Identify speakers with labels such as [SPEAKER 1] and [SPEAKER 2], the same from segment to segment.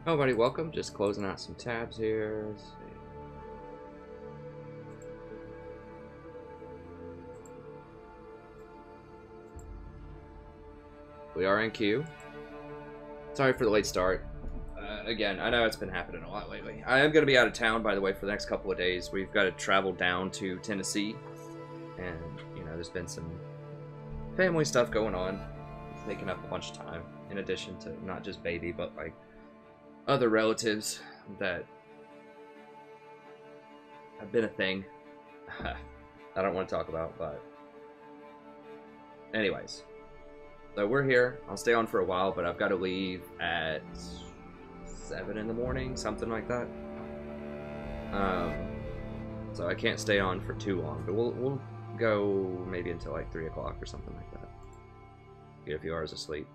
[SPEAKER 1] Oh, buddy, welcome. Just closing out some tabs here. Let's see. We are in queue. Sorry for the late start. Again, I know it's been happening a lot lately. I am going to be out of town, by the way, for the next couple of days. We've got to travel down to Tennessee. And, you know, there's been some family stuff going on. It's taking up a bunch of time. In addition to not just baby, but, like, other relatives that have been a thing. I don't want to talk about, but... Anyways. So we're here. I'll stay on for a while, but I've got to leave at 7 in the morning, something like that. So I can't stay on for too long, but we'll go maybe until like 3 o'clock or something like that. Get a few hours of sleep.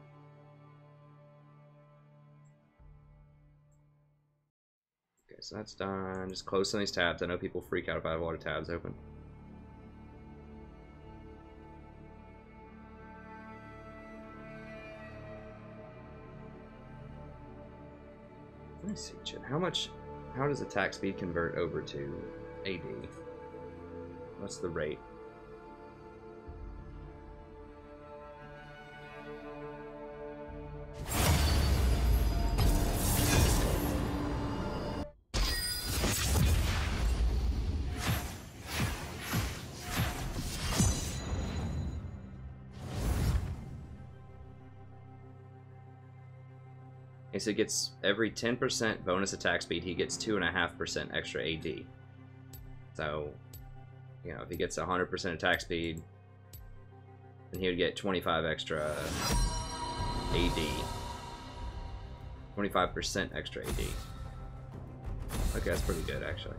[SPEAKER 1] Okay, so that's done. Just close some of these tabs. I know people freak out if I have a lot of tabs open. Let me see, Chin. How does attack speed convert over to AD? What's the rate? So he gets every 10% bonus attack speed, he gets 2.5% extra AD. So, you know, if he gets 100% attack speed, then he would get 25 extra AD. 25% extra AD. Okay, that's pretty good, actually.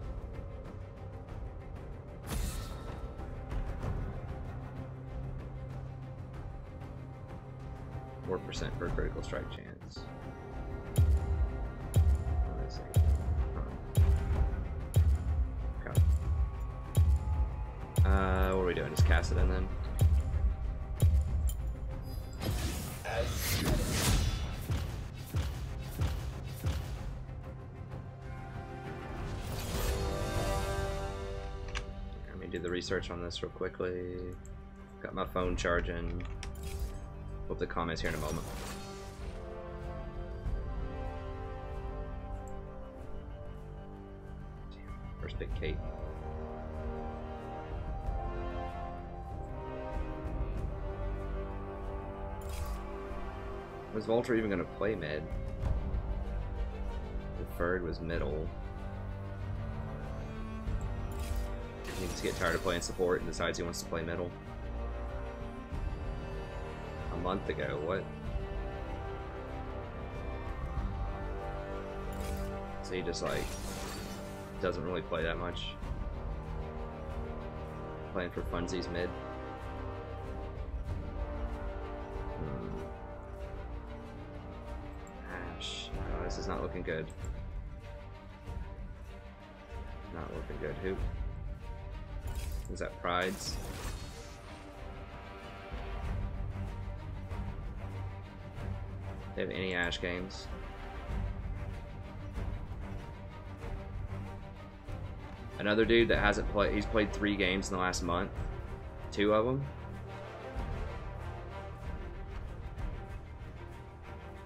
[SPEAKER 1] Four percent for critical strike chance. What are we doing? Just cast it in then? Let me do the research on this real quickly. Got my phone charging. Hope the comments here in a moment. Damn, first pick Kate. Was Volter even going to play mid? Deferred was middle. He just get tired of playing support and decides he wants to play middle. A month ago, what? So he just like doesn't really play that much. Playing for funsies mid. This is not looking good. Not looking good. Who? Is that Pride's? They have any Ash games? Another dude that hasn't played. He's played 3 games in the last month. 2 of them.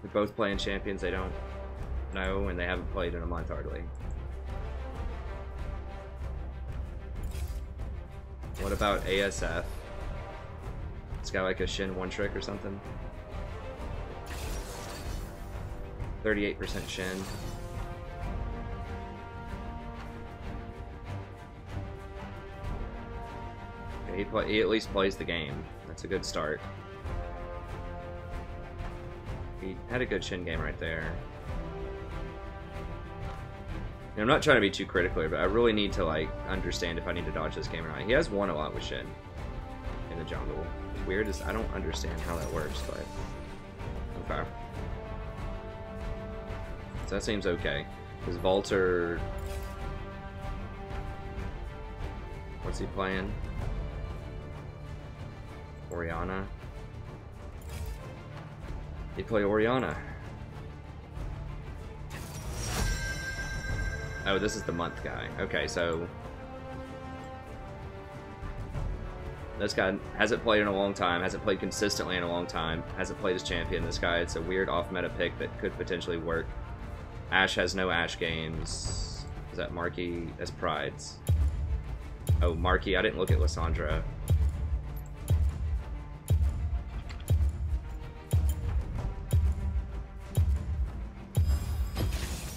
[SPEAKER 1] They're both playing champions. They don't. No, and they haven't played in a month hardly. What about ASF? It's got like a Shin 1 trick or something. 38% Shin. Okay, he at least plays the game. That's a good start. He had a good Shin game right there. I'm not trying to be too critical here, but I really need to like understand if I need to dodge this game or not. He has won a lot with Shin in the jungle. Weird is I don't understand how that works, but okay. So that seems okay. Because Volter, what's he playing? Orianna. He play Orianna. Oh, this is the month guy. Okay, so this guy hasn't played in a long time, hasn't played consistently in a long time, hasn't played as champion. This guy, it's a weird off-meta pick that could potentially work. Ash has no Ash games. Is that Marky? That's Pride's. Oh, Marky. I didn't look at Lysandra.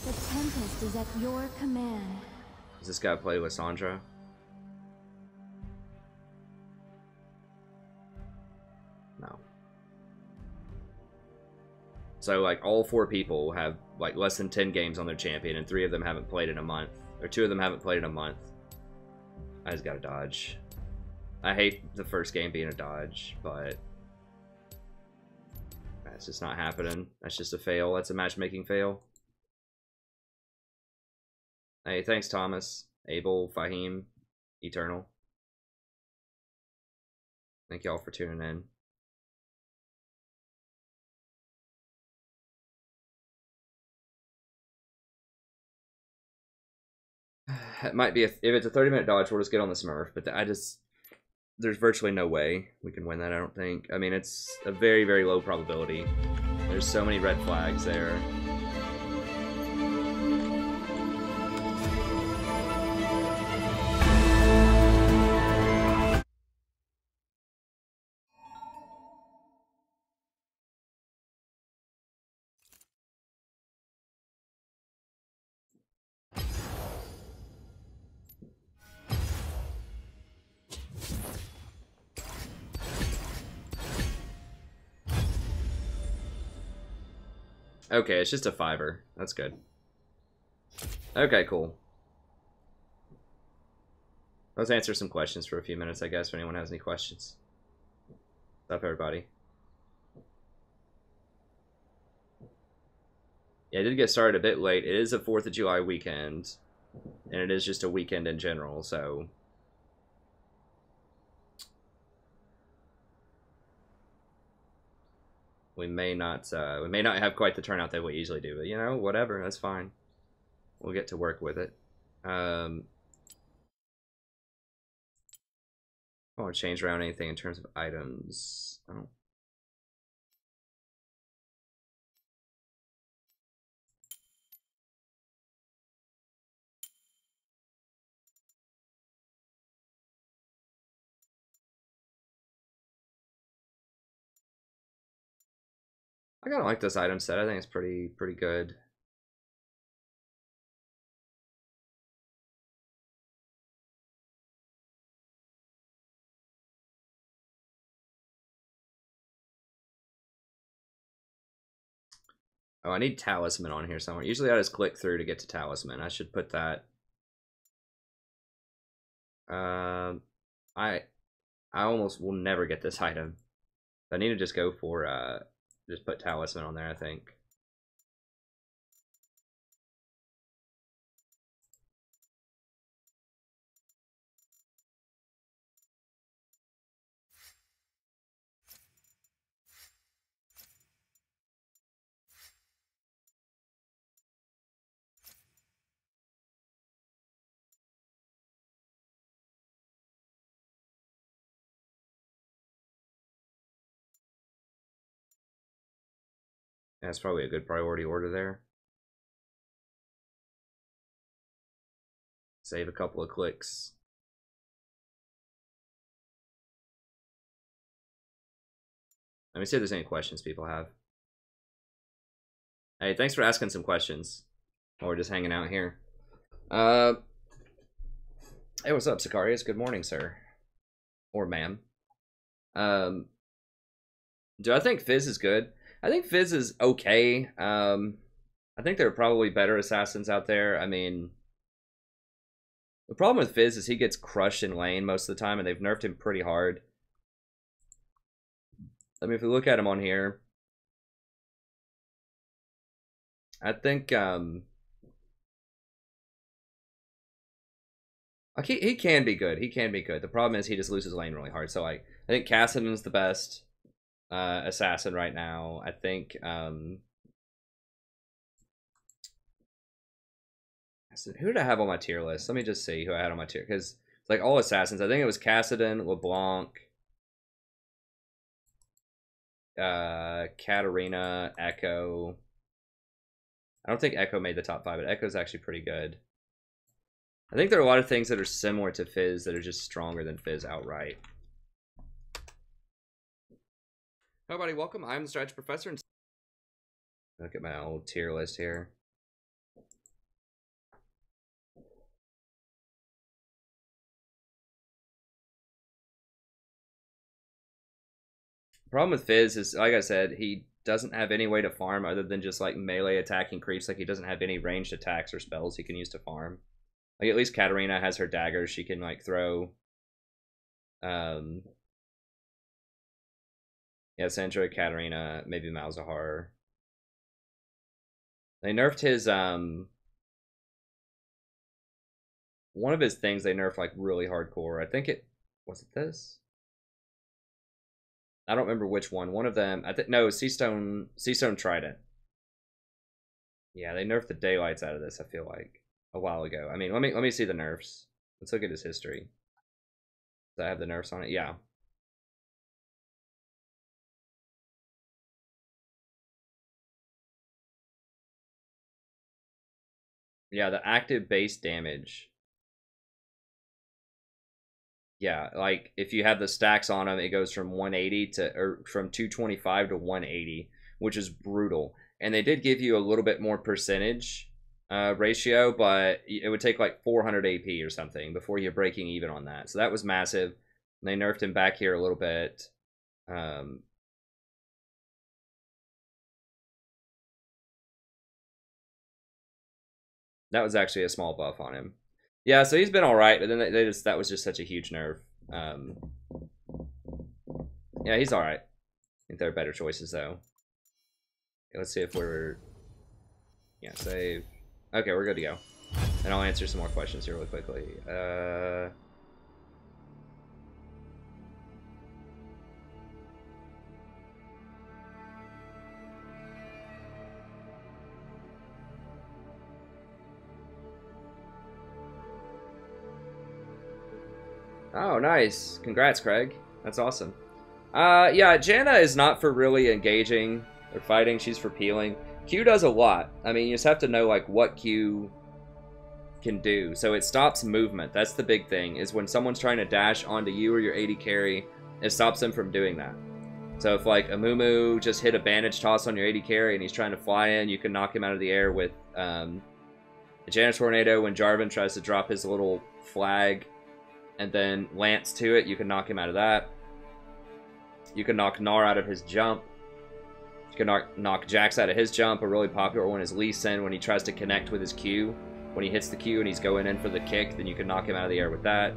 [SPEAKER 2] The Tempest is at your command.
[SPEAKER 1] Does this guy play Lysandra? No. So, like, all 4 people have, like, less than 10 games on their champion, and 3 of them haven't played in a month. Or 2 of them haven't played in a month. I just gotta dodge. I hate the first game being a dodge, but that's just not happening. That's just a fail. That's a matchmaking fail. Hey, thanks, Thomas. Abel, Fahim, Eternal. Thank y'all for tuning in. It might be, if it's a 30-minute dodge, we'll just get on the Smurf, but there's virtually no way we can win that, I don't think. I mean, it's a very, very low probability. There's so many red flags there. Okay, it's just a 5er. That's good. Okay, cool. Let's answer some questions for a few minutes, I guess, if anyone has any questions. What's up, everybody? Yeah, I did get started a bit late. It is a 4th of July weekend, and it is just a weekend in general, so we may not have quite the turnout that we usually do, but you know, whatever, that's fine. We'll get to work with it. I don't want to change around anything in terms of items. Oh. I kind of like this item set. I think it's pretty good. Oh, I need Talisman on here somewhere. Usually I just click through to get to Talisman. I should put that. I almost will never get this item. I need to just go for, just put Talisman on there, I think. That's probably a good priority order there. Save a couple of clicks. Let me see if there's any questions people have. Hey, thanks for asking some questions while we're just hanging out here. Hey, what's up, Sicarius? Good morning, sir. Or ma'am. Do I think Fizz is good? I think Fizz is okay. I think there are probably better assassins out there. I mean, the problem with Fizz is he gets crushed in lane most of the time, and they've nerfed him pretty hard. I mean, if we look at him on here, I think like he can be good. He can be good. The problem is he just loses lane really hard. So like, I think Cassidon's the best assassin right now. I think So who did I have on my tier list? Let me just see who I had on my tier, because it's like all assassins. I think it was Cassidon, LeBlanc, Katarina, Echo. I don't think Echo made the top 5, but Echo's actually pretty good. I think there are a lot of things that are similar to Fizz that are just stronger than Fizz outright. Hello, everybody. Welcome. I'm the Strategy Professor. And look at my old tier list here. The problem with Fizz is, like I said, he doesn't have any way to farm other than just like melee attacking creeps. Like he doesn't have any ranged attacks or spells he can use to farm. Like at least Katarina has her daggers she can like throw. Yeah, Sandra, Katarina, maybe Malzahar. They nerfed his one of his things they nerfed like really hardcore. I think it was it this? I don't remember which one. One of them, I think no, Seastone Trident. Yeah, they nerfed the daylights out of this, I feel like, a while ago. I mean, let me see the nerfs. Let's look at his history. Does I have the nerfs on it? Yeah. Yeah, the active base damage. Yeah, like if you have the stacks on them, it goes from 180 to, or from 225 to 180, which is brutal. And they did give you a little bit more percentage ratio, but it would take like 400 AP or something before you're breaking even on that. So that was massive. And they nerfed him back here a little bit. That was actually a small buff on him. Yeah, so he's been all right, but then they just, that was just such a huge nerf. Yeah, he's all right. I think there are better choices though. Okay, let's see if we're, yeah, save. Okay, we're good to go. And I'll answer some more questions here really quickly. Oh, nice. Congrats, Craig. That's awesome. Yeah, Janna is not for really engaging or fighting. She's for peeling. Q does a lot. I mean, you just have to know, like, what Q can do. So it stops movement. That's the big thing, is when someone's trying to dash onto you or your AD carry, it stops them from doing that. So if, like, Amumu just hit a bandage toss on your AD carry and he's trying to fly in, you can knock him out of the air with the Janna Tornado. When Jarvan tries to drop his little flag and then Lance to it, you can knock him out of that. You can knock Gnar out of his jump. You can knock Jax out of his jump. A really popular one is Lee Sin when he tries to connect with his Q. When he hits the Q and he's going in for the kick, then you can knock him out of the air with that.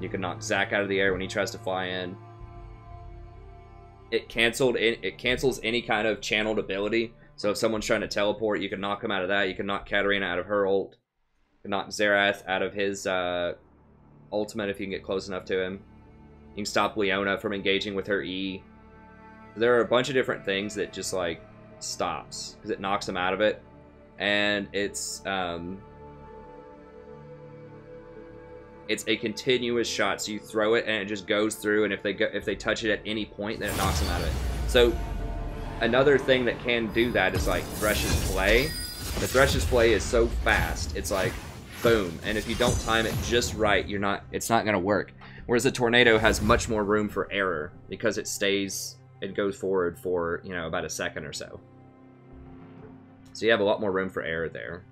[SPEAKER 1] You can knock Zac out of the air when he tries to fly in. It cancels any kind of channeled ability. So if someone's trying to teleport, you can knock him out of that. You can knock Katarina out of her ult. You can knock Xerath out of his ultimate if you can get close enough to him. You can stop Leona from engaging with her E. There are a bunch of different things that just like stops because it knocks them out of it, and it's a continuous shot. So you throw it and it just goes through, and if they touch it at any point, then it knocks them out of it. So another thing that can do that is like Thresh's play. The Thresh's play is so fast, it's like boom, and if you don't time it just right, it's not gonna work. Whereas the Tornado has much more room for error because it goes forward for, you know, about a second or so. So you have a lot more room for error there.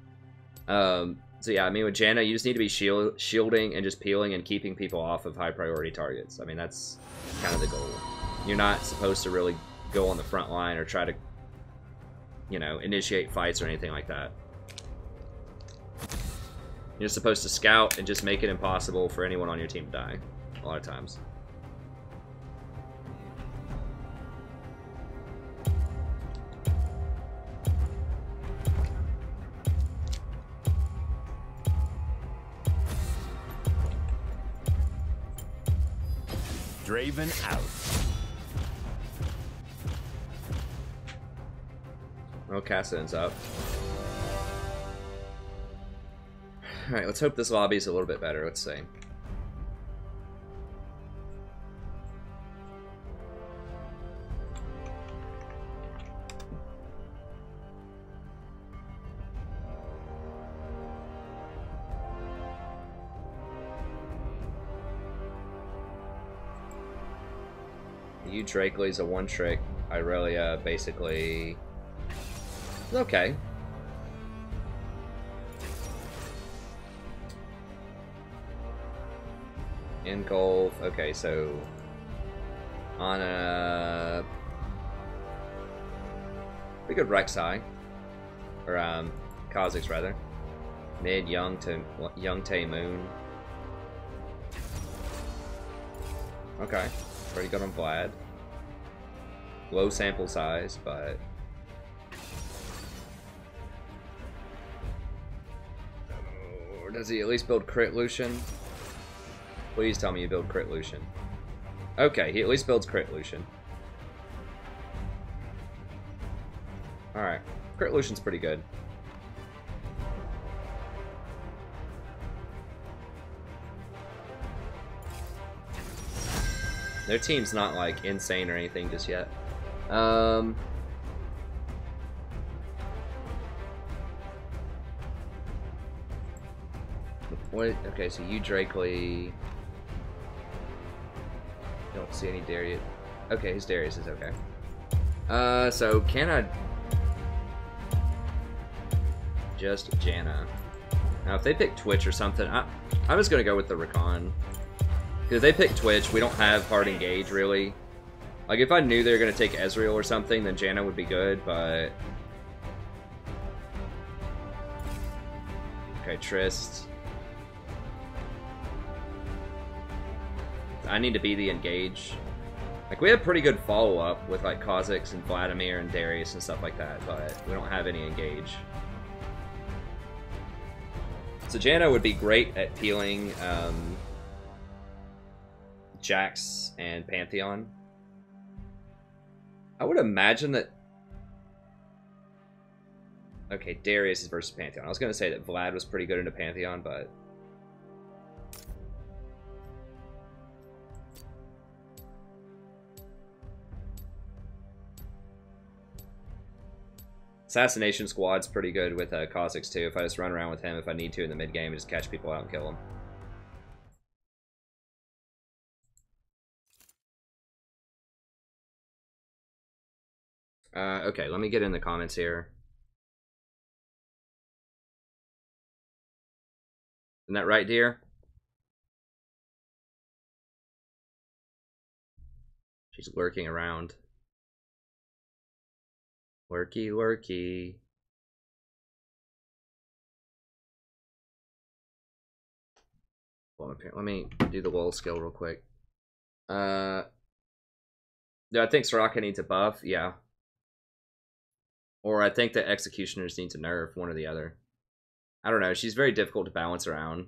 [SPEAKER 1] So yeah, I mean with Janna, you just need to be shielding and just peeling and keeping people off of high priority targets. I mean that's kind of the goal. You're not supposed to really go on the front line or try to, you know, initiate fights or anything like that. You're supposed to scout and just make it impossible for anyone on your team to die. A lot of times.
[SPEAKER 3] Draven out.
[SPEAKER 1] Oh, Cassidon's up. Alright, let's hope this lobby is a little bit better. Let's see. You Drakeley's a one-trick. Irelia basically... okay. Ingolf. Okay, so... on a... pretty good Rek'Sai. Or, Kha'Zix, rather. Mid, Young Tae Moon. Okay. Pretty good on Vlad. Low sample size, but... or does he at least build Crit Lucian? Please tell me you build Crit Lucian. Okay, he at least builds Crit Lucian. Alright. Crit Lucian's pretty good. Their team's not, like, insane or anything just yet. What? Okay, so you Drakeley. Don't see any Darius. Okay, his Darius is okay. So can I just Janna? Now, if they pick Twitch or something, I was gonna go with the Rakan. Because if they pick Twitch, we don't have hard engage, really. Like, if I knew they were going to take Ezreal or something, then Janna would be good, but... okay, Trist. I need to be the engage. Like, we have pretty good follow-up with, like, Kha'Zix and Vladimir and Darius and stuff like that, but we don't have any engage. So Janna would be great at peeling, Jax and Pantheon. I would imagine that... okay, Darius is versus Pantheon. I was going to say that Vlad was pretty good into Pantheon, but... Assassination Squad's pretty good with Kha'Zix too. If I just run around with him if I need to in the mid-game and just catch people out and kill them. Okay, let me get in the comments here. Isn't that right, dear? She's lurking around. Lurky, lurky. Well, let me do the wall skill real quick. Yeah, I think Soraka needs a buff, yeah. Or I think that Executioners need to nerf, one or the other. I don't know, she's very difficult to balance around.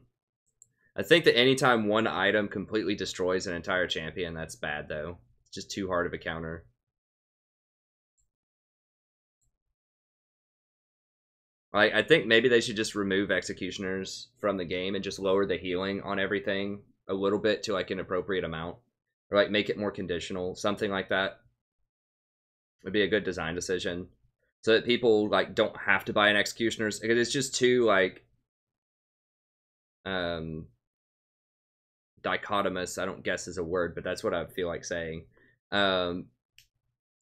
[SPEAKER 1] I think that anytime one item completely destroys an entire champion, that's bad, though. It's just too hard of a counter. Like, I think maybe they should just remove Executioners from the game and just lower the healing on everything a little bit to, like, an appropriate amount. Or, like, make it more conditional. Something like that would be a good design decision. So that people, like, don't have to buy an Executioners. Because it's just too, like... dichotomous, I don't guess is a word, but that's what I feel like saying.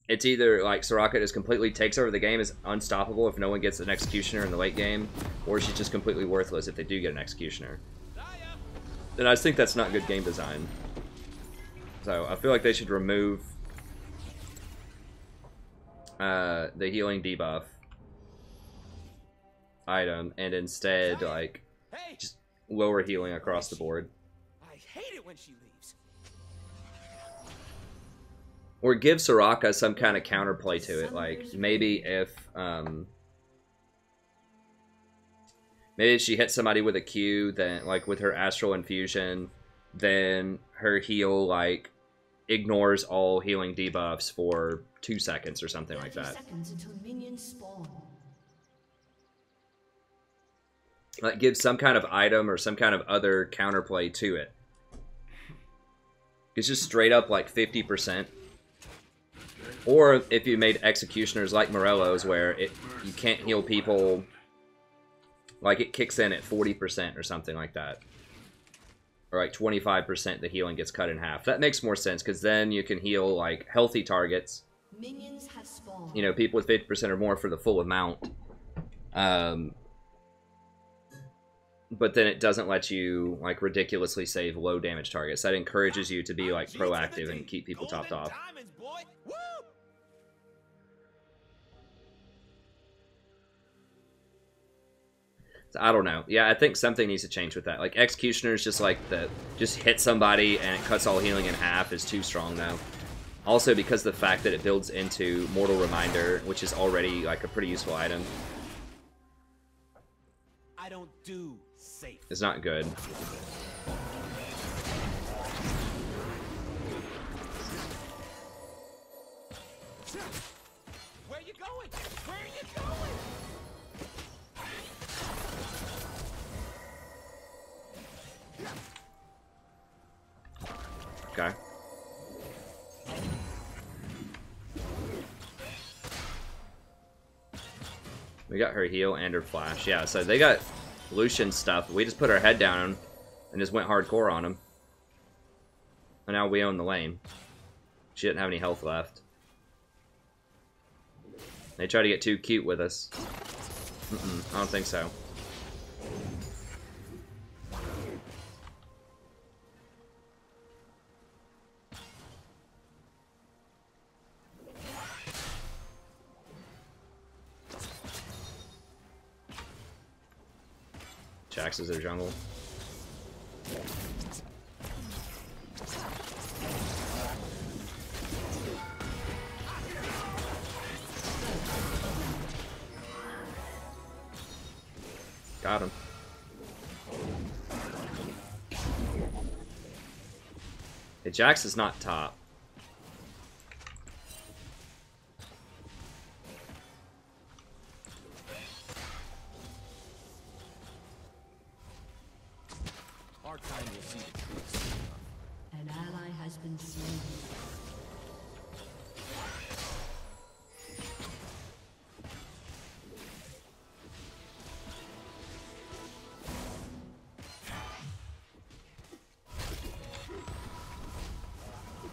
[SPEAKER 1] It's either, like, Soraka just completely takes over the game, is unstoppable if no one gets an Executioner in the late game, or she's just completely worthless if they do get an Executioner. And I just think that's not good game design. So, I feel like they should remove the healing debuff item, and instead, like, just lower healing across the board.
[SPEAKER 3] I hate it when she leaves.
[SPEAKER 1] Or give Soraka some kind of counterplay to it. Like, maybe if she hits somebody with a Q, then, like, with her Astral Infusion, then her heal, like, ignores all healing debuffs for 2 seconds or something like that. Like, give some kind of item or some kind of other counterplay to it. It's just straight up like 50%. Or if you made executioners like Morello's, where you can't heal people, like it kicks in at 40% or something like that. Or like 25% the healing gets cut in half. That makes more sense, because then you can heal like healthy targets.
[SPEAKER 2] Minions have spawned.
[SPEAKER 1] You know, people with 50% or more for the full amount. But then it doesn't let you like ridiculously save low damage targets. That encourages you to be like proactive and keep people topped off. So I don't know. Yeah, I think something needs to change with that. Like Executioner's just like just hit somebody and it cuts all healing in half is too strong though. Also because the fact that it builds into Mortal Reminder, which is already like a pretty useful item.
[SPEAKER 3] I don't do safe.
[SPEAKER 1] It's not good.
[SPEAKER 3] Where you going? Where are you going?
[SPEAKER 1] Okay. We got her heal and her flash. Yeah, so they got Lucian stuff. We just put our head down and just went hardcore on him. And now we own the lane. She didn't have any health left. They try to get too cute with us. I don't think so. Jax is their jungle. Got him. Hey, Jax is not top.
[SPEAKER 2] An ally has been slain.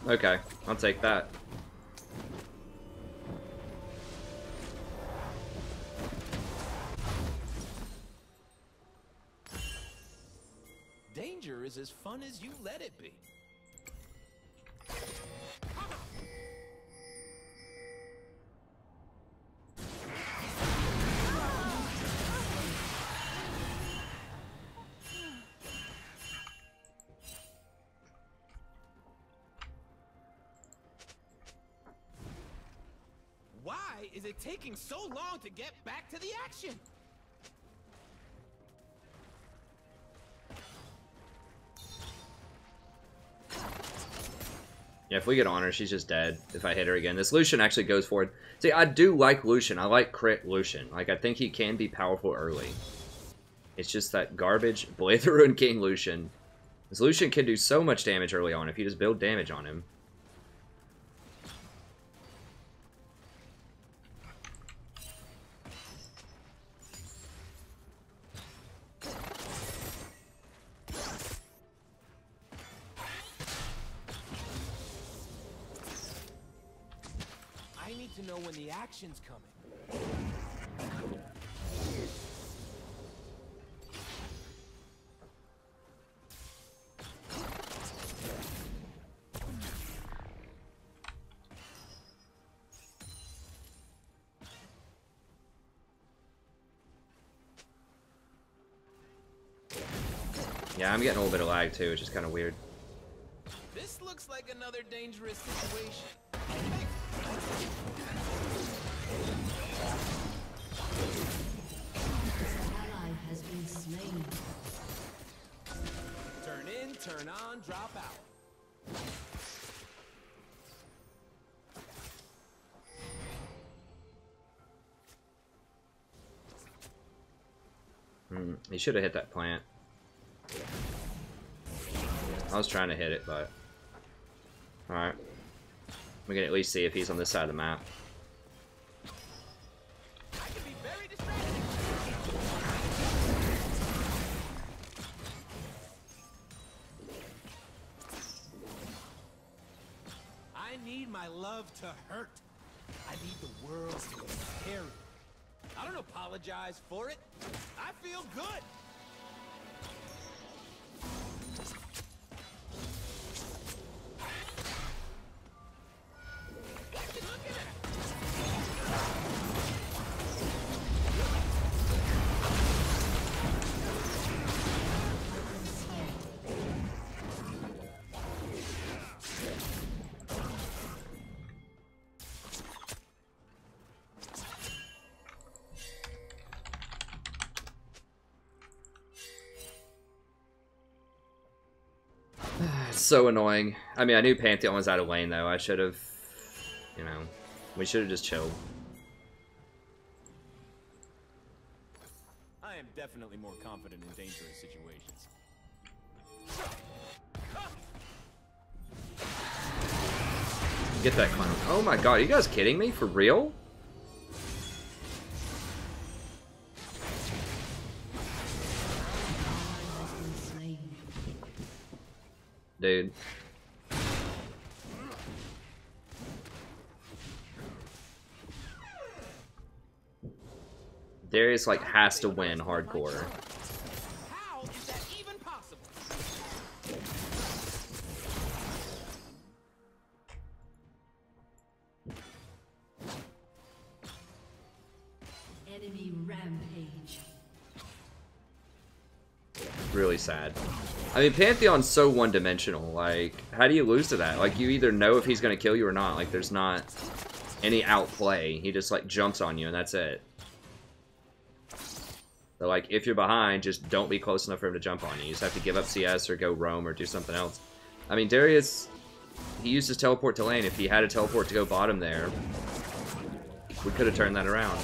[SPEAKER 1] Okay, I'll take that.
[SPEAKER 3] Danger is as fun as you let it be. Why is it taking so long to get back to the action?
[SPEAKER 1] Yeah, if we get on her, she's just dead if I hit her again. This Lucian actually goes forward. See, I do like Lucian. I like crit Lucian. Like, I think he can be powerful early. It's just that garbage Blade the Ruined King Lucian. This Lucian can do so much damage early on if you just build damage on him.
[SPEAKER 3] I need to know when the action's coming.
[SPEAKER 1] Yeah, I'm getting a little bit of lag too, which is kind of weird.
[SPEAKER 3] This looks like another dangerous situation.
[SPEAKER 2] Ally has been slain.
[SPEAKER 3] Turn in, turn on, drop out.
[SPEAKER 1] He should have hit that plant. I was trying to hit it, but... Alright. We can at least see if he's on this side of the map.
[SPEAKER 3] I need my love to hurt. I need the world to be scary. I don't apologize for it. I feel good.
[SPEAKER 1] It's so annoying. I mean, I knew Pantheon was out of lane, though. I should have, you know, we should have just chilled.
[SPEAKER 3] I am definitely more confident in dangerous situations.
[SPEAKER 1] Get that clown. Oh my god, are you guys kidding me? For real? Dude. Darius like has to win hardcore.
[SPEAKER 3] How is that even possible?
[SPEAKER 2] Enemy rampage.
[SPEAKER 1] Really sad. I mean, Pantheon's so one-dimensional. Like, how do you lose to that? Like, you either know if he's gonna kill you or not. Like, there's not any outplay. He just, like, jumps on you, and that's it. So, like, if you're behind, just don't be close enough for him to jump on you. You just have to give up CS or go roam or do something else. I mean, Darius, he used his teleport to lane. If he had a teleport to go bottom there, we could have turned that around.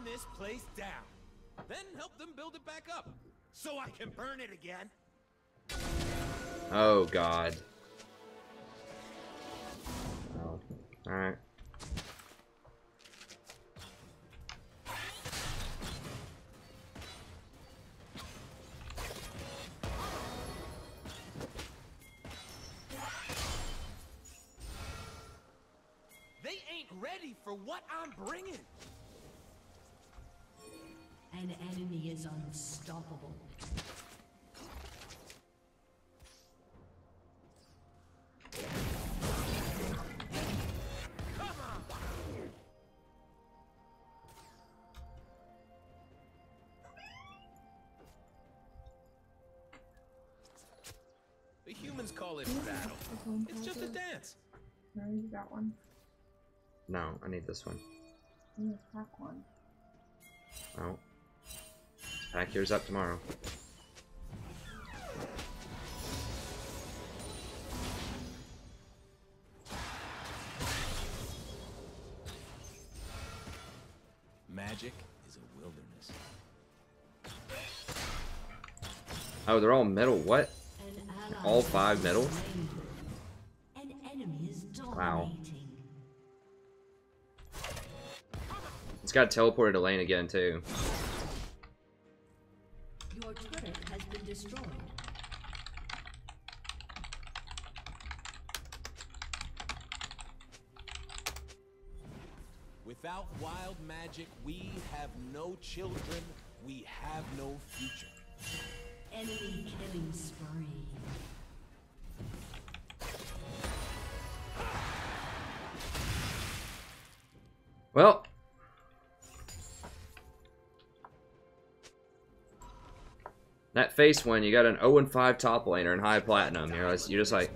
[SPEAKER 3] This place down, then help them build it back up so I can burn it again.
[SPEAKER 1] Oh god. Oh. Alright.
[SPEAKER 3] They ain't ready for what I'm bringing.
[SPEAKER 2] An enemy is unstoppable.
[SPEAKER 3] Come on. The humans call it battle. It's just a dance.
[SPEAKER 4] No, you got one.
[SPEAKER 1] No, I need this one.
[SPEAKER 4] You pack one.
[SPEAKER 1] Oh. Pack yours up tomorrow.
[SPEAKER 3] Magic is a wilderness.
[SPEAKER 1] Oh, they're all middle. What?
[SPEAKER 2] An ally
[SPEAKER 1] All 5 middle?
[SPEAKER 2] An enemy is dominating.
[SPEAKER 1] Wow. It's got teleported to lane again, too.
[SPEAKER 2] Your turret has been destroyed.
[SPEAKER 3] Without wild magic, we have no children, we have no future.
[SPEAKER 2] Enemy killing spree.
[SPEAKER 1] Well. That face when you got an 0-5 top laner and high platinum, you're just like...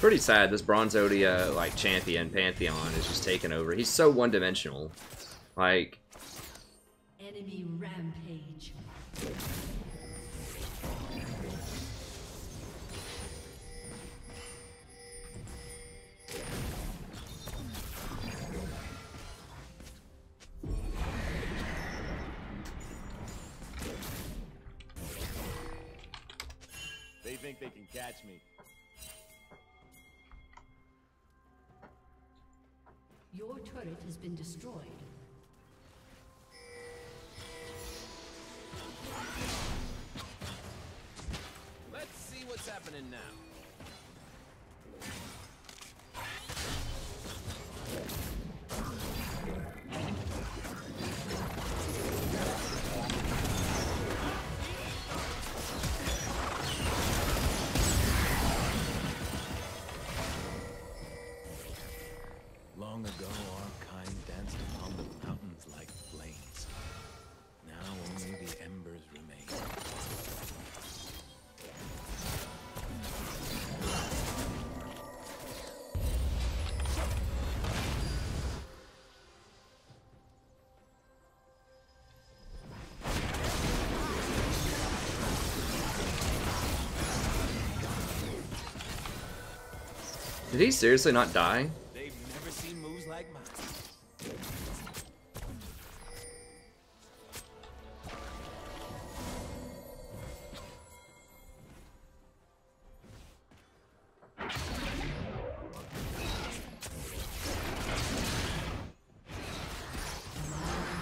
[SPEAKER 1] Pretty sad. This Bronzodia like champion Pantheon is just taking over. He's so one-dimensional. Like,
[SPEAKER 2] Enemy rampage.
[SPEAKER 3] They think they can catch me.
[SPEAKER 2] Your turret has been destroyed.
[SPEAKER 3] Let's see what's happening now. Long ago, our kind danced upon the mountains like flames. Now only the embers remain.
[SPEAKER 1] did he seriously not die?
[SPEAKER 3] They've never seen moves like mine.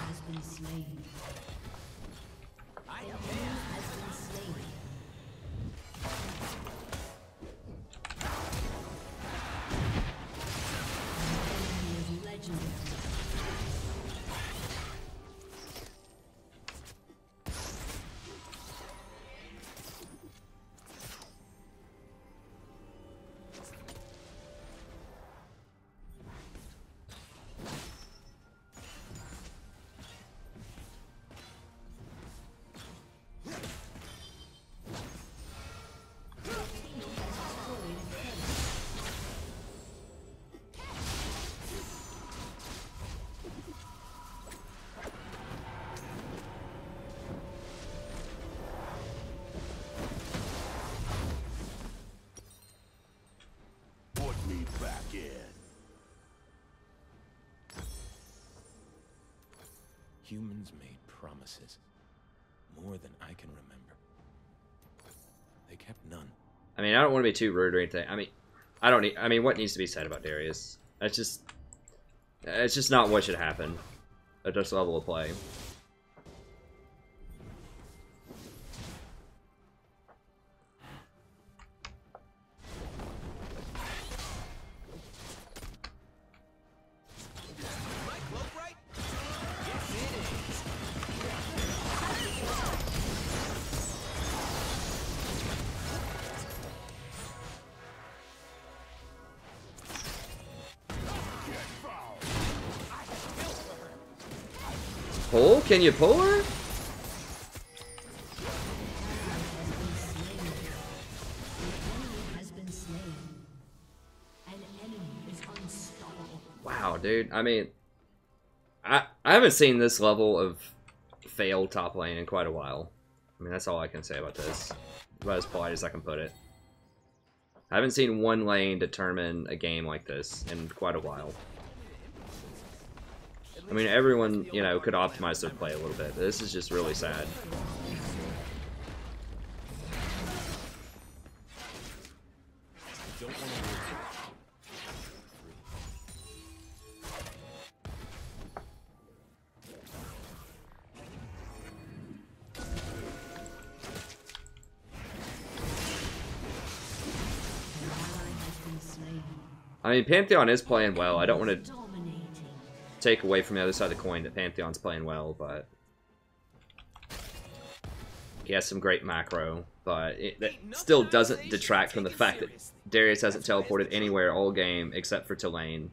[SPEAKER 2] Has been slain.
[SPEAKER 3] I am
[SPEAKER 2] Has been slain. Enemy is legendary.
[SPEAKER 5] Put me back in.
[SPEAKER 3] Humans made promises. More than I can remember. They kept none.
[SPEAKER 1] I mean, I don't want to be too rude or anything. I mean, I don't need. I mean, what needs to be said about Darius? It's just not what should happen at this level of play.
[SPEAKER 3] My cloak right? Yes, it is.
[SPEAKER 1] Pull? Can you pull her?
[SPEAKER 2] Has been slain. An enemy is unstoppable.
[SPEAKER 1] Wow, dude. I mean, I haven't seen this level of failed top lane in quite a while. I mean, that's all I can say about this. About as polite as I can put it. I haven't seen one lane determine a game like this in quite a while. I mean, everyone, you know, could optimize their play a little bit. But this is just really sad.
[SPEAKER 3] Don't want to lose.
[SPEAKER 2] An ally has been slain.
[SPEAKER 1] I mean, Pantheon is playing well. I don't want to
[SPEAKER 2] Dominating.
[SPEAKER 1] take away from the other side of the coin that Pantheon's playing well, but he has some great macro, but that still doesn't detract from the fact that Darius hasn't teleported anywhere all game except for to lane.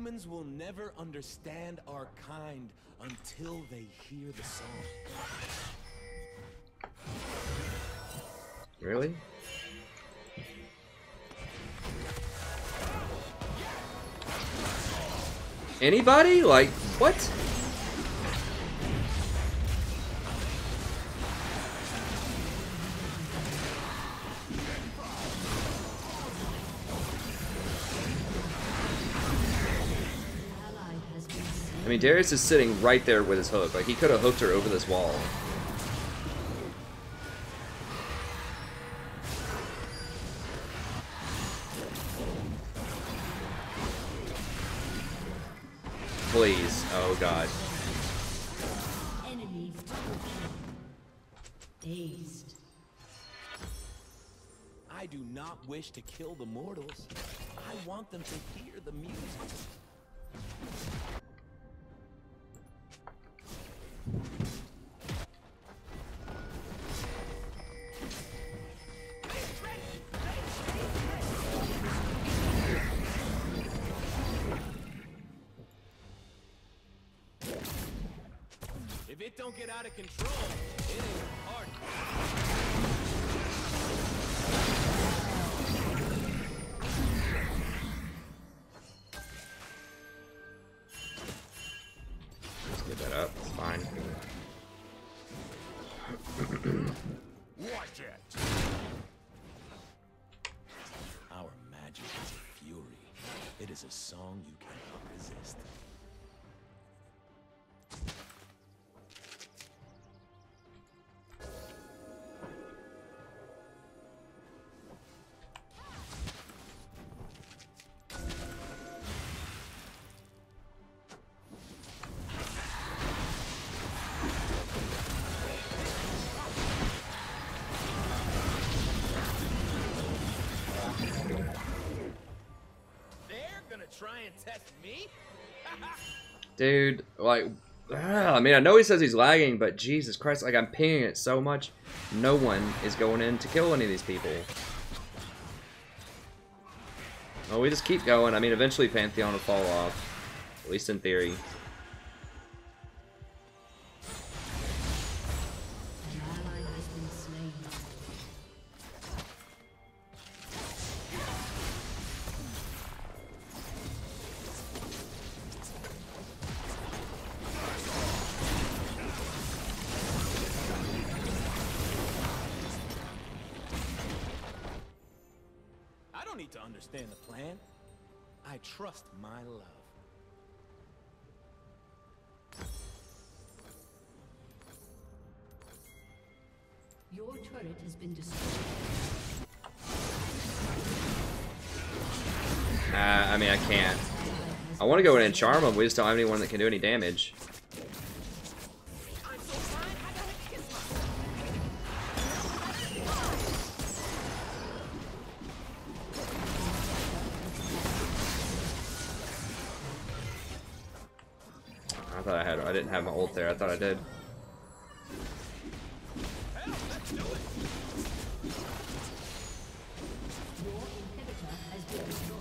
[SPEAKER 3] humans will never understand our kind until they hear the song.
[SPEAKER 1] Really? Anybody? Like, what? I mean, Darius is sitting right there with his hook. Like, he could have hooked her over this wall. Please. Oh, God.
[SPEAKER 2] Enemy dazed.
[SPEAKER 3] I do not wish to kill the mortals. I want them to hear the music. If it don't get out of control, it ain't hard.
[SPEAKER 1] Let's get that up. It's fine.
[SPEAKER 5] Watch it.
[SPEAKER 3] Our magic is a fury. It is a song you cannot resist. Try and test me?
[SPEAKER 1] Dude, like, I mean, I know he says he's lagging, but Jesus Christ, like, I'm pinging it so much, no one is going in to kill any of these people. Well, we just keep going. I mean, eventually Pantheon will fall off, at least in theory.
[SPEAKER 2] An ally has been slain.
[SPEAKER 3] I don't need to understand the plan. I trust my love.
[SPEAKER 2] Your turret has been destroyed.
[SPEAKER 1] I mean, I can't. I want to go in and charm him, we just don't have anyone that can do any damage. I didn't have my ult there. I thought I did.
[SPEAKER 2] Your inhibitor has been destroyed.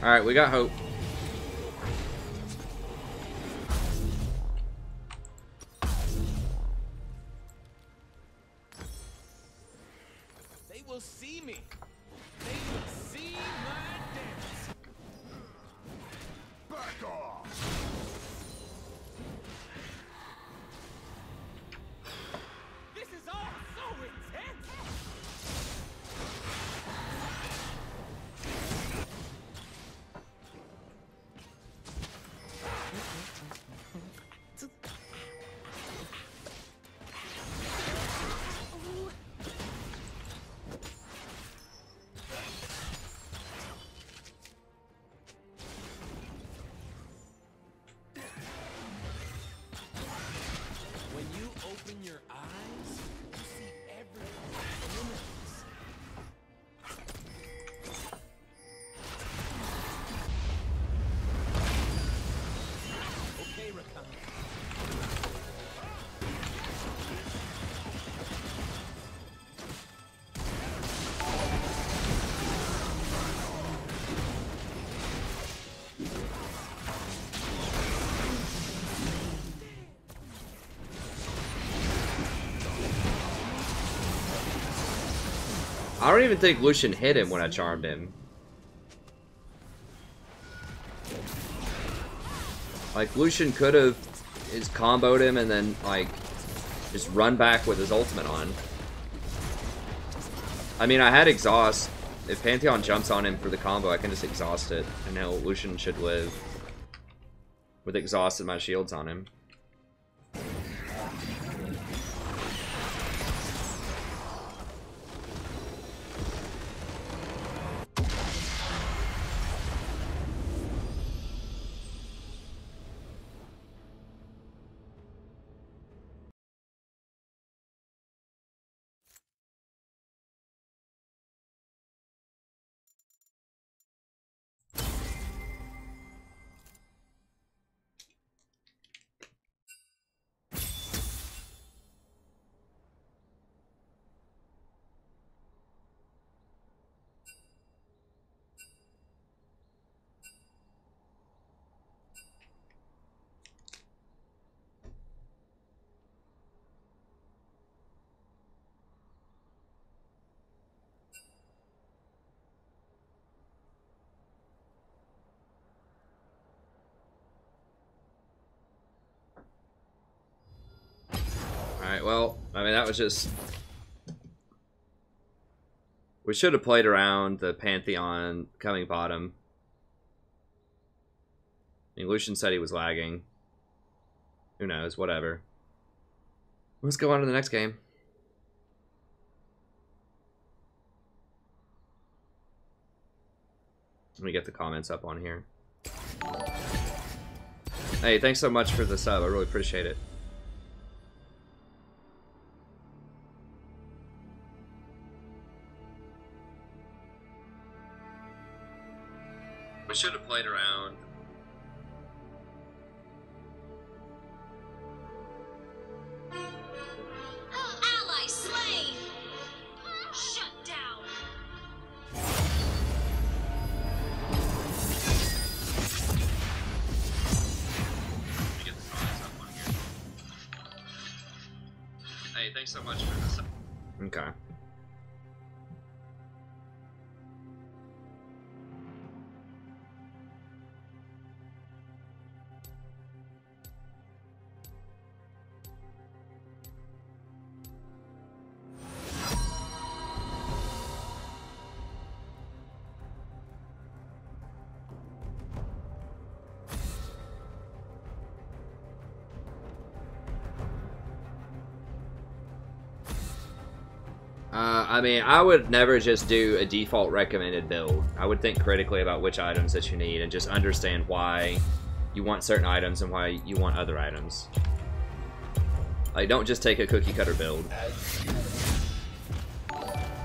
[SPEAKER 1] Alright, we got hope.
[SPEAKER 3] They will see me. They will see my dance.
[SPEAKER 5] Back off!
[SPEAKER 3] This is all so intense. When you open your eyes, you see everything. Okay, Rakan.
[SPEAKER 1] I don't even think Lucian hit him when I charmed him. Like, Lucian could have comboed him and then, like, just run back with his ultimate on. I mean, I had exhaust. If Pantheon jumps on him for the combo, I can just exhaust it. And now Lucian should live. With exhaust and my shields on him. Alright, well, I mean, that was just... We should have played around the Pantheon coming bottom. I mean, Lucian said he was lagging. Who knows, whatever. Let's go on to the next game. Let me get the comments up on here. Hey, thanks so much for the sub, I really appreciate it. We should have played around.
[SPEAKER 2] Ally slain! Shut down!
[SPEAKER 1] Let me get the comments up on here. Hey, thanks so much for this. Okay. I mean, I would never just do a default recommended build. I would think critically about which items that you need and just understand why you want certain items and why you want other items. Like, don't just take a cookie cutter build.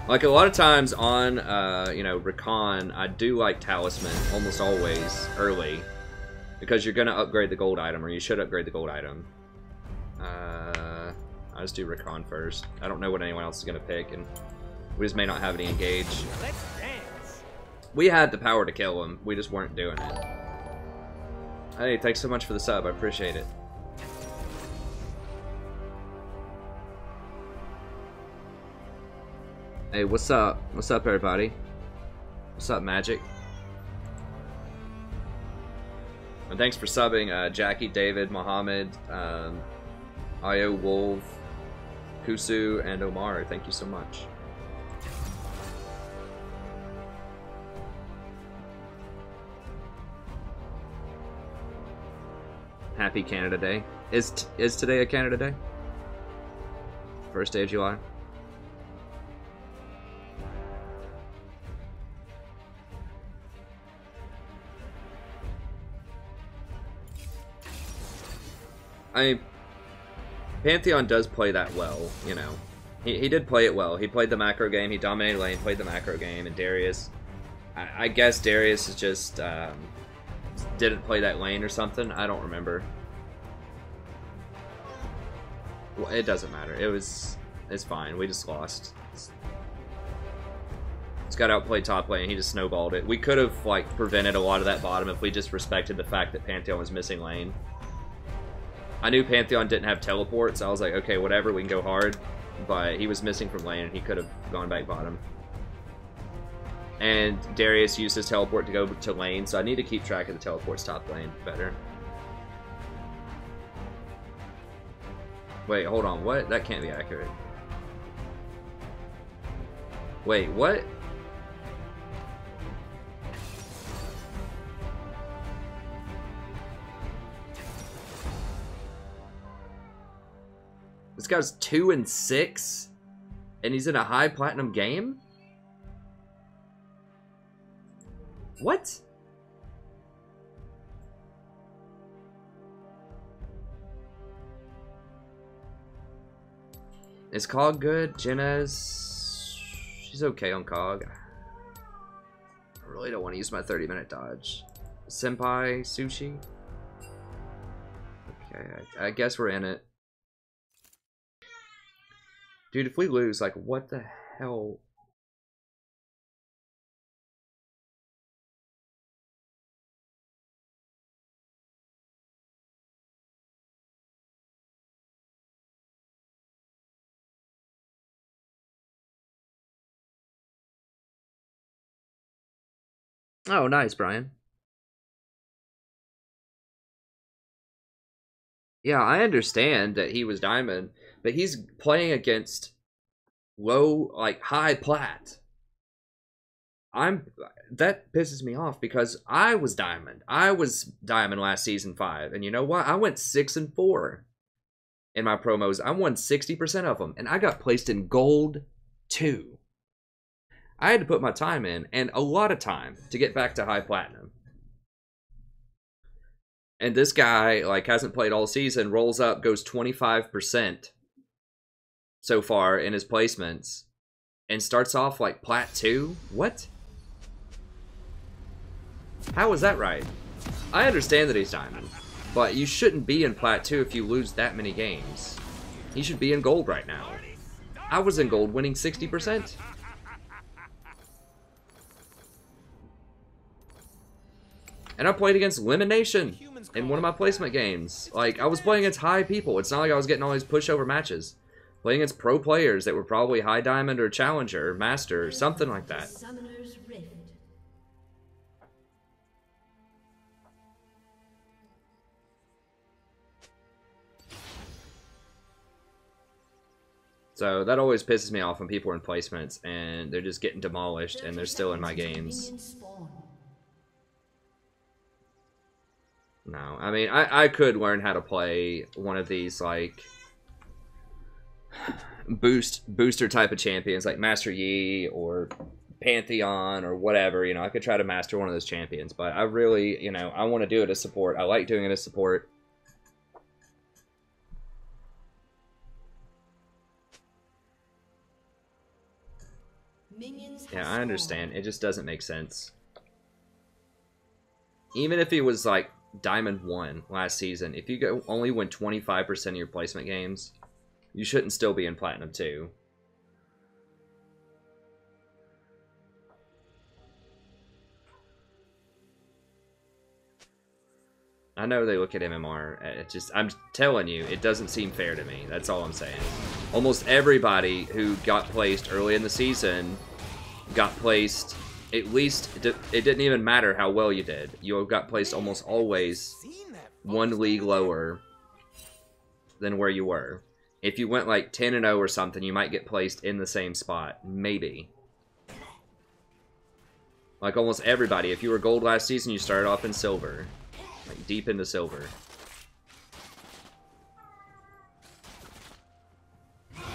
[SPEAKER 1] Like, a lot of times on, you know, Recon, I do like Talisman almost always early because you're going to upgrade the gold item, or you should upgrade the gold item. I just do Recon first. I don't know what anyone else is going to pick, and we just may not have any engage.
[SPEAKER 3] Let's dance.
[SPEAKER 1] We had the power to kill him. We just weren't doing it. Hey, thanks so much for the sub. I appreciate it. Hey, what's up? What's up, everybody? What's up, Magic? And thanks for subbing, Jackie, David, Mohammed, Io, Wolf, Kusu, and Omar. Thank you so much. Happy Canada Day. Is today a Canada Day? First day of July. Pantheon does play that well, you know. He did play it well. He played the macro game, he dominated lane, played the macro game, and Darius... I guess Darius is just... didn't play that lane or something. I don't remember. Well, it doesn't matter. It's fine. We just lost. He's got outplayed top lane. He just snowballed it. We could have, like, prevented a lot of that bottom if we just respected the fact that Pantheon was missing lane. I knew Pantheon didn't have teleport, so I was like, okay, whatever, we can go hard. But he was missing from lane, and he could have gone back bottom. And Darius used his teleport to go to lane, so I need to keep track of the teleports top lane better. Wait, hold on, what? That can't be accurate. Wait, what? This guy's 2 and 6, and he's in a high platinum game? What? Is Cog good? Jenna's... she's okay on Cog. I really don't want to use my 30-minute dodge. Senpai, Sushi? Okay, I guess we're in it. Dude, if we lose, like, what the hell? Oh, nice, Brian. Yeah, I understand that he was diamond, but he's playing against low, like, high plat. That pisses me off because I was diamond. I was diamond last season 5, and you know what? I went 6 and 4 in my promos. I won 60% of them, and I got placed in gold 2. I had to put my time in, and a lot of time, to get back to high platinum. And this guy, like, hasn't played all season, rolls up, goes 25% so far in his placements, and starts off, like, plat 2? What? How is that right? I understand that he's diamond, but you shouldn't be in plat 2 if you lose that many games. He should be in gold right now. I was in gold winning 60%. And I played against Elimination in one of my placement games. Like, I was playing against high people. It's not like I was getting all these pushover matches. Playing against pro players that were probably high diamond or challenger, or master, or something like that. So that always pisses me off when people are in placements and they're just getting demolished and they're still in my games. No, I mean, I could learn how to play one of these, like, booster type of champions, like Master Yi or Pantheon or whatever, you know. I could try to master one of those champions, but I really, you know, I want to do it as support. I like doing it as support. Yeah, I understand. It just doesn't make sense. Even if he was, like, Diamond 1 last season, if you only win 25% of your placement games, you shouldn't still be in Platinum 2. I know they look at MMR. It just, I'm telling you, it doesn't seem fair to me. That's all I'm saying. Almost everybody who got placed early in the season got placed, at least, it didn't even matter how well you did. You got placed almost always one league lower than where you were. If you went like 10-0 or something, you might get placed in the same spot. Maybe. Like almost everybody. If you were gold last season, you started off in silver. Like deep into silver.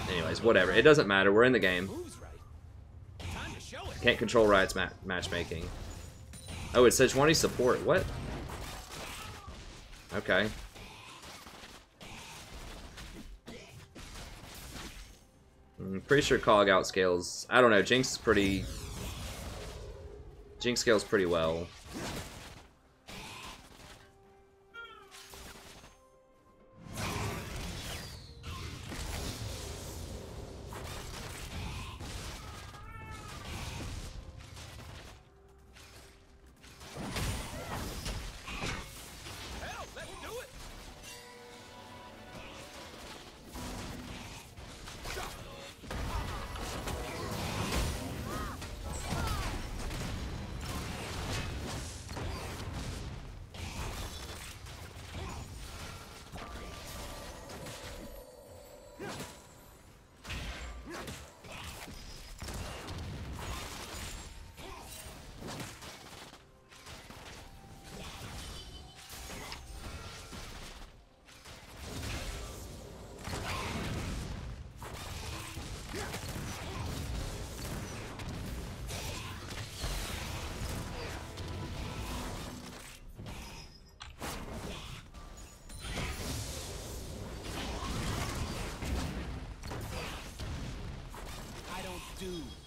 [SPEAKER 1] Anyways, whatever. It doesn't matter. We're in the game. Can't control Riot's matchmaking. Oh, it says 20 support. What? Okay. I'm pretty sure Cog outscales. I don't know. Jinx scales pretty well.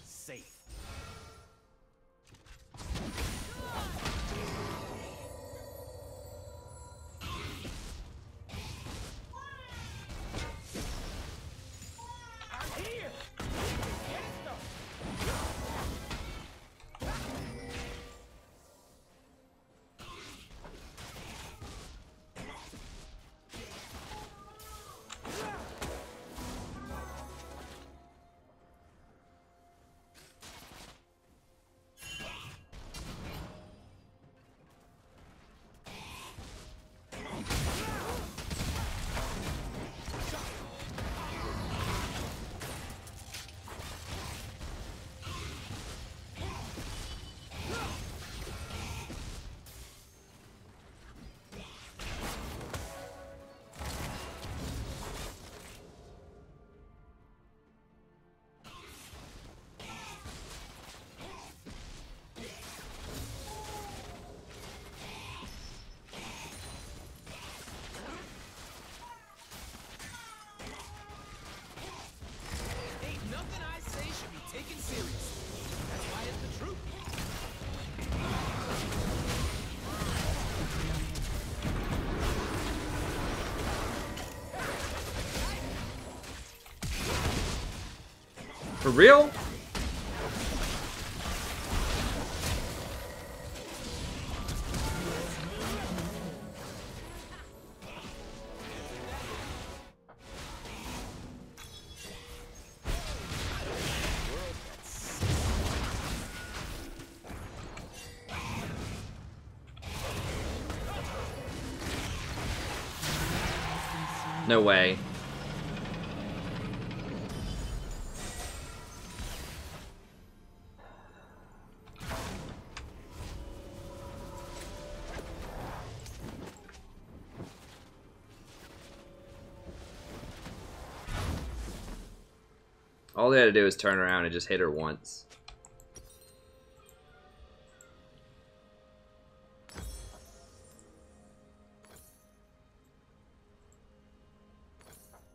[SPEAKER 3] Safe. I'm here. Taken seriously. That's why it's the truth.
[SPEAKER 1] For real? No way. All they had to do was turn around and just hit her once.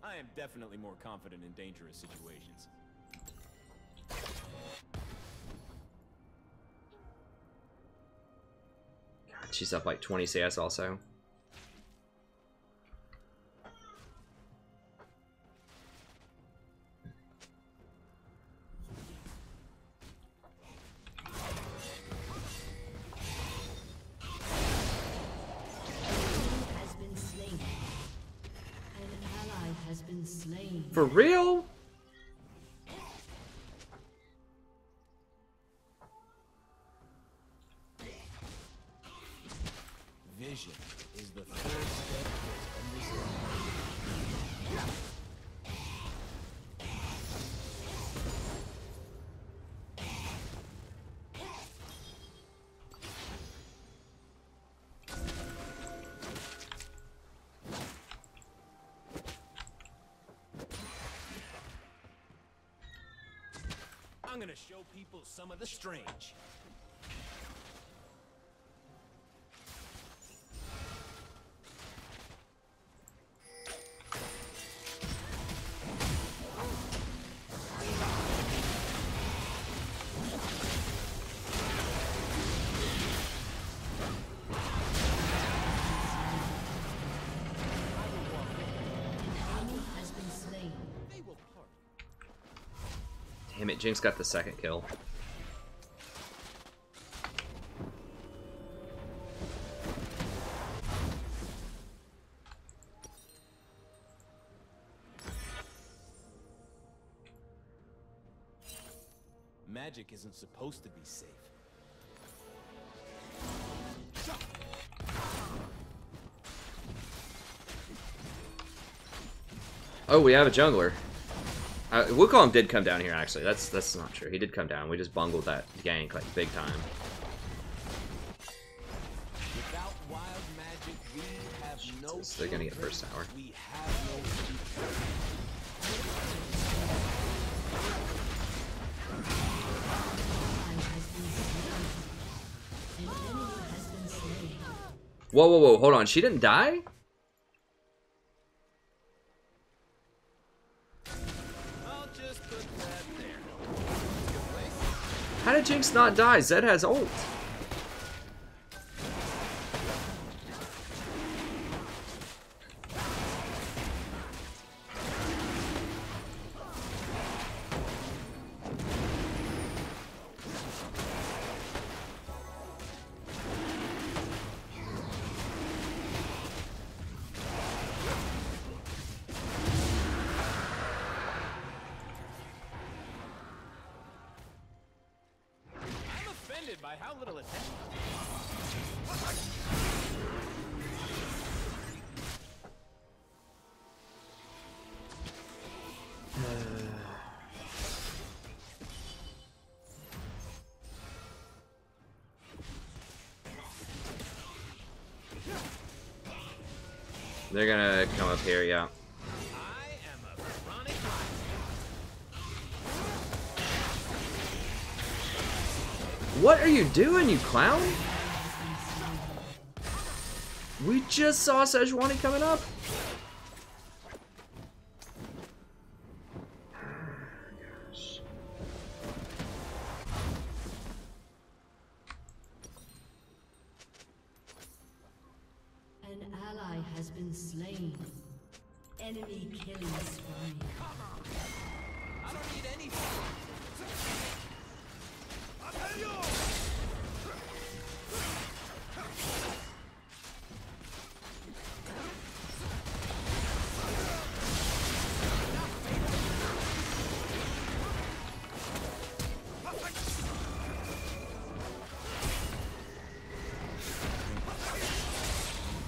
[SPEAKER 3] I am definitely more confident in dangerous situations.
[SPEAKER 1] God, she's up like 20 CS also.
[SPEAKER 2] has been slain.
[SPEAKER 1] For real?
[SPEAKER 3] Vision is the third step towards understanding. I'm gonna show people some of the strange.
[SPEAKER 1] Damn it, Jinx got the second kill.
[SPEAKER 3] Magic isn't supposed to be safe.
[SPEAKER 1] Oh, we have a jungler. Wukong did come down here, actually. That's not true. He did come down. We just bungled that gank, like, big time.
[SPEAKER 3] Without wild magic, we have no
[SPEAKER 1] They're gonna get first tower.
[SPEAKER 3] We have no future.
[SPEAKER 1] Whoa, whoa, whoa, hold on. She didn't die?
[SPEAKER 3] I'll just put that there.
[SPEAKER 1] How did Jinx not die? Zed has ult.
[SPEAKER 3] By how little attention.
[SPEAKER 1] They're gonna come up here, yeah.
[SPEAKER 3] I am a chronic liar.
[SPEAKER 1] What are you doing, you clown? We just saw Sejuani coming up. Gosh.
[SPEAKER 2] An ally has been slain. Enemy killing spree.
[SPEAKER 3] I don't need anything.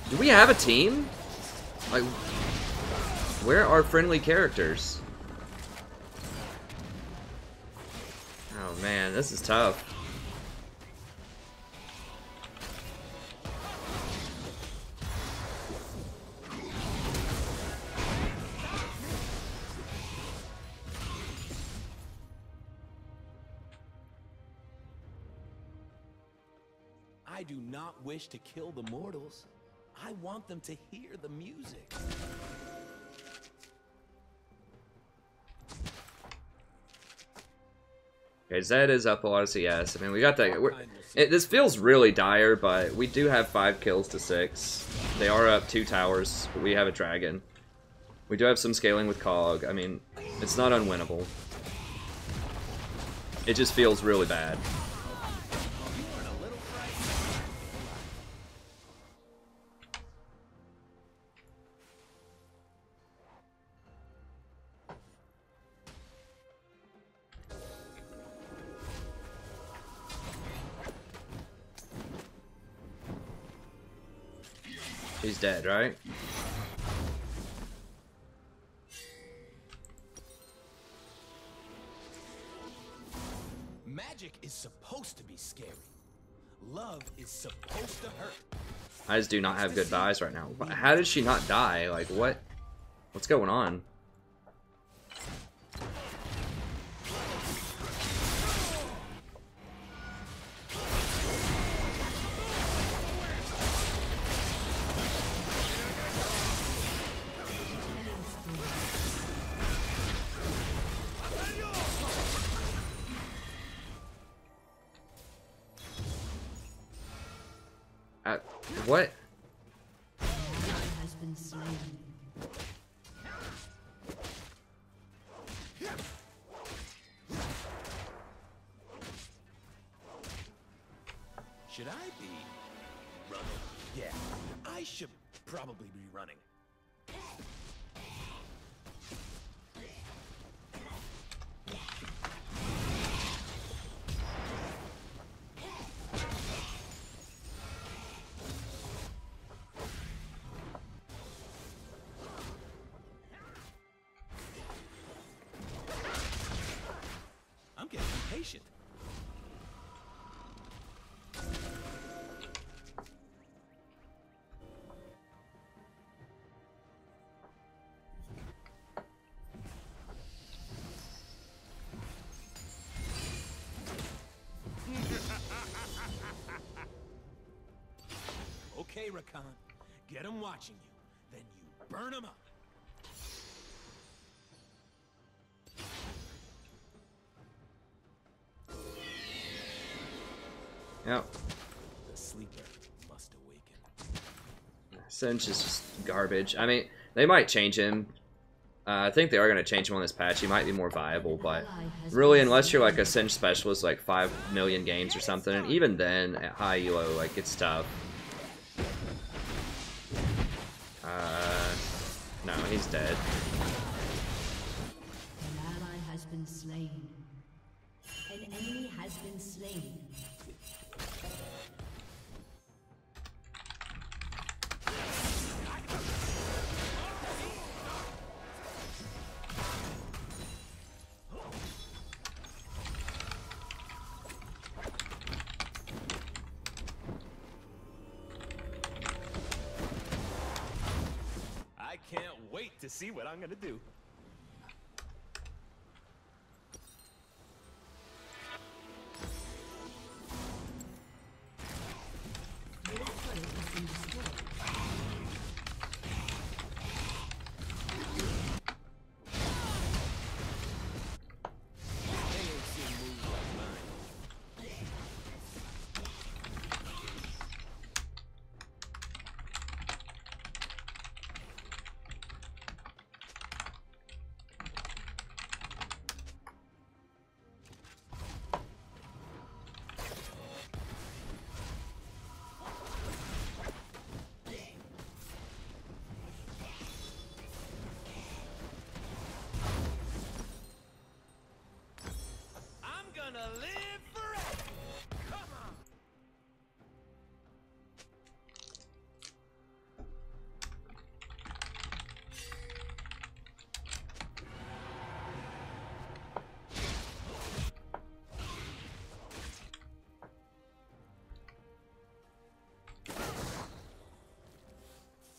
[SPEAKER 1] Do we have a team? Like, where are friendly characters? Oh man, this is tough.
[SPEAKER 3] I do not wish to kill the mortals. I want them to hear the music.
[SPEAKER 1] Okay, Zed is up a lot of CS. I mean, we got that. This feels really dire, but we do have 5 kills to 6. They are up 2 towers, but we have a dragon. We do have some scaling with Cog. I mean, it's not unwinnable. It just feels really bad. She's dead, right?
[SPEAKER 3] Magic is supposed to be scary. Love is supposed to hurt.
[SPEAKER 1] I just do not have good vibes right now. How did she not die? Like, what? What's going on? What?
[SPEAKER 2] Has been slain.
[SPEAKER 3] Should I be running? Yeah, I should probably be running. I'm getting impatient. Okay, Rakan. Get him watching you. Then you burn him up.
[SPEAKER 1] Yep.
[SPEAKER 3] The sleeper must awaken.
[SPEAKER 1] Cinch is just garbage. I mean, they might change him. I think they are going to change him on this patch. He might be more viable, but really, unless you're like a Cinch specialist, like 5 million games or something, and even then, at high elo, like, it's tough. No, he's dead.
[SPEAKER 2] An ally has been slain. An enemy has been slain.
[SPEAKER 3] I can't wait to see what I'm gonna do. They ain't seen moves like mine. I'm gonna live forever. Come on.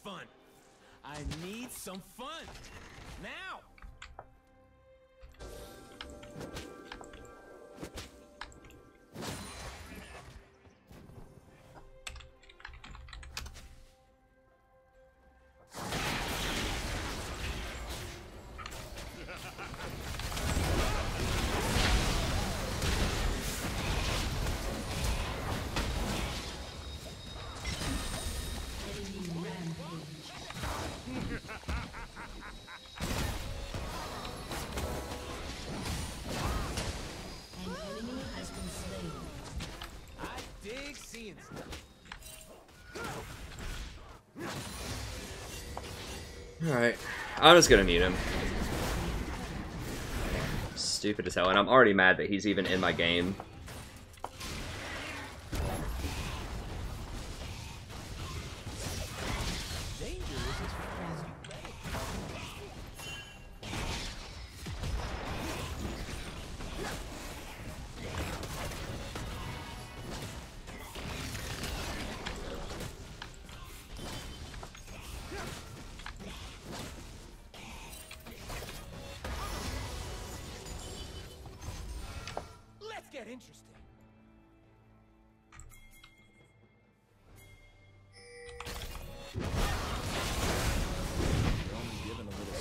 [SPEAKER 3] Fun. I need some fun. Now.
[SPEAKER 2] Enemy rampage. An enemy has been slain.
[SPEAKER 3] I dig seeing stuff.
[SPEAKER 1] Alright. I'm just gonna mute him. Stupid as hell, and I'm already mad that he's even in my game.
[SPEAKER 3] interesting. You're only given a little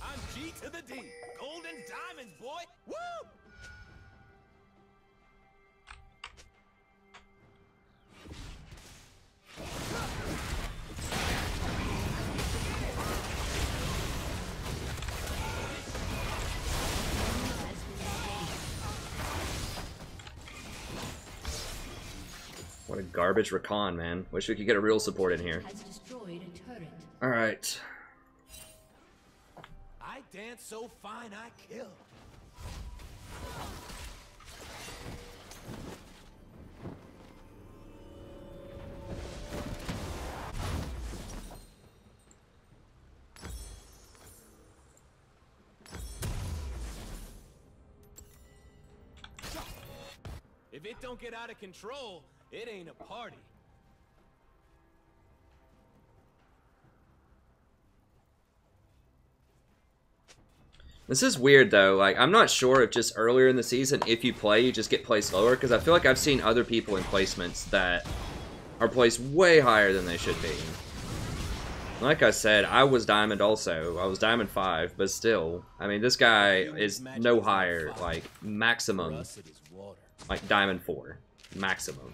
[SPEAKER 3] I'm G to the D. Golden diamonds, boy. Woo!
[SPEAKER 1] What a garbage recon, man. Wish we could get a real support in here.
[SPEAKER 2] Has destroyed a turret.
[SPEAKER 1] Alright.
[SPEAKER 3] I dance so fine I kill. If it don't get out of control, it ain't a party.
[SPEAKER 1] This is weird though, like, I'm not sure if just earlier in the season, if you play, you just get placed lower, because I feel like I've seen other people in placements that are placed way higher than they should be. Like I said, I was Diamond also. I was Diamond 5, but still, I mean, this guy is no higher, like, maximum, like, Diamond 4. Maximum.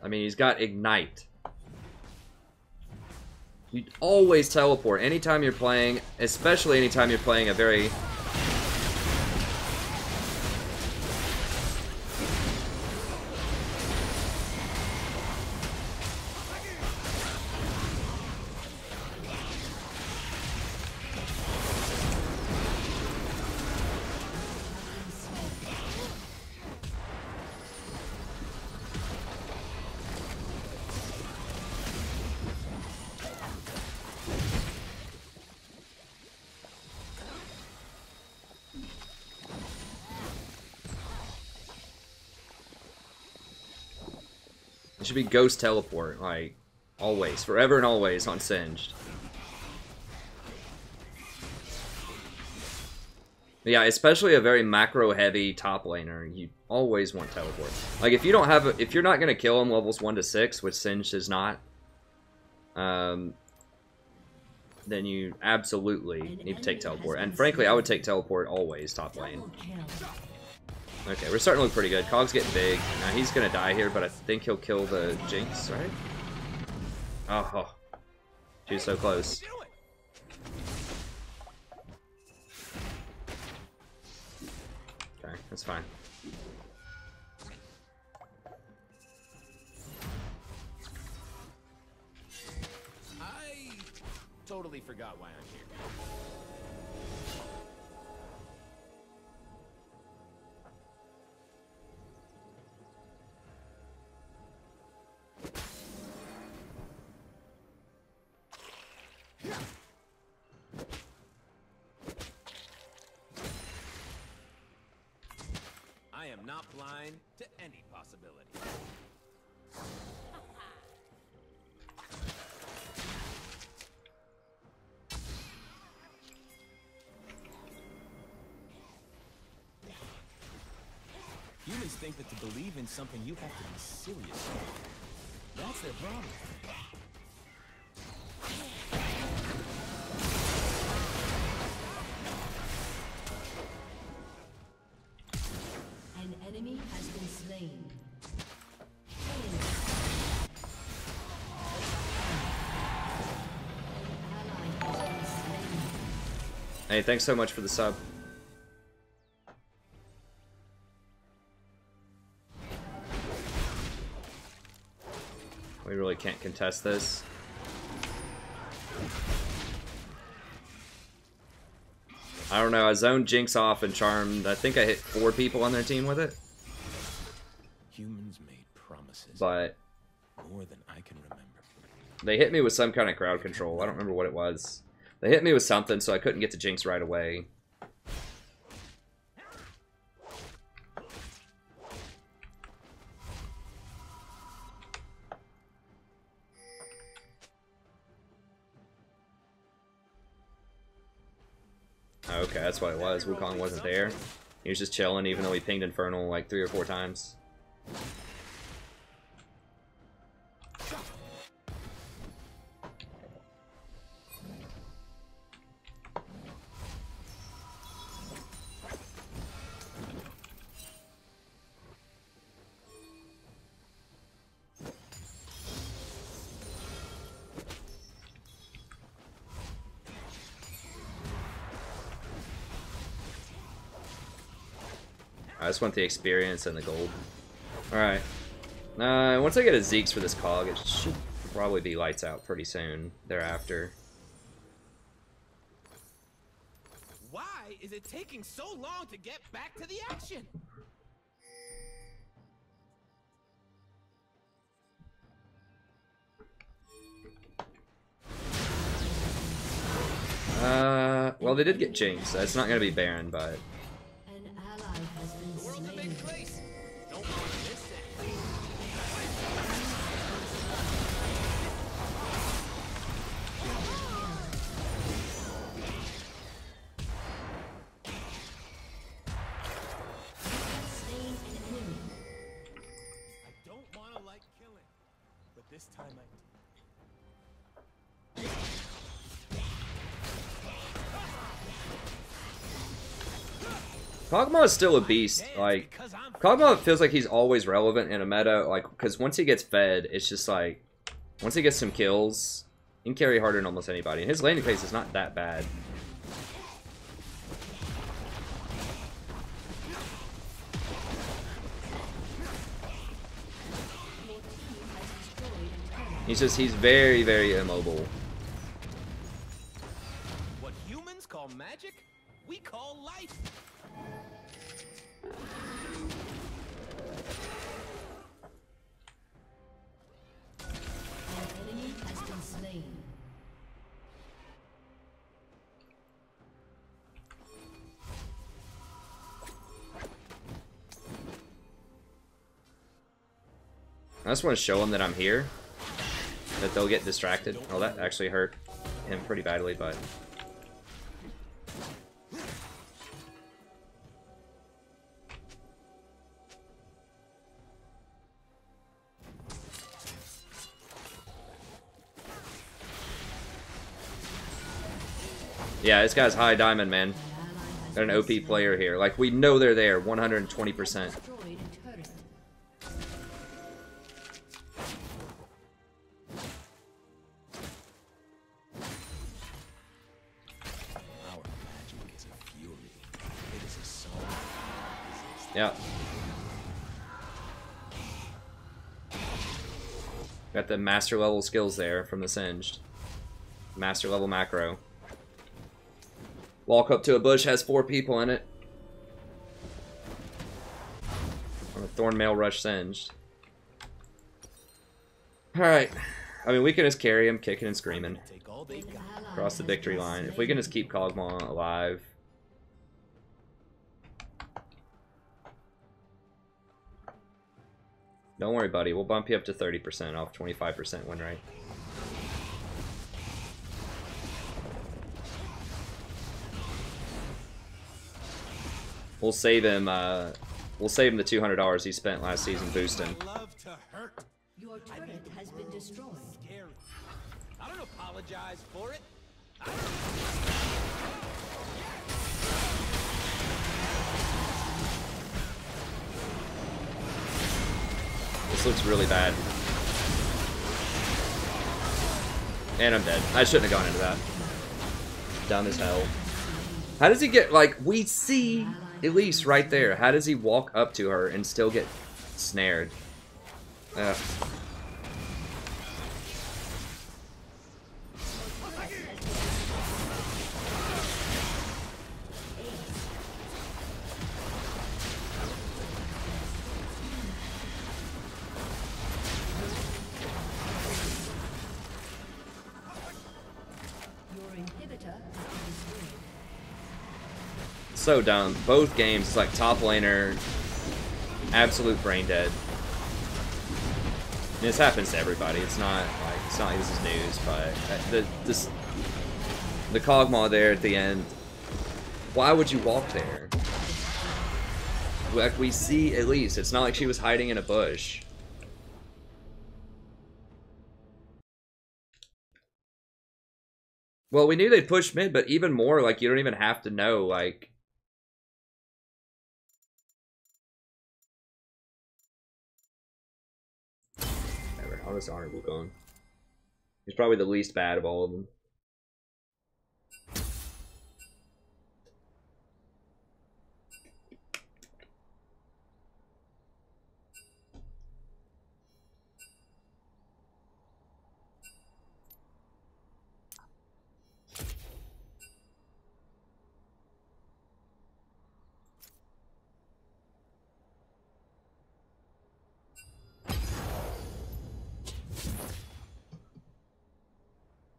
[SPEAKER 1] I mean, he's got Ignite. You always teleport anytime you're playing, especially anytime you're playing a very... It should be Ghost Teleport, like, always, forever and always on Singed. Yeah, especially a very macro-heavy top laner, you always want Teleport. Like, if you don't have, if you're not gonna kill him levels 1 to 6, which Singed is not, then you absolutely need to take Teleport. And frankly, I would take Teleport always top lane. Okay, we're starting to look pretty good. Cog's getting big. Now he's gonna die here, but I think he'll kill the Jinx, right? Oh, she's so close. Okay, that's fine.
[SPEAKER 3] I totally forgot why I'm here. I am not blind to any possibility. Humans think that to believe in something you have to be serious about. That's their problem.
[SPEAKER 2] An enemy has been slain.
[SPEAKER 1] Hey, thanks so much for the sub. We really can't contest this. I don't know. I zoned Jinx off and charmed. I think I hit 4 people on their team with it.
[SPEAKER 3] Humans made promises.
[SPEAKER 1] But
[SPEAKER 3] More than I can remember.
[SPEAKER 1] they hit me with some kind of crowd control. I don't remember what it was. They hit me with something, so I couldn't get to Jinx right away. Okay, that's what it was. Wukong wasn't there. He was just chilling, even though he pinged Infernal like 3 or 4 times. I just want the experience and the gold. Alright. Once I get a Zeke's for this cog, it should probably be lights out pretty soon thereafter.
[SPEAKER 3] Why is it taking so long to get back to the action?
[SPEAKER 1] Well, they did get Jinx. That's not going to be Baron, but...
[SPEAKER 2] An ally has been
[SPEAKER 3] The world's a
[SPEAKER 2] slain.
[SPEAKER 3] big place. Don't want to miss it.
[SPEAKER 2] Slain an enemy.
[SPEAKER 3] I don't want to like killing, but this time I do.
[SPEAKER 1] Kog'Maw is still a beast. Like, Kog'Maw feels like he's always relevant in a meta, like, because once he gets fed, it's just like, once he gets some kills, he can carry harder than almost anybody. And his landing pace is not that bad. He's very, very immobile.
[SPEAKER 3] What humans call magic, we call life.
[SPEAKER 2] An enemy has been slain.
[SPEAKER 1] I just want to show them that I'm here. That they'll get distracted. Oh, that actually hurt him pretty badly, but... Yeah, this guy's high diamond, man. Got an OP player here. Like, we know they're there, 120%.
[SPEAKER 2] Destroyed a turret.
[SPEAKER 3] Our magic is a fury. It is a soul.
[SPEAKER 1] Yeah. Got the master level skills there from the Singed. Master level macro. Walk up to a bush, has 4 people in it. On a Thornmail Rush Singed. Alright. I mean, we can just carry him kicking and screaming
[SPEAKER 3] Take all they got.
[SPEAKER 1] across the victory line. If we can just keep Kog'Maw alive. Don't worry, buddy. We'll bump you up to 30% off 25% win rate. We'll save him the $200 he spent last season boosting.
[SPEAKER 3] I love to hurt.
[SPEAKER 2] Your turret has been destroyed.
[SPEAKER 3] Scary. I don't apologize for it.
[SPEAKER 1] This looks really bad. And I'm dead. I shouldn't have gone into that. Dumb as hell. How does he get, like, we see Elise right there. How does he walk up to her and still get snared? Ugh. So dumb. Both games, it's like top laner, absolute brain dead. And this happens to everybody. It's not like this is news, but the Kog'Maw there at the end. Why would you walk there? Like we see, at least it's not like she was hiding in a bush. Well, we knew they'd push mid, but even more, like, you don't even have to know, like... Whatever, I'll just honorable going. He's probably the least bad of all of them.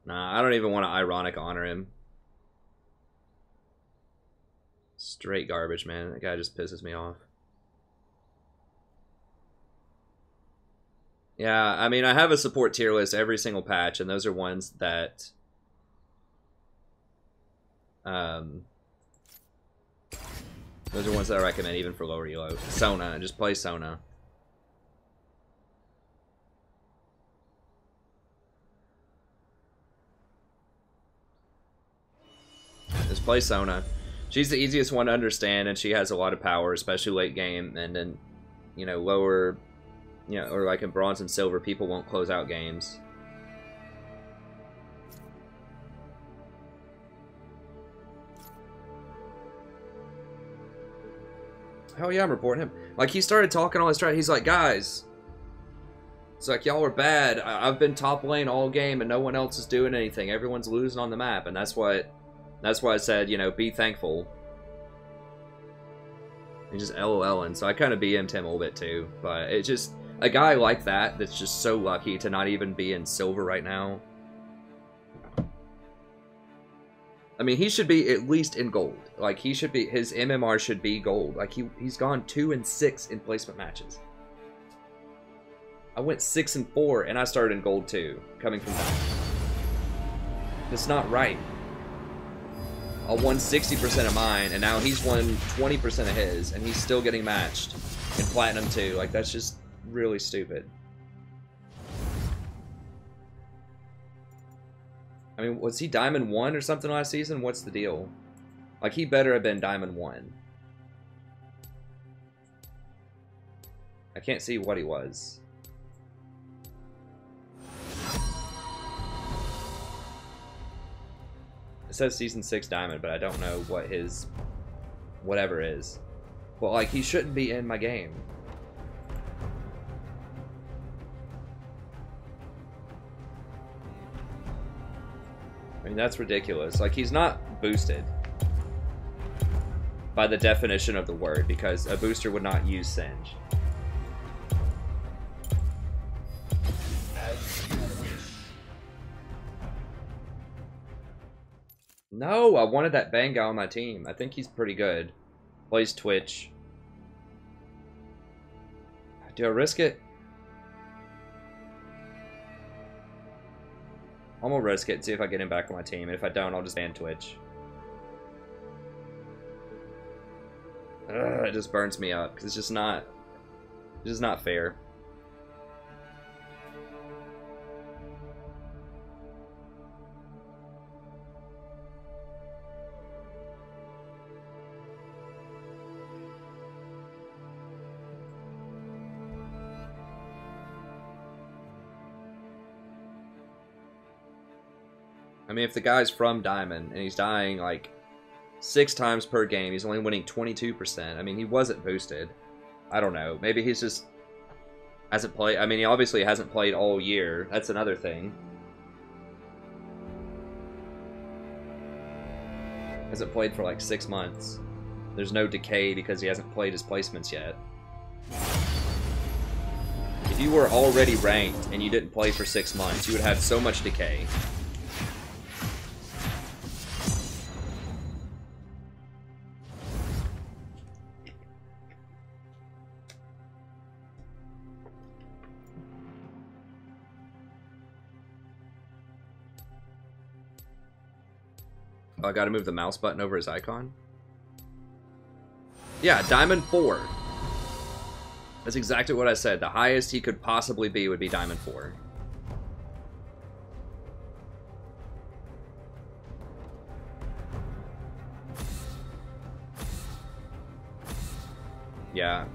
[SPEAKER 1] Nah, I don't even want to ironic honor him. Straight garbage, man. That guy just pisses me off. Yeah, I mean, I have a support tier list every single patch, and those are ones that... those are ones that I recommend even for lower elo. Sona, just play Sona. Just play Sona. She's the easiest one to understand, and she has a lot of power, especially late game. And then, you know, lower, you know, or like in bronze and silver, people won't close out games. Hell yeah, I'm reporting him. Like, he started talking on his strat. He's like, guys, it's like, y'all are bad. I've been top lane all game, and no one else is doing anything. Everyone's losing on the map, and that's why I said, you know, be thankful. He's just LOLing, so I kind of BM'd him a little bit too. But it's just, a guy like that, that's just so lucky to not even be in silver right now. I mean, he should be at least in gold. Like, he should be, his MMR should be gold. Like, he's gone 2-6 in placement matches. I went 6-4, and I started in gold too, coming from that. It's not right. I won 60% of mine, and now he's won 20% of his, and he's still getting matched in Platinum too. Like, that's just really stupid. I mean, was he Diamond 1 or something last season? What's the deal? Like, he better have been Diamond 1. I can't see what he was. It says Season 6 Diamond, but I don't know what his whatever is. Well, like, he shouldn't be in my game. I mean, that's ridiculous. Like, he's not boosted by the definition of the word, because a booster would not use Singe. No, I wanted that bang guy on my team. I think he's pretty good. Plays Twitch. Do I risk it? I'm gonna risk it and see if I get him back on my team. And if I don't, I'll just ban Twitch. It just burns me up because it's just not fair. I mean, if the guy's from Diamond and he's dying like 6 times per game, he's only winning 22%. I mean, he wasn't boosted. I don't know. Maybe he's just hasn't played. I mean, he obviously hasn't played all year. That's another thing. Hasn't played for like 6 months. There's no decay because he hasn't played his placements yet. If you were already ranked and you didn't play for 6 months, you would have so much decay. Oh, I gotta move the mouse button over his icon. Yeah, Diamond 4. That's exactly what I said. The highest he could possibly be would be Diamond 4. Yeah.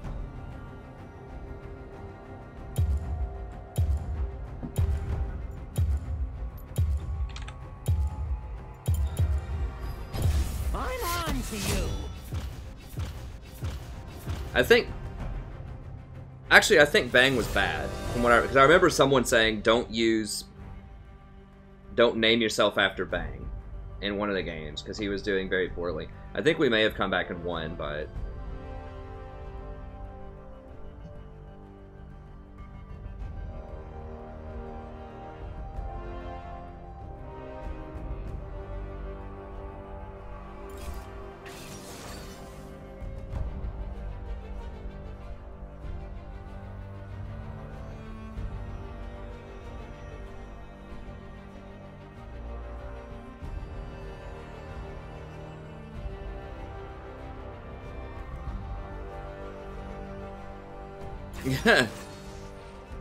[SPEAKER 3] I'm on to you.
[SPEAKER 1] I think... Actually, I think Bang was bad. From what because I remember someone saying, don't name yourself after Bang in one of the games, because he was doing very poorly. I think we may have come back and won, but...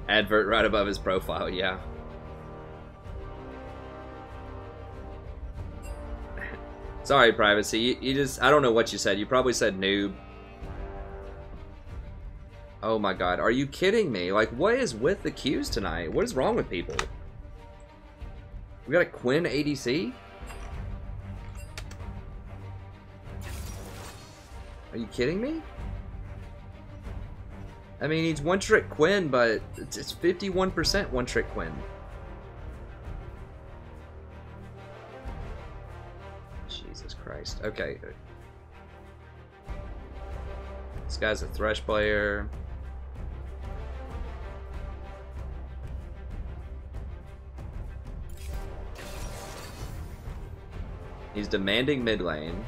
[SPEAKER 1] Advert right above his profile, yeah. Sorry, Privacy. You just... I don't know what you said. You probably said noob. Oh my god. Are you kidding me? Like, what is with the queues tonight? What is wrong with people? We got a Quinn ADC? Are you kidding me? I mean, he's one-trick Quinn, but it's 51% one-trick Quinn. Jesus Christ. Okay. This guy's a Thresh player. He's demanding mid lane.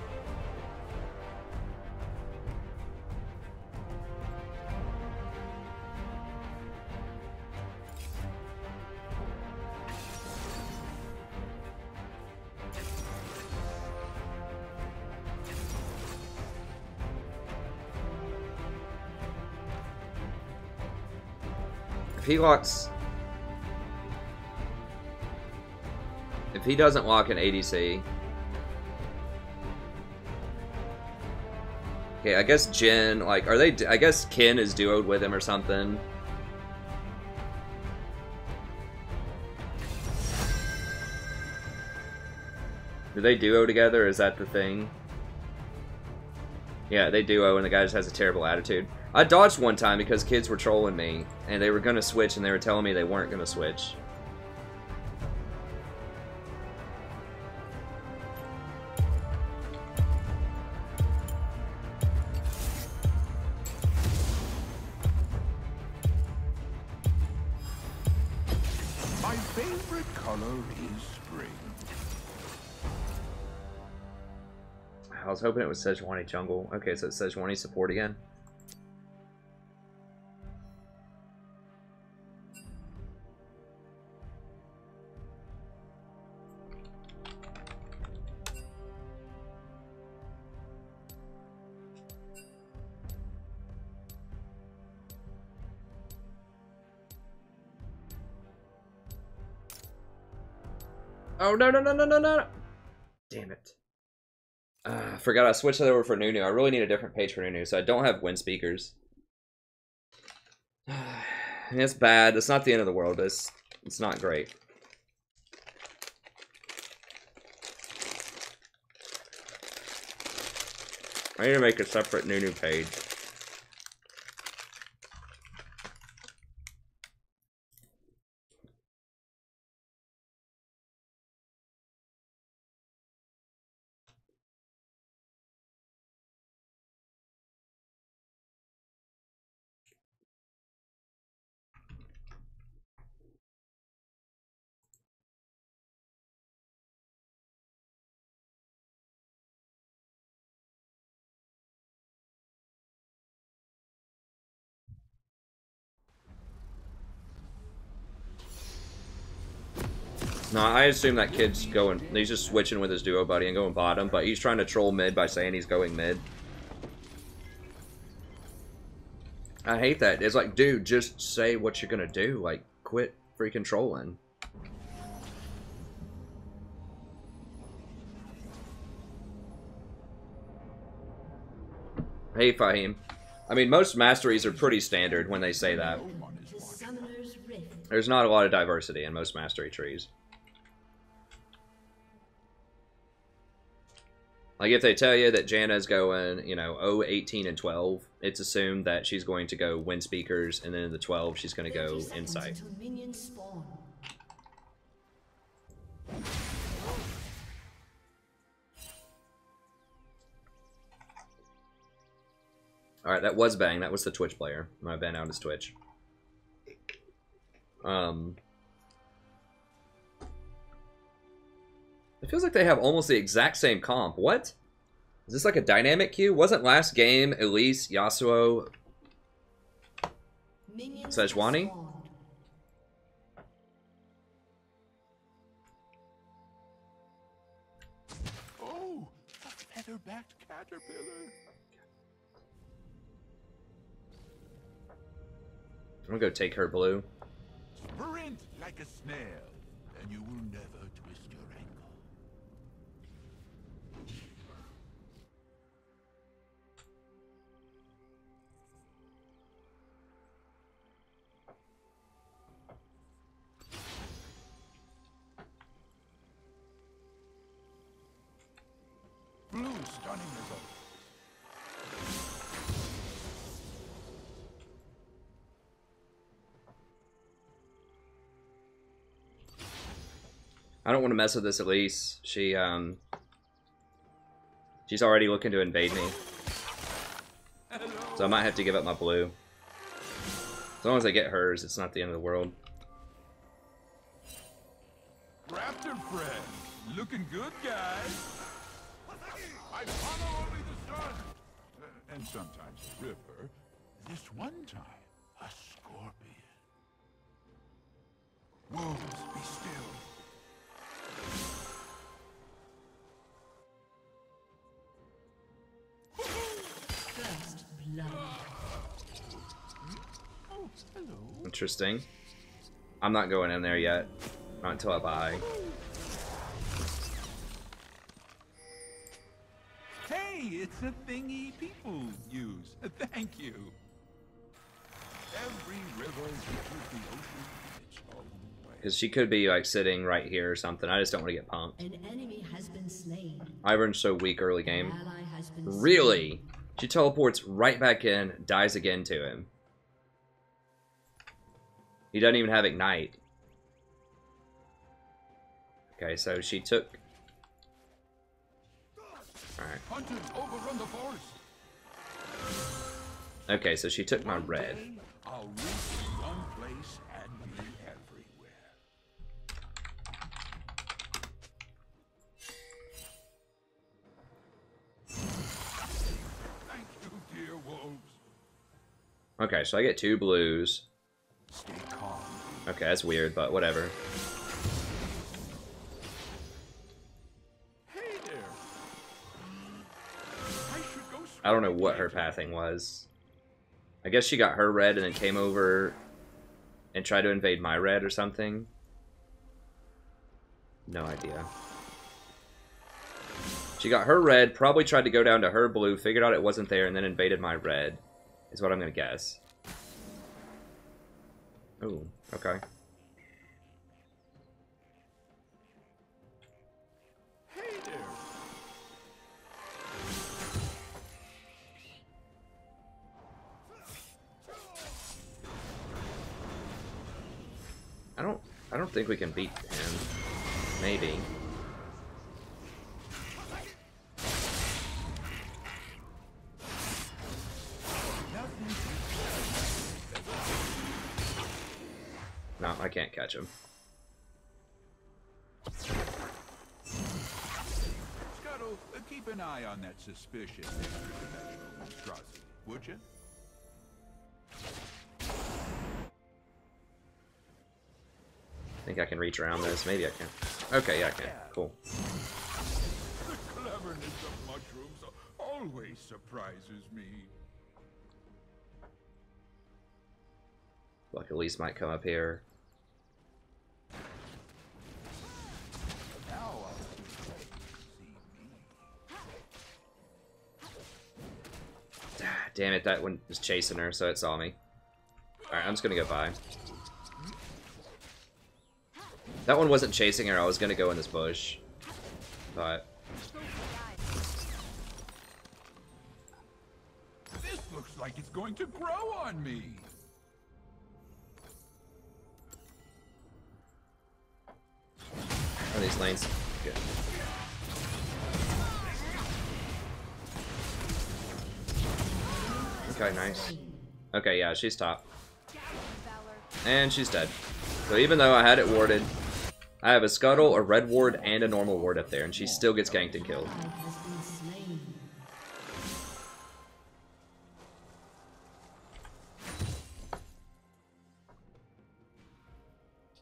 [SPEAKER 1] If he doesn't lock an ADC, okay, I guess Jin, like, are they, I guess Kin is duoed with him or something. Do they duo together, or is that the thing? Yeah, they duo and the guy just has a terrible attitude. I dodged one time because kids were trolling me, and they were going to switch, and they were telling me they weren't going to switch.
[SPEAKER 5] My favorite color is spring.
[SPEAKER 1] I was hoping it was Sejuani jungle. Okay, so it's Sejuani support again. Oh, no, no, no, no, no, no. Damn it. I forgot I switched that over for Nunu. I really need a different page for Nunu, so I don't have win speakers. It's bad. It's not the end of the world. It's not great. I need to make a separate Nunu page. No, I assume that kid's going... He's just switching with his duo buddy and going bottom, but he's trying to troll mid by saying he's going mid. I hate that. It's like, dude, just say what you're gonna do. Like, quit freaking trolling. Hey, Fahim. I mean, most masteries are pretty standard when they say that. There's not a lot of diversity in most mastery trees. Like, if they tell you that Janna's going, you know, 0, 18, and 12, it's assumed that she's going to go wind speakers, and then in the 12, she's going to go insight. Alright, that was Bang. That was the Twitch player. My ban out is Twitch. It feels like they have almost the exact same comp. What? Is this like a dynamic queue? Wasn't last game Elise, Yasuo, Sejuani?
[SPEAKER 5] Oh, a feather-backed caterpillar.
[SPEAKER 1] I'm gonna go take her blue.
[SPEAKER 5] Sprint like a snail, and you will never twist your ankle. Blue stunning result.
[SPEAKER 1] I don't want to mess with this Elise. She's already looking to invade me. So I might have to give up my blue. As long as I get hers, it's not the end of the world.
[SPEAKER 5] Raptor friend, looking good, guys. I follow only the sun, and sometimes a river. This one time, a scorpion. Wolves, be still.
[SPEAKER 2] First blood.
[SPEAKER 5] Oh, hello.
[SPEAKER 1] Interesting. I'm not going in there yet. Not until I buy.
[SPEAKER 5] Hey, it's a thingy people use. Thank you. Every river reaches the ocean in its own way.
[SPEAKER 1] Because she could be like sitting right here or something. I just don't want to get pumped.
[SPEAKER 2] An enemy has been slain.
[SPEAKER 1] Ivern's so weak early game.
[SPEAKER 2] An ally has been
[SPEAKER 1] Really? She teleports right back in, dies again to him. He doesn't even have Ignite. Okay, so she took... Alright.
[SPEAKER 5] Hunters overrun the forest.
[SPEAKER 1] Okay, so she took my red.
[SPEAKER 5] I'll reach one place and be everywhere. Thank you, dear wolves.
[SPEAKER 1] Okay, so I get 2 blues.
[SPEAKER 5] Stay calm.
[SPEAKER 1] Okay, that's weird, but whatever.
[SPEAKER 5] Hey there. I should go.
[SPEAKER 1] I don't know what her pathing was. I guess she got her red and then came over and tried to invade my red or something. No idea. She got her red, probably tried to go down to her blue, figured out it wasn't there, and then invaded my red. Is what I'm gonna guess. Ooh, okay.
[SPEAKER 5] Hey there.
[SPEAKER 1] I don't think we can beat him. Maybe. No, I can't catch him.
[SPEAKER 5] Scuttle, keep an eye on that suspicious interdimensional monstrosity, would you?
[SPEAKER 1] I think I can reach around this. Maybe I can. Okay, yeah, I can. Cool.
[SPEAKER 5] The cleverness of mushrooms always surprises me.
[SPEAKER 1] Like Elise might come up here.
[SPEAKER 5] Now I'll see me.
[SPEAKER 1] Damn it, that one was chasing her, so it saw me. Alright, I'm just gonna go by. That one wasn't chasing her, I was gonna go in this bush. But...
[SPEAKER 5] This looks like it's going to grow on me.
[SPEAKER 1] Are these lanes? Good. Okay, nice. Okay, yeah, she's top. And she's dead. So even though I had it warded, I have a scuttle, a red ward, and a normal ward up there, and she still gets ganked and killed.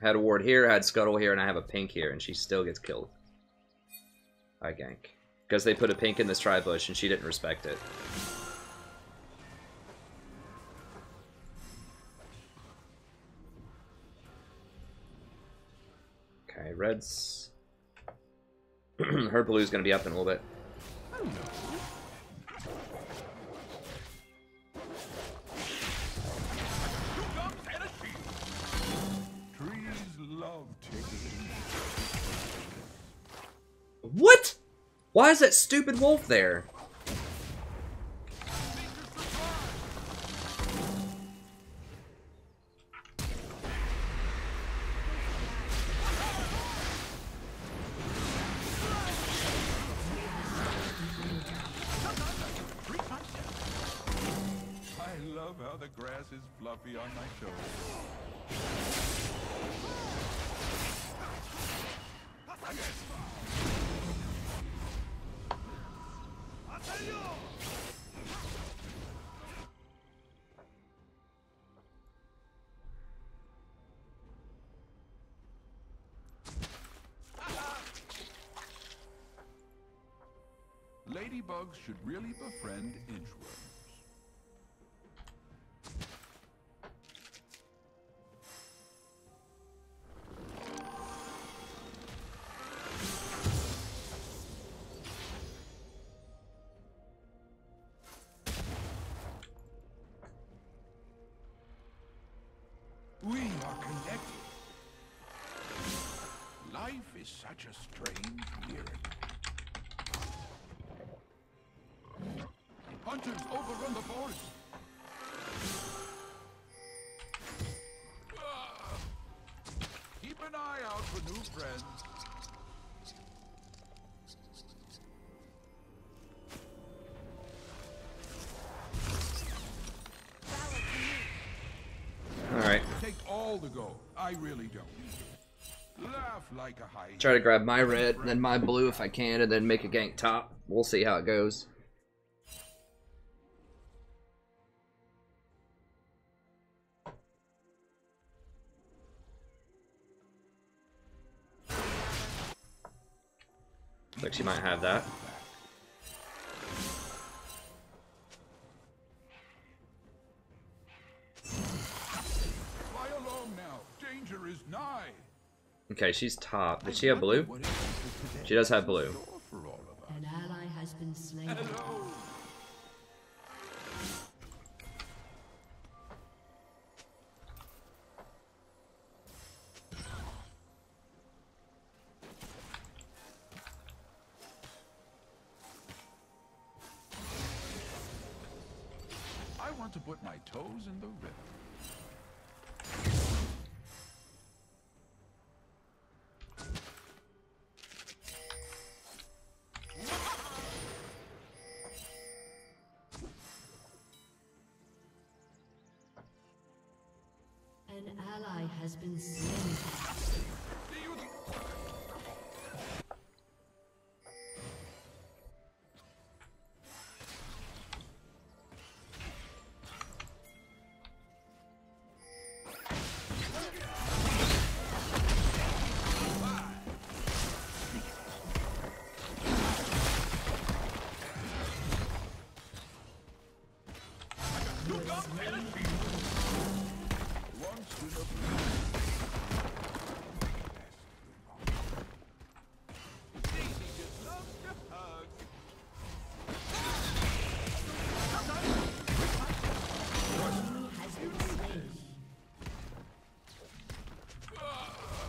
[SPEAKER 1] I had a ward here, I had scuttle here, and I have a pink here, and she still gets killed. I gank. Because they put a pink in this tri-bush, and she didn't respect it. Okay, red's... her blue's gonna be up in a little bit. What? Why is that stupid wolf there?
[SPEAKER 5] I love how the grass is fluffy on my toes. Ladybugs should really befriend inchworms. We are connected. Life is such a strange miracle. Hunters overrun the forest. Keep an eye out for new friends.
[SPEAKER 1] Alright.
[SPEAKER 5] Take all the gold. I really don't. Laugh like a hyena.
[SPEAKER 1] Try to grab my red, and then my blue if I can, and then make a gank top. We'll see how it goes. Looks like she might have that.
[SPEAKER 5] Fly along now. Danger is nigh.
[SPEAKER 1] Okay, she's top. Did she have blue? She does have blue.
[SPEAKER 2] An ally has been slain.
[SPEAKER 5] Hello. I want to put my toes in the river.
[SPEAKER 2] An ally has been slain.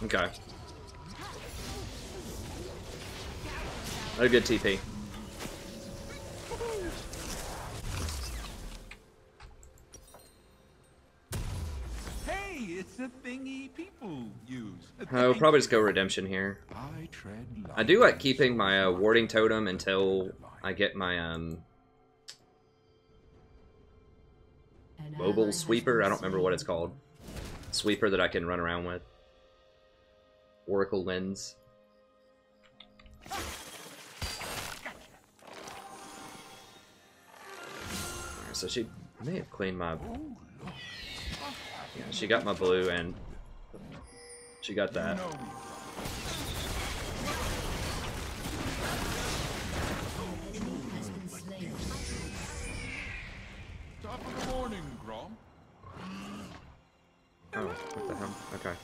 [SPEAKER 1] Okay. A good TP.
[SPEAKER 5] Hey, it's a thingy people use.
[SPEAKER 1] I'll probably just go redemption here.
[SPEAKER 5] I tread
[SPEAKER 1] I do like keeping my warding totem until I get my mobile sweeper. I don't remember what it's called. Sweeper that I can run around with. Oracle lens. So she may have cleaned my... Yeah, she got my blue and she got that.
[SPEAKER 5] Top of the morning, Grom.
[SPEAKER 1] Oh, what the hell? Okay.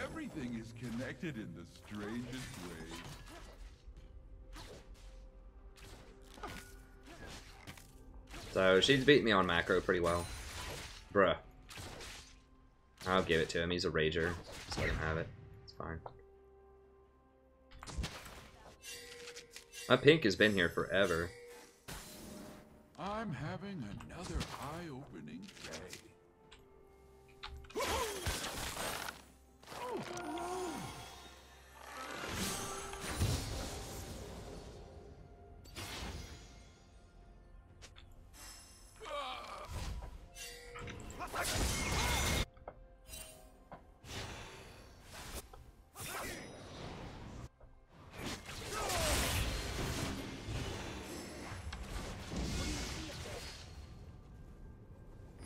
[SPEAKER 5] Everything is connected in the strangest way.
[SPEAKER 1] So she's beat me on macro pretty well. Bruh. I'll give it to him. He's a rager. Just let him have it. It's fine. My pink has been here forever.
[SPEAKER 5] I'm having another eye-opening day.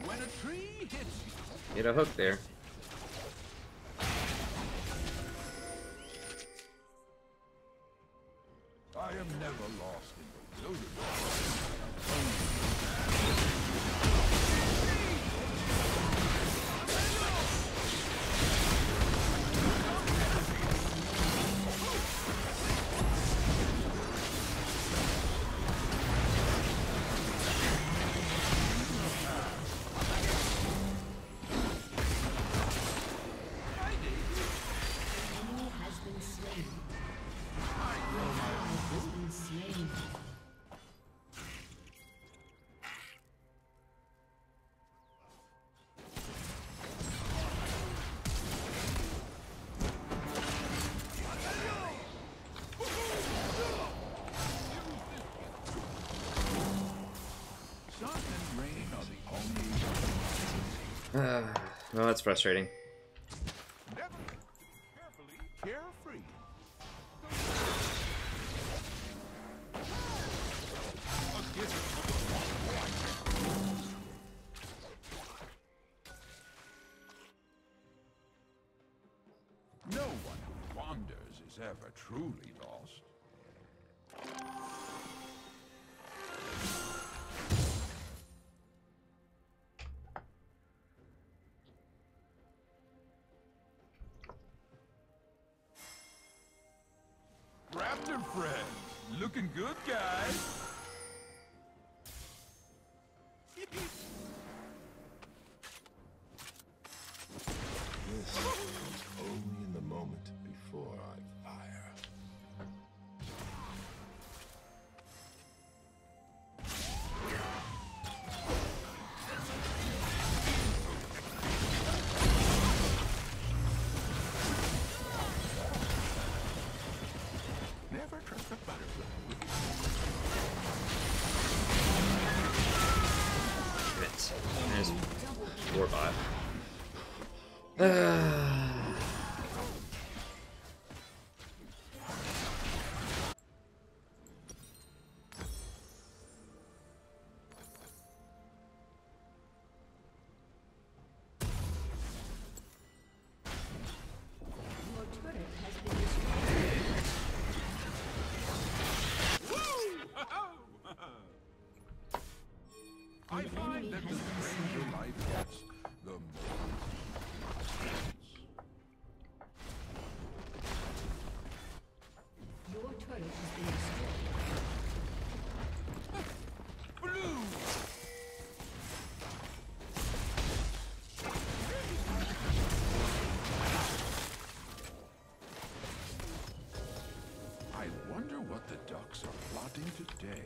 [SPEAKER 5] When a tree hits you,
[SPEAKER 1] Get a hook there.
[SPEAKER 5] I am never lost in the wilderness.
[SPEAKER 1] Well, that's frustrating.
[SPEAKER 5] Never carefully, carefree. A gift of the Lord. No one who wanders is ever truly lost. Raptor friends, looking good, guys.
[SPEAKER 6] This comes only in the moment before I fire.
[SPEAKER 5] Never trust a butterfly.
[SPEAKER 1] It's, there's Warbot.
[SPEAKER 2] Your turret has been destroyed.
[SPEAKER 5] I find that the stranger life gets, the more wonder what the ducks are plotting today.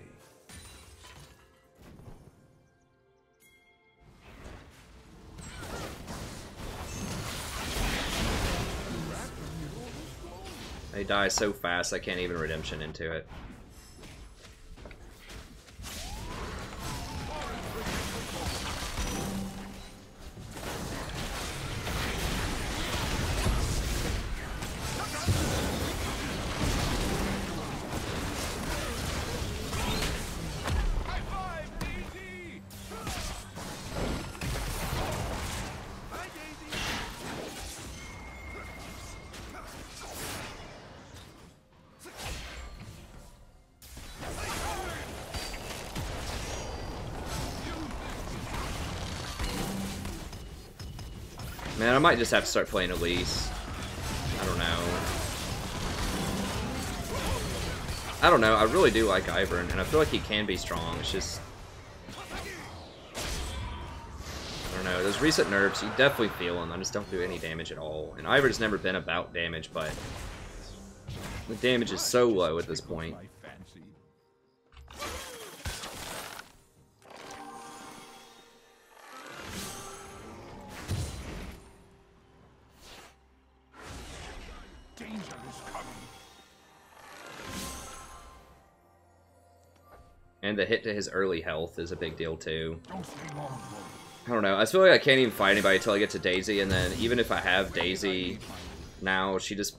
[SPEAKER 1] They die so fast I can't even redemption into it. Man, I might just have to start playing Elise. I don't know. I don't know. I really do like Ivern, and I feel like he can be strong. It's just... I don't know. Those recent nerfs, you definitely feel them. I just don't do any damage at all. And Ivern's never been about damage, but... the damage is so low at this point. And the hit to his early health is a big deal too. I don't know. I feel like I can't even fight anybody until I get to Daisy, and then even if I have Daisy now, she just...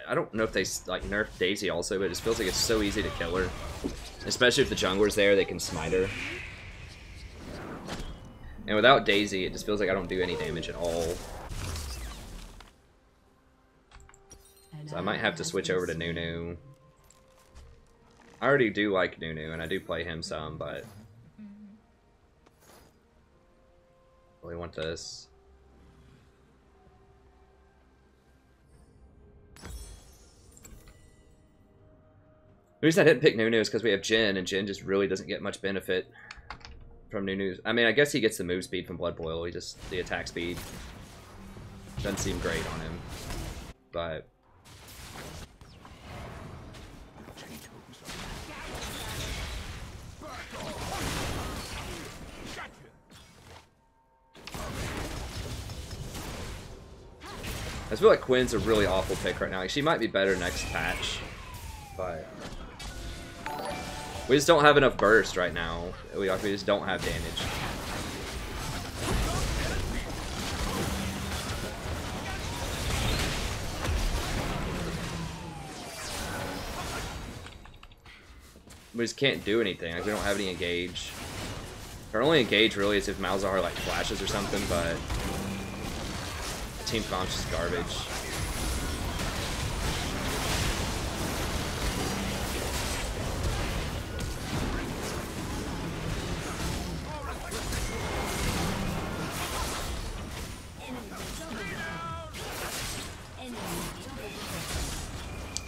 [SPEAKER 1] I don't know if they like nerfed Daisy also, but it just feels like it's so easy to kill her. Especially if the jungler's there, they can smite her. And without Daisy, it just feels like I don't do any damage at all. So I might have to switch over to Nunu. I already do like Nunu, and I do play him some, but... really want this. The reason I didn't pick Nunu is because we have Jhin, and Jhin just really doesn't get much benefit from Nunu's. I mean, I guess he gets the move speed from Blood Boil, he just... the attack speed doesn't seem great on him. But... I feel like Quinn's a really awful pick right now. Like, she might be better next patch, but we just don't have enough burst right now. We just don't have damage. We just can't do anything. Like, we don't have any engage. Our only engage really is if Malzahar like flashes or something, but Team Comp's just garbage.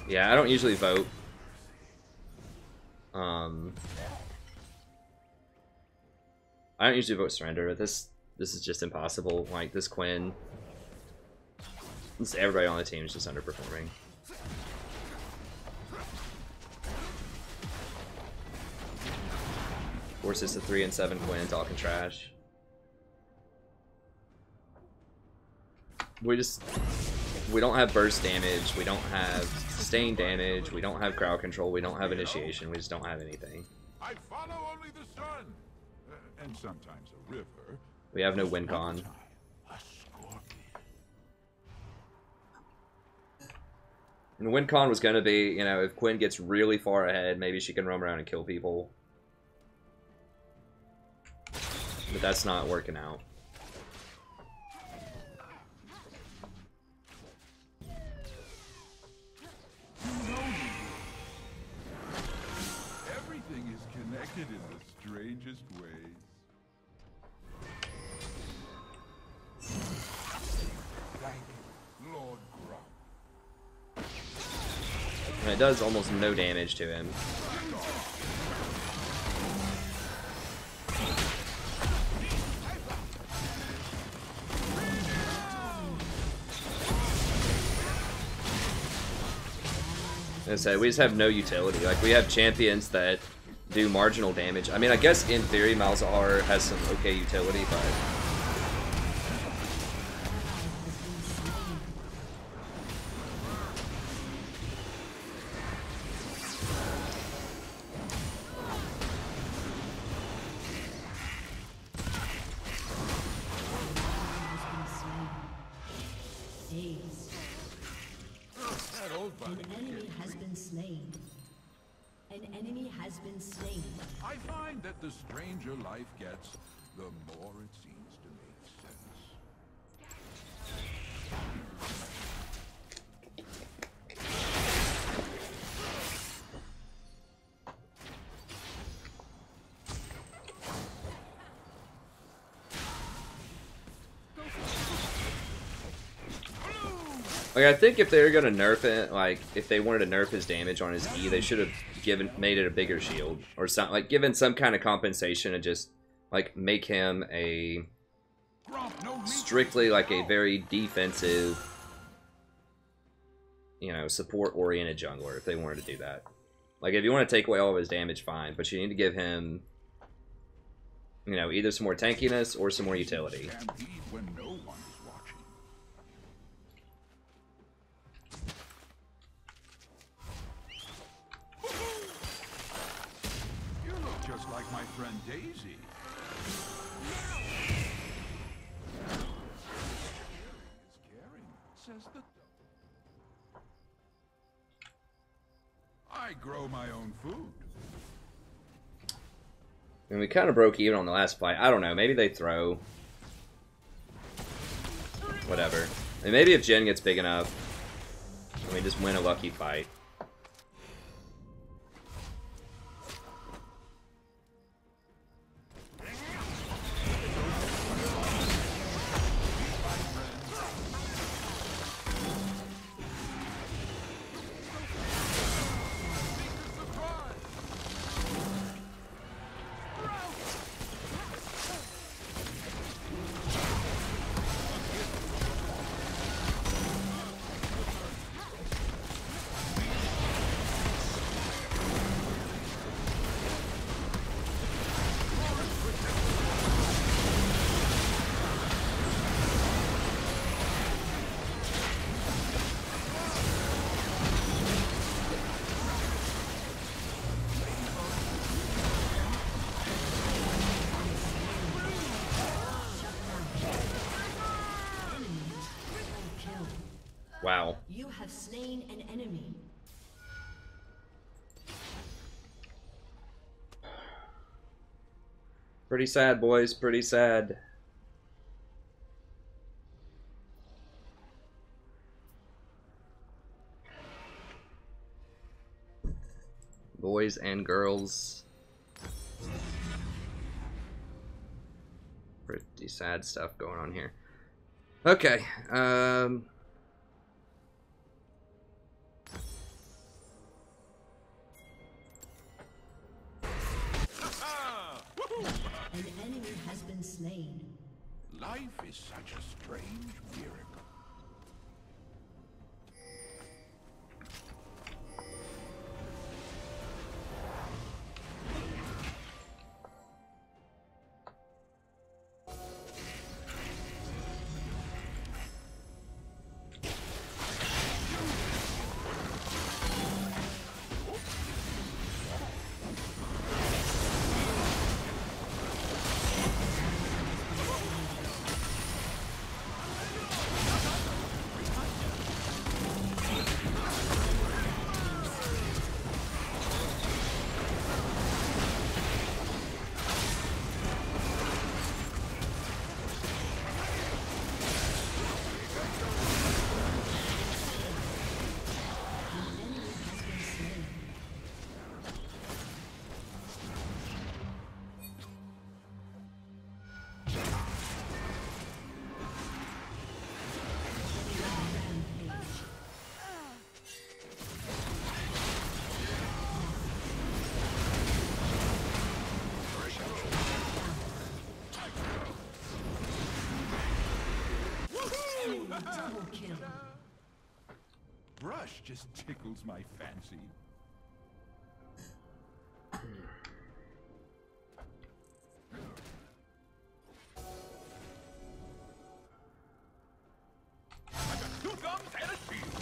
[SPEAKER 1] Yeah, I don't usually vote. I don't usually vote surrender, but this is just impossible. Like, this Quinn... everybody on the team is just underperforming. Forces to 3 and 7 Quinn talking trash. We don't have burst damage, we don't have sustained damage, we don't have crowd control, we don't have initiation, we just don't have anything.
[SPEAKER 5] I follow only the sun, and sometimes a river.
[SPEAKER 1] We have no win con. And the win con was going to be, you know, if Quinn gets really far ahead, maybe she can roam around and kill people. But that's not working out.
[SPEAKER 5] Everything is connected in the strangest ways. Thank you, Lord Grump.
[SPEAKER 1] And it does almost no damage to him. As I said, we just have no utility. Like, we have champions that do marginal damage. I mean, I guess in theory, Malzahar has some okay utility, but...
[SPEAKER 5] I find that the stranger life gets, the more it seems to make sense.
[SPEAKER 1] Like, I think if they were gonna nerf it, like, if they wanted to nerf his damage on his E, they should have made it a bigger shield. Or something, like, given some kind of compensation and just, like, make him a strictly, like, a very defensive, you know, support-oriented jungler, if they wanted to do that. Like, if you want to take away all of his damage, fine, but you need to give him, you know, either some more tankiness or some more utility.
[SPEAKER 5] When no one is watching. You look just like my friend Daisy. Is caring, says the I grow my own food.
[SPEAKER 1] And we kind of broke even on the last fight. I don't know. Maybe they throw. Whatever. And maybe if Jen gets big enough, we just win a lucky fight. Wow.
[SPEAKER 2] You have slain an enemy.
[SPEAKER 1] Pretty sad, boys. Pretty sad. Boys and girls. Pretty sad stuff going on here. Okay.
[SPEAKER 2] An enemy has been slain.
[SPEAKER 5] Life is such a strange miracle. brush just tickles my fancy. I got 2 guns and a shield.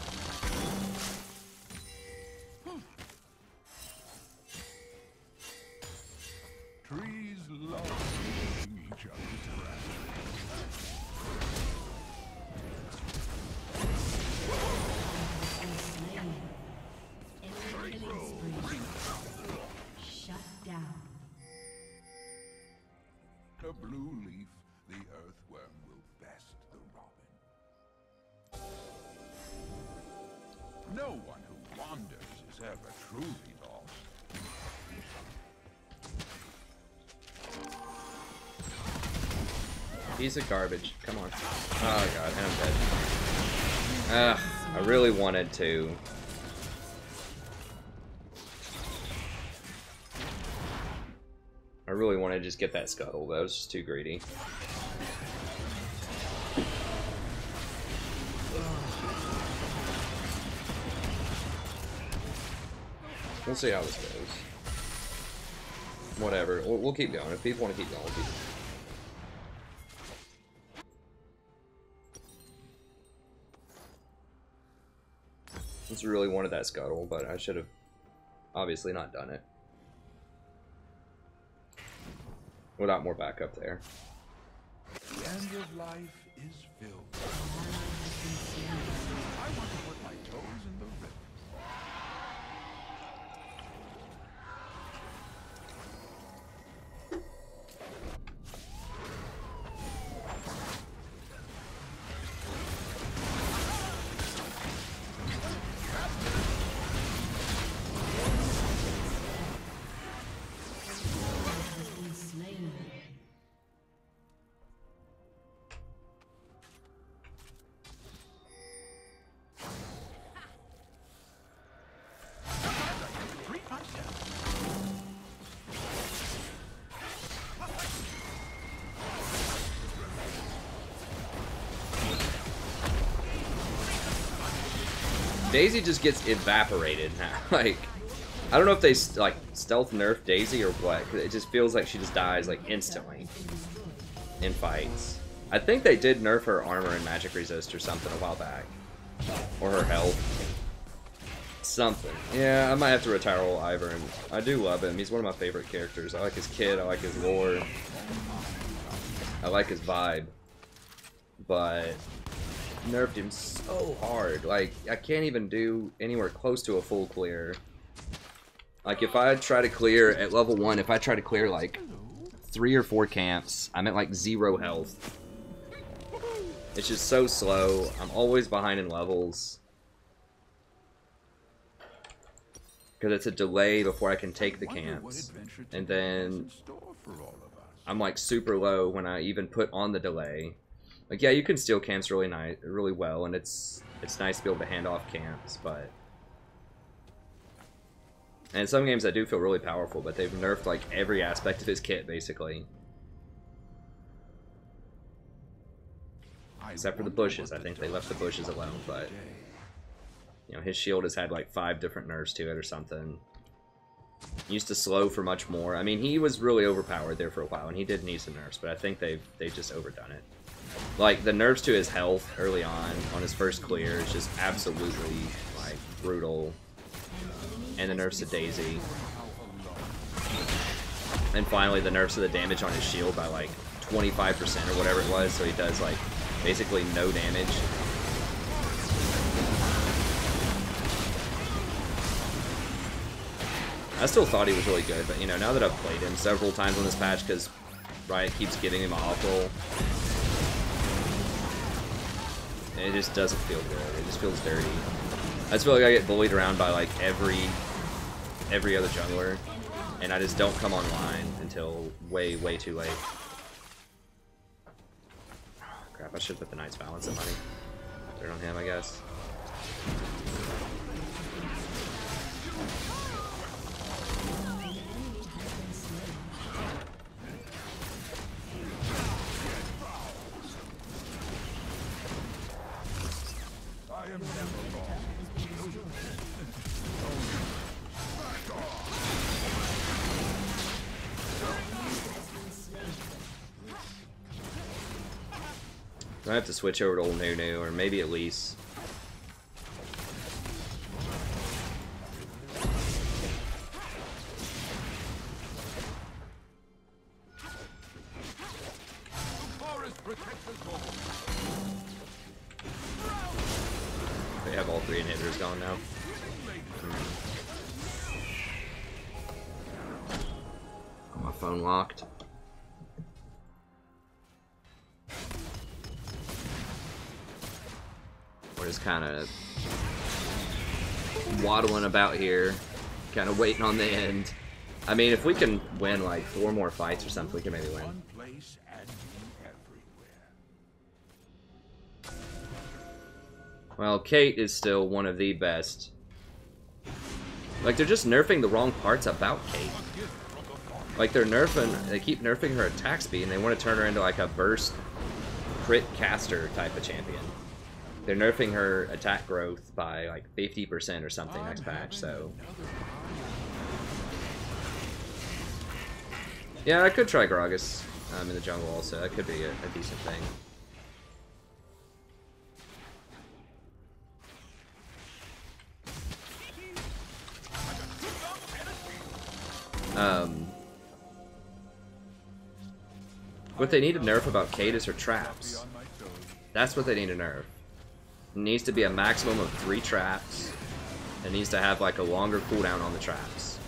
[SPEAKER 5] Trees love eating each other's grass.
[SPEAKER 2] Enemy killing spree. Shut down.
[SPEAKER 5] A blue leaf, the earthworm will best the robin. No one who wanders is ever truly lost.
[SPEAKER 1] Piece of garbage. Come on. Oh god, and I'm dead. I really wanted to. I really wanted to just get that scuttle, but I was just too greedy. We'll see how this goes. Whatever. We'll keep going. If people want to keep going, we'll keep going. Just really wanted that scuttle, but I should have obviously not done it. Without more backup there.
[SPEAKER 5] The end of life is filled. I want to put my toes in the river.
[SPEAKER 1] Daisy just gets evaporated now. Like, I don't know if they like stealth nerf Daisy or what. 'Cause it just feels like she just dies like instantly in fights. I think they did nerf her armor and magic resist or something a while back, or her health. Something. Yeah, I might have to retire old Ivern. I do love him. He's one of my favorite characters. I like his kid. I like his lore. I like his vibe. But nerfed him so hard. Like, I can't even do anywhere close to a full clear. Like, if I try to clear at level 1, if I try to clear like 3 or 4 camps, I'm at like 0 health. It's just so slow. I'm always behind in levels. Because it's a delay before I can take the camps. And then I'm like super low when I even put on the delay. Like, yeah, you can steal camps really well, and it's nice to be able to hand off camps, but... And in some games I do feel really powerful, but they've nerfed like every aspect of his kit, basically. Except for the bushes. I think they left the bushes alone, but... You know, his shield has had like 5 different nerfs to it or something. Used to slow for much more. I mean, he was really overpowered there for a while, and he did need some nerfs, but I think they've just overdone it. Like, the nerfs to his health early on his first clear is just absolutely, like, brutal. And the nerfs to Daisy. And finally, the nerfs to the damage on his shield by, like, 25% or whatever it was, so he does, like, basically no damage. I still thought he was really good, but, you know, now that I've played him several times on this patch, because Riot keeps giving him off roll, it just doesn't feel good. It just feels dirty. I just feel like I get bullied around by, like, every other jungler, and I just don't come online until way, way too late. Oh, crap, I should put the Knight's Balance in money. Turn on him, I guess. I have to switch over to old Nunu, or maybe at least. They have all 3 inhibitors gone now. Got my phone locked. We're just kind of waddling about here, kind of waiting on the end. I mean, if we can win like 4 more fights or something, we can maybe win.
[SPEAKER 5] One place and everywhere.
[SPEAKER 1] Well, Kate is still one of the best. Like, they're just nerfing the wrong parts about Kate. Like, they keep nerfing her attack speed, and they want to turn her into like a burst crit caster type of champion. They're nerfing her attack growth by like 50% or something next patch, so. Yeah, I could try Gragas in the jungle also. That could be a decent thing. What they need to nerf about Kate is her traps. That's what they need to nerf. It needs to be a maximum of 3 traps. It needs to have like a longer cooldown on the traps.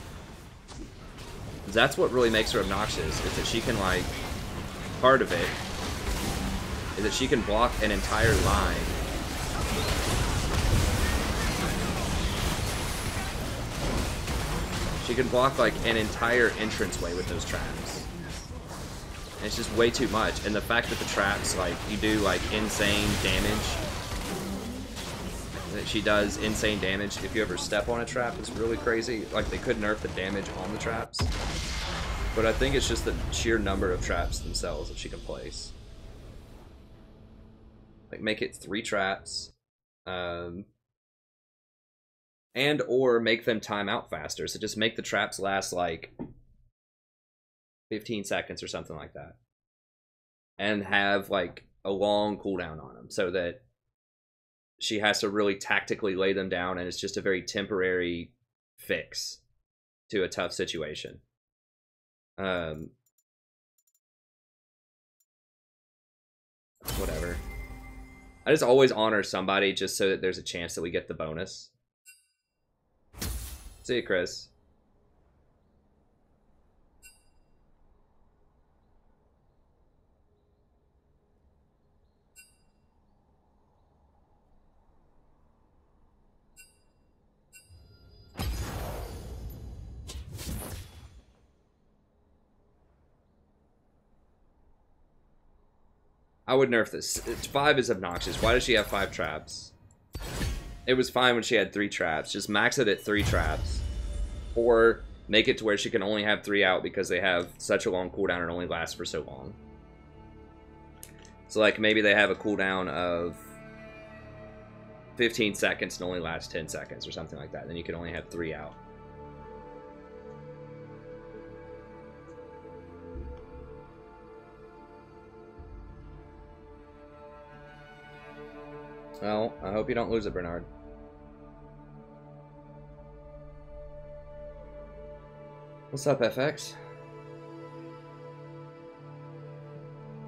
[SPEAKER 1] That's what really makes her obnoxious, is that she can like, part of it is that she can block an entire line. She can block like an entire entranceway with those traps. And it's just way too much. And the fact that the traps, like, you do like insane damage, that she does insane damage if you ever step on a trap is really crazy. Like, they could nerf the damage on the traps, but I think it's just the sheer number of traps themselves that she can place. Like, make it 3 traps, and or make them time out faster. So just make the traps last like 15 seconds or something like that, and have like a long cooldown on them, so that she has to really tactically lay them down, and it's just a very temporary fix to a tough situation. Whatever. I just always honor somebody just so that there's a chance that we get the bonus. See you, Chris. I would nerf this. 5 is obnoxious. Why does she have 5 traps? It was fine when she had 3 traps. Just max it at 3 traps. Or make it to where she can only have 3 out because they have such a long cooldown and only lasts for so long. So like maybe they have a cooldown of 15 seconds and only lasts 10 seconds or something like that. Then you can only have 3 out. Well, I hope you don't lose it, Bernard. What's up, FX?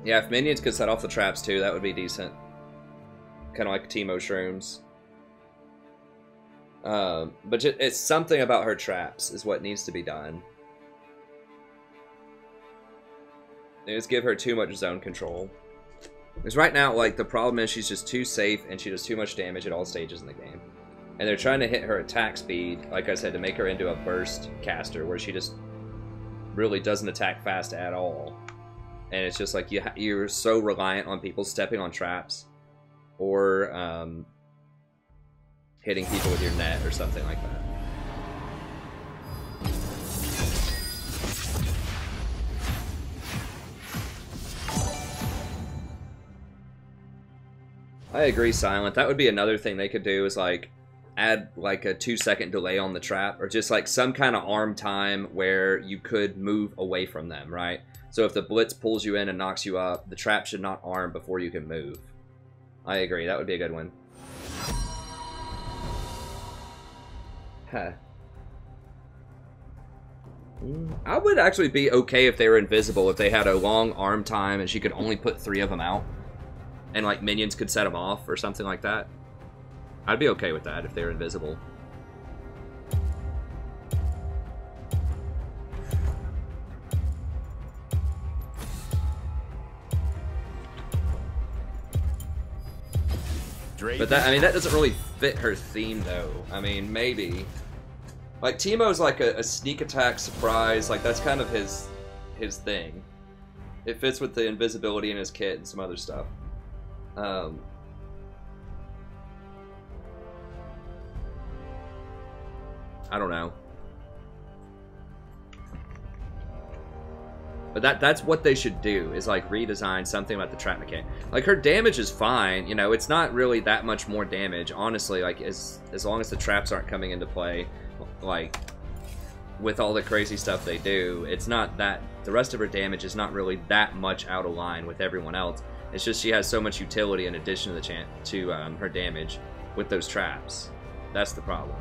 [SPEAKER 1] Yeah, if minions could set off the traps too, that would be decent. Kind of like Teemo Shrooms. But it's something about her traps is what needs to be done. They just give her too much zone control. Because right now, like, the problem is she's just too safe and she does too much damage at all stages in the game. And they're trying to hit her attack speed, like I said, to make her into a burst caster where she just really doesn't attack fast at all. And it's just like you're so reliant on people stepping on traps or hitting people with your net or something like that. I agree, Silent. That would be another thing they could do, is like add like a 2-second delay on the trap, or just like some kind of arm time where you could move away from them, right? So if the blitz pulls you in and knocks you up, the trap should not arm before you can move. I agree. That would be a good one. Huh. I would actually be okay if they were invisible, if they had a long arm time and she could only put 3 of them out. And, like, minions could set them off or something like that. I'd be okay with that if they were invisible. But that, I mean, that doesn't really fit her theme, though. I mean, maybe. Like, Teemo's like a sneak attack surprise. Like, that's kind of his thing. It fits with the invisibility in his kit and some other stuff. I don't know. But that's what they should do, is like redesign something about the trap mechanic. Like, her damage is fine, you know, it's not really that much more damage, honestly, like as long as the traps aren't coming into play, like with all the crazy stuff they do, it's not that, the rest of her damage is not really that much out of line with everyone else. It's just she has so much utility in addition to her damage with those traps. That's the problem.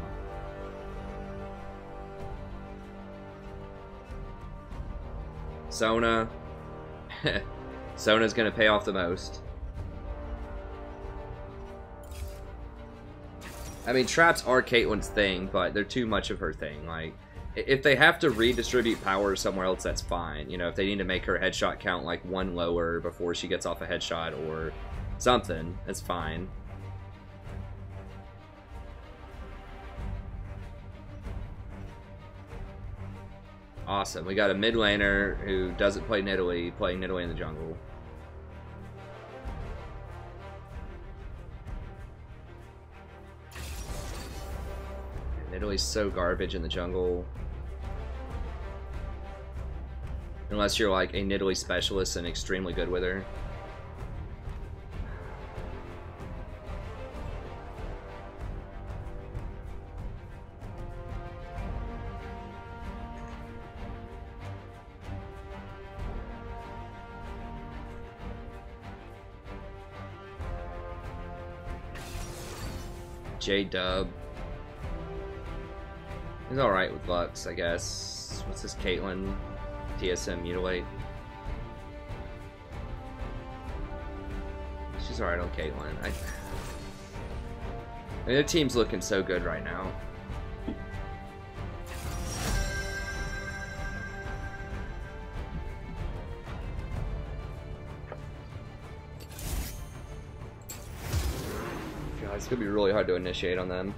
[SPEAKER 1] Sona. Sona's gonna pay off the most. I mean, traps are Caitlyn's thing, but they're too much of her thing. Like, if they have to redistribute power somewhere else, that's fine. You know, if they need to make her headshot count like 1 lower before she gets off a headshot or something, that's fine. Awesome. We got a mid laner who doesn't play Nidalee, playing Nidalee in the jungle. Nidalee's so garbage in the jungle. Unless you're like a Nidalee specialist and extremely good with her. J-Dub. He's alright with Lux, I guess. What's this, Caitlyn? TSM Mutilate. She's alright on Caitlyn. I mean, their team's looking so good right now. It's gonna be really hard to initiate on them.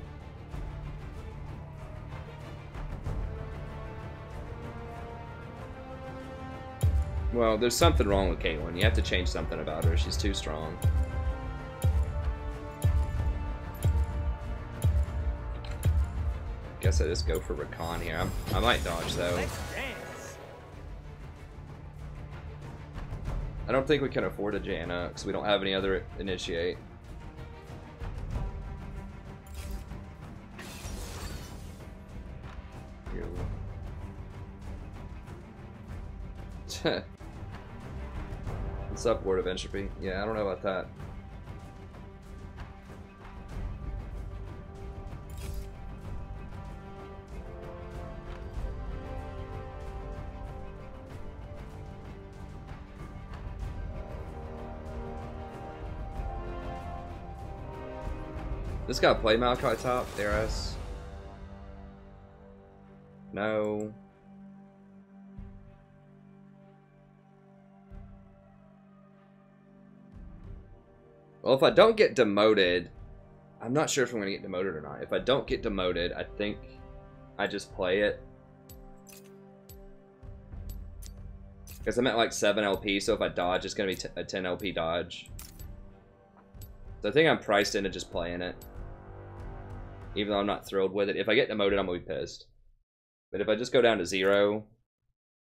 [SPEAKER 1] Well, there's something wrong with Caitlyn. You have to change something about her. She's too strong. Guess I just go for Rakan here. I might dodge though. I don't think we can afford a Janna because we don't have any other initiate. What's up, Word of Entropy? Yeah, I don't know about that. This guy play Maokai top, DRS. No. Well, if I don't get demoted, I'm not sure if I'm going to get demoted or not. If I don't get demoted, I think I just play it. Because I'm at like 7 LP, so if I dodge, it's going to be a 10 LP dodge. So I think I'm priced into just playing it. Even though I'm not thrilled with it. If I get demoted, I'm going to be pissed. But if I just go down to 0,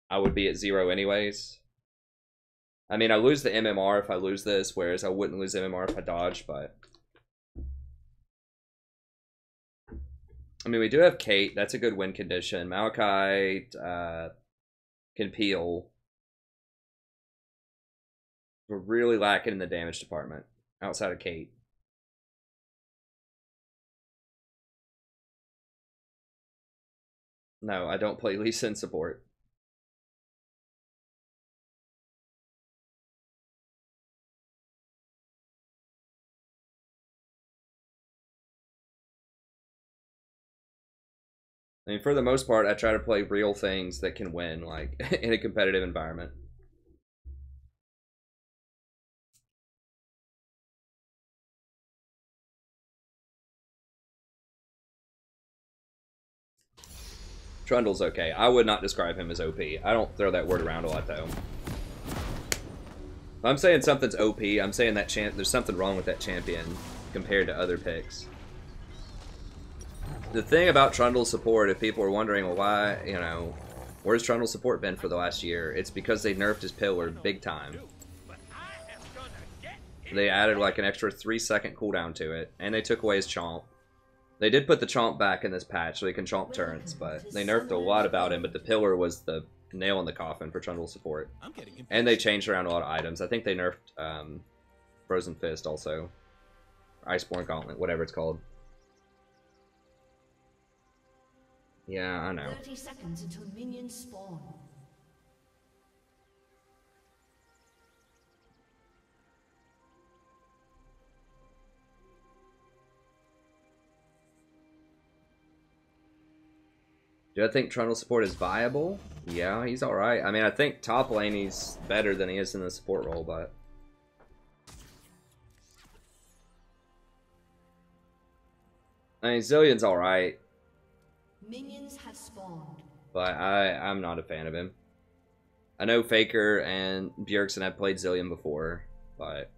[SPEAKER 1] I would be at 0 anyways. I mean, I lose the MMR if I lose this, whereas I wouldn't lose MMR if I dodge, but... I mean, we do have Kate. That's a good win condition. Maokai can peel. We're really lacking in the damage department. outside of Kate. No, I don't play Lee Sin support. I mean, for the most part, I try to play real things that can win, like, in a competitive environment. Trundle's okay. I would not describe him as OP. I don't throw that word around a lot, though. If I'm saying something's OP, I'm saying that there's something wrong with that champion compared to other picks. The thing about Trundle's support, if people are wondering, well, why, you know, where's Trundle's support been for the last year? It's because they nerfed his pillar big time. They added like an extra 3-second cooldown to it, and they took away his chomp. They did put the chomp back in this patch so he can chomp turrets, but they nerfed a lot about him, but the pillar was the nail in the coffin for Trundle's support. And they changed around a lot of items. I think they nerfed Frozen Fist also. Iceborne Gauntlet, whatever it's called. Yeah, I know.
[SPEAKER 2] 30 seconds until minions spawn.
[SPEAKER 1] Do I think Trundle support is viable? Yeah, he's alright. I mean, I think top lane he's better than he is in the support role, but... I mean, Zillion's alright.
[SPEAKER 2] Minions have spawned.
[SPEAKER 1] But I'm not a fan of him. I know Faker and Bjergsen have played Zillion before, but...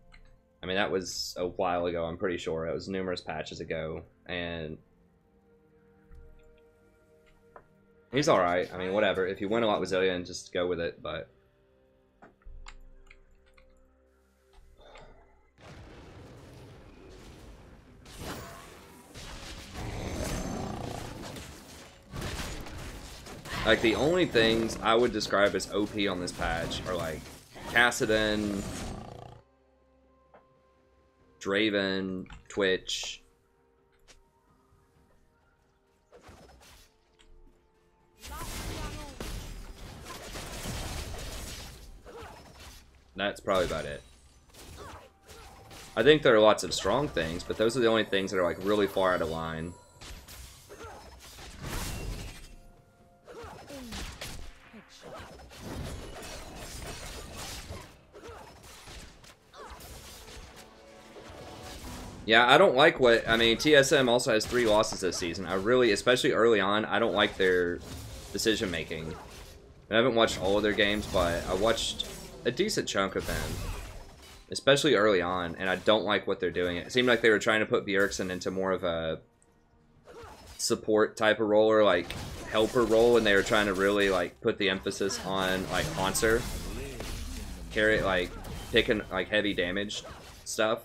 [SPEAKER 1] I mean, that was a while ago, I'm pretty sure. It was numerous patches ago, and... he's alright. I mean, whatever. If you win a lot with Zillion, just go with it, but... like, the only things I would describe as OP on this patch are, like, Kassadin, Draven, Twitch... that's probably about it. I think there are lots of strong things, but those are the only things that are like really far out of line. Yeah, I don't like what... I mean, TSM also has 3 losses this season. I really, especially early on, I don't like their decision-making. I haven't watched all of their games, but I watched a decent chunk of them. Especially early on, and I don't like what they're doing. It seemed like they were trying to put Bjergsen into more of a support type of role, or like helper role, and they were trying to really like put the emphasis on like Hanser. Carry, like, picking like heavy damage stuff.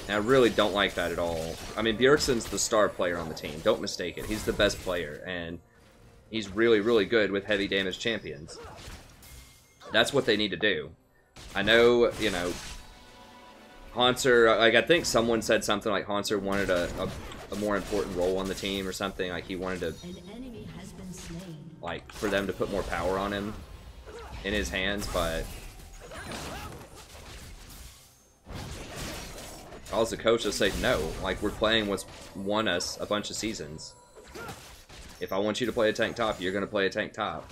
[SPEAKER 1] And I really don't like that at all. I mean, Bjergsen's the star player on the team. Don't mistake it. He's the best player, and he's really, really good with heavy damage champions. That's what they need to do. I know, you know, Hanser, like, I think someone said something like Hanser wanted a more important role on the team or something. Like, he wanted to,
[SPEAKER 2] An enemy has been slain.
[SPEAKER 1] like, for them to put more power on him in his hands, but... I was the coach to say no. Like, we're playing what's won us a bunch of seasons. If I want you to play a tank top, you're going to play a tank top.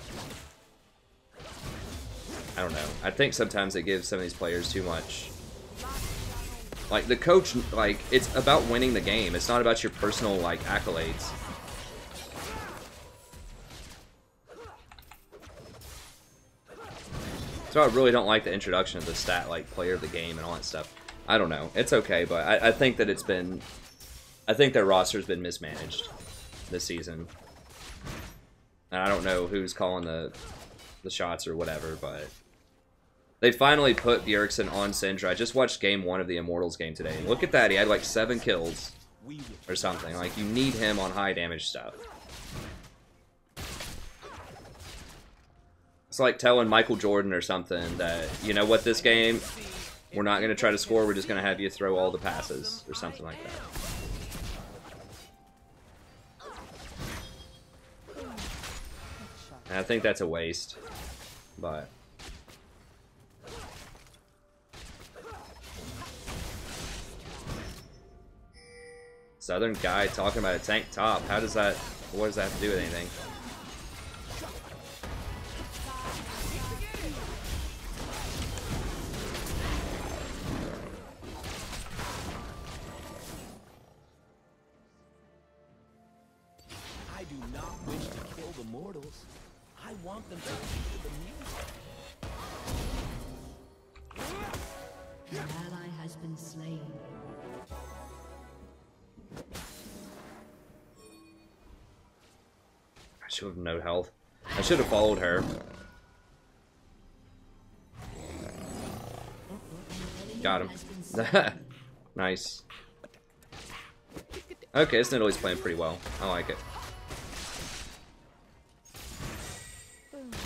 [SPEAKER 1] I don't know. I think sometimes it gives some of these players too much. Like, the coach, like, it's about winning the game. It's not about your personal, like, accolades. So I really don't like the introduction of the stat, like, player of the game and all that stuff. I don't know. It's okay, but I think that it's been... I think their roster's been mismanaged this season. And I don't know who's calling the shots or whatever, but... They finally put Bjergsen on Syndra. I just watched game 1 of the Immortals game today. And look at that, he had like 7 kills. Or something. Like, you need him on high damage stuff. It's like telling Michael Jordan or something that, you know what, this game... We're not going to try to score, we're just going to have you throw all the passes, or something like that. And I think that's a waste, but... Southern guy talking about a tank top. How does that... What does that have to do with anything?
[SPEAKER 3] I do not wish to kill the mortals. I want them to hear the music.
[SPEAKER 2] An ally has been slain.
[SPEAKER 1] I should have no health. I should have followed her. Got him. Nice. Okay, this Nidalee playing pretty well. I like it.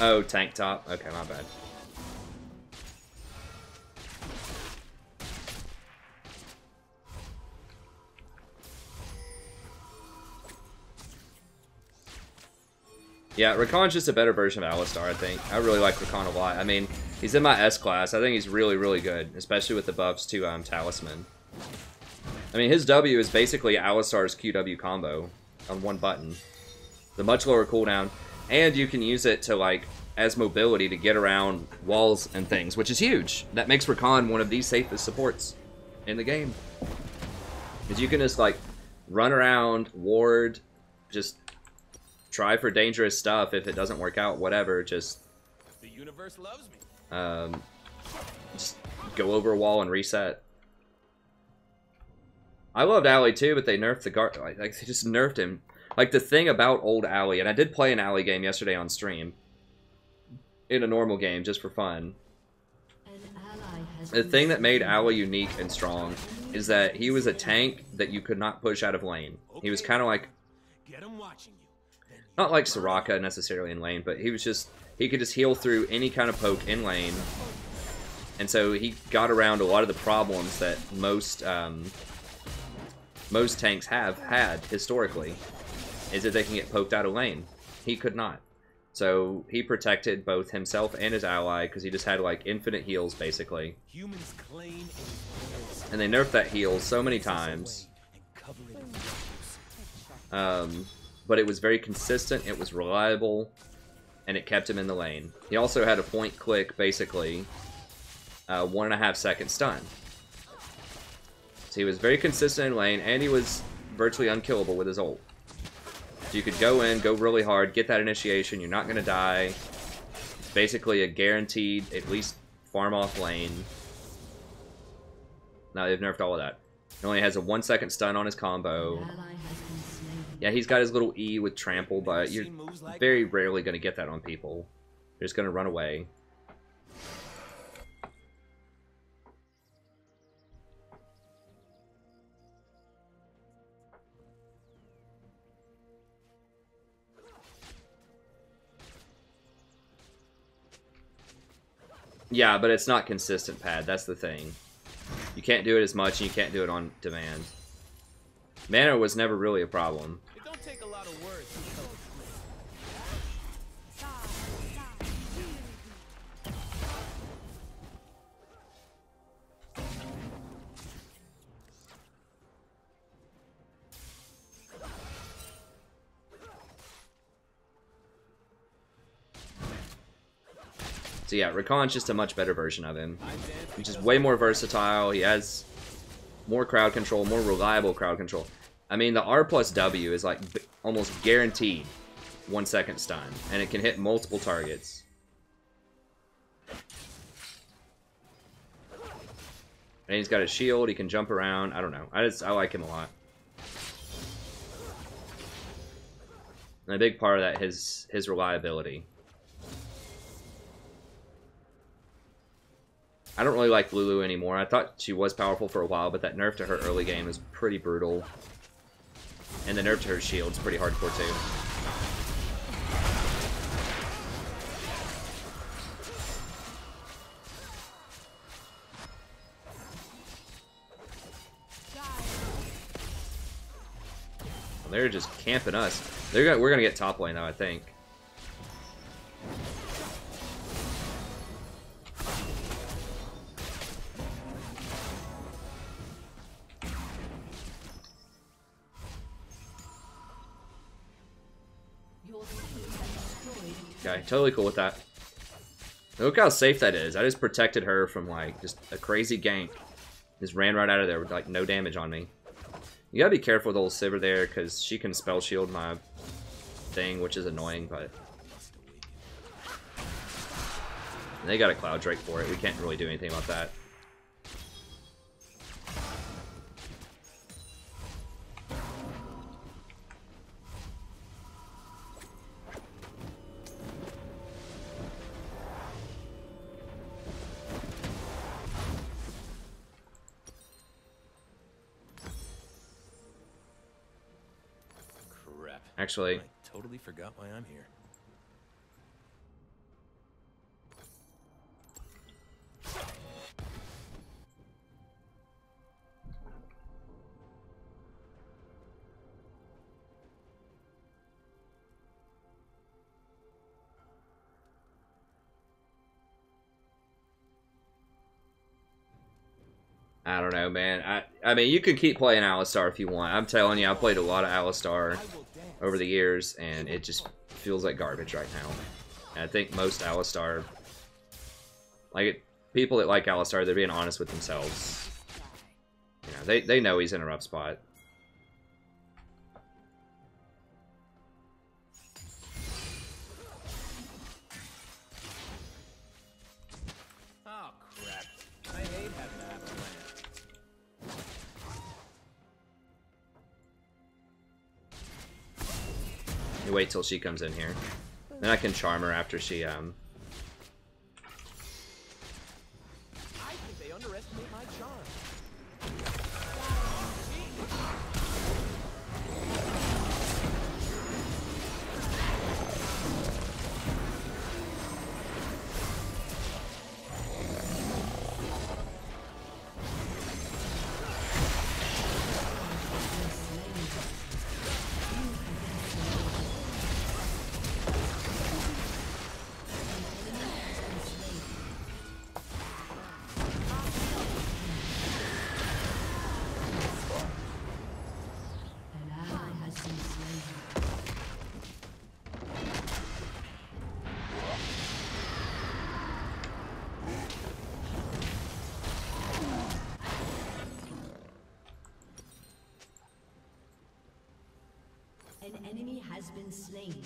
[SPEAKER 1] Oh, tank top. Okay, my bad. Yeah, Rakan's just a better version of Alistar, I think. I really like Rakan a lot. I mean, he's in my S class. I think he's really, really good, especially with the buffs to Talisman. I mean, his W is basically Alistar's QW combo on one button. The much lower cooldown, and you can use it to, like, as mobility to get around walls and things, which is huge. That makes Rakan one of the safest supports in the game. Because you can just, like, run around, ward, just... try for dangerous stuff. If it doesn't work out, whatever, just
[SPEAKER 3] The universe loves me.
[SPEAKER 1] just go over a wall and reset. I loved Alley too, but they nerfed the guard. Like they just nerfed him. Like the thing about old Alley, and I did play an Alley game yesterday on stream, in a normal game just for fun. The thing that made Alley unique and strong is that he was a tank that you could not push out of lane. He was kind of like,
[SPEAKER 3] Get 'em watching you.
[SPEAKER 1] not like Soraka necessarily in lane, but he was just, he could just heal through any kind of poke in lane. And so he got around a lot of the problems that most tanks have had historically, is that they can get poked out of lane. He could not. So he protected both himself and his ally because he just had like infinite heals basically.
[SPEAKER 3] Humans claim
[SPEAKER 1] And they nerfed that heal so many times. But it was very consistent, it was reliable, and it kept him in the lane. He also had a point click, basically, 1.5 second stun. So he was very consistent in lane, and he was virtually unkillable with his ult. So you could go in, go really hard, get that initiation, you're not going to die. It's basically a guaranteed, at least, farm off lane. Now they've nerfed all of that. He only has a 1 second stun on his combo. Yeah, he's got his little E with trample, but you're very rarely going to get that on people. They're just going to run away. Yeah, but it's not consistent, Pad. That's the thing. You can't do it as much, and you can't do it on demand. Mana was never really a problem.
[SPEAKER 3] It don't take a lot of words to tell the
[SPEAKER 1] So yeah, Rakan's just a much better version of him. He's just way more versatile. He has more crowd control, more reliable crowd control. I mean, the R plus W is like almost guaranteed 1 second stun, and it can hit multiple targets. And he's got a shield, he can jump around. I don't know. I like him a lot. And a big part of that is his reliability. I don't really like Lulu anymore. I thought she was powerful for a while, but that nerf to her early game is pretty brutal. And the nerf to her shield's pretty hardcore too. They're just camping us. We're gonna get top lane though, I think. Okay, totally cool with that. Look how safe that is. I just protected her from like just a crazy gank. Just ran right out of there with like no damage on me. You gotta be careful with old Sivir there because she can spell shield my thing, which is annoying, but they got a Cloud Drake for it. We can't really do anything about that. Actually,
[SPEAKER 3] I totally forgot why I'm here.
[SPEAKER 1] I don't know, man. I mean, you can keep playing Alistar if you want. I'm telling you, I played a lot of Alistar over the years, and it just feels like garbage right now. And I think most Alistar, people that like Alistar, they're being honest with themselves. You know, they know he's in a rough spot.
[SPEAKER 3] Oh crap! I hate having to have a plan.
[SPEAKER 1] You wait till she comes in here. Then I can charm her after she,
[SPEAKER 3] I think they underestimate my charm.
[SPEAKER 2] An ally has been slain. An enemy has been slain.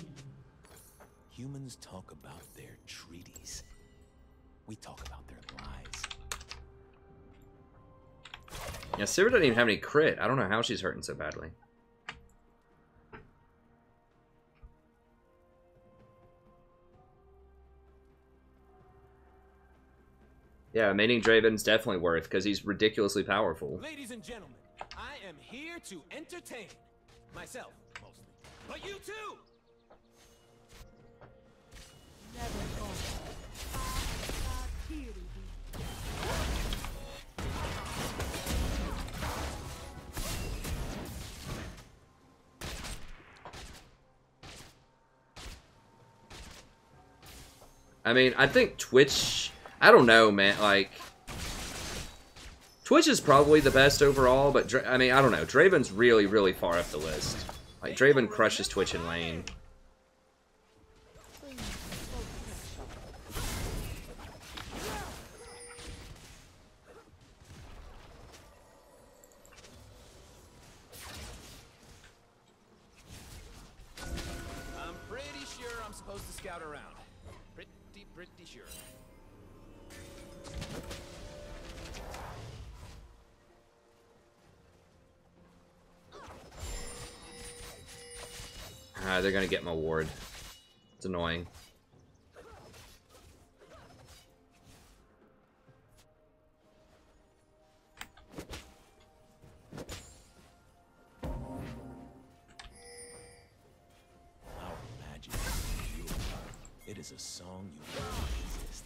[SPEAKER 3] Humans talk about their treaties. We talk about their lies.
[SPEAKER 1] yeah, Sivir doesn't even have any crit. I don't know how she's hurting so badly. Yeah, mating Draven's definitely worth because he's ridiculously powerful.
[SPEAKER 3] Ladies and gentlemen, I am here to entertain myself mostly, but you too.
[SPEAKER 1] I mean, I think Twitch... I don't know, man. Like, Twitch is probably the best overall, but I mean, I don't know. Draven's really, really far up the list. Like, Draven crushes Twitch in lane.
[SPEAKER 3] I'm pretty sure I'm supposed to scout around. Pretty sure.
[SPEAKER 1] They're gonna get my ward. It's annoying.
[SPEAKER 3] Our magic is pure. It is a song you cannot resist.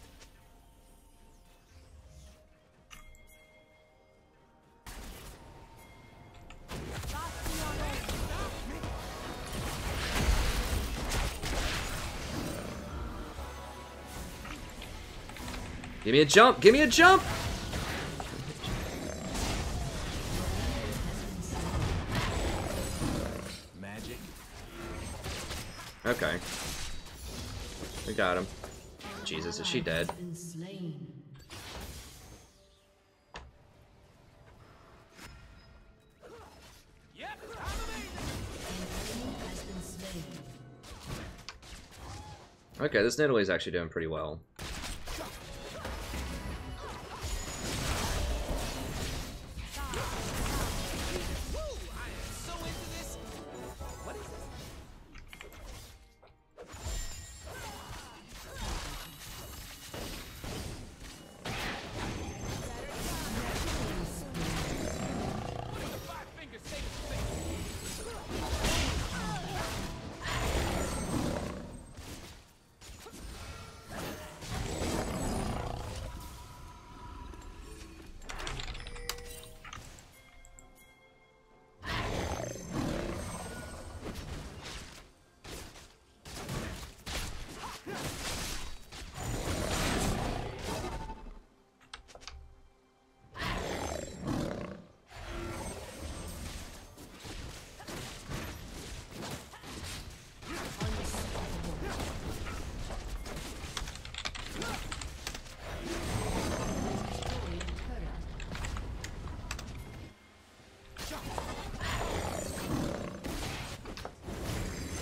[SPEAKER 1] Give me a jump! Give me a jump!
[SPEAKER 3] Magic.
[SPEAKER 1] Okay. We got him. Jesus, is she dead?
[SPEAKER 2] Been slain.
[SPEAKER 3] Yep, time of
[SPEAKER 2] Has been slain.
[SPEAKER 1] Okay, this Nidalee is actually doing pretty well.
[SPEAKER 3] so into this. What is this? Five-finger save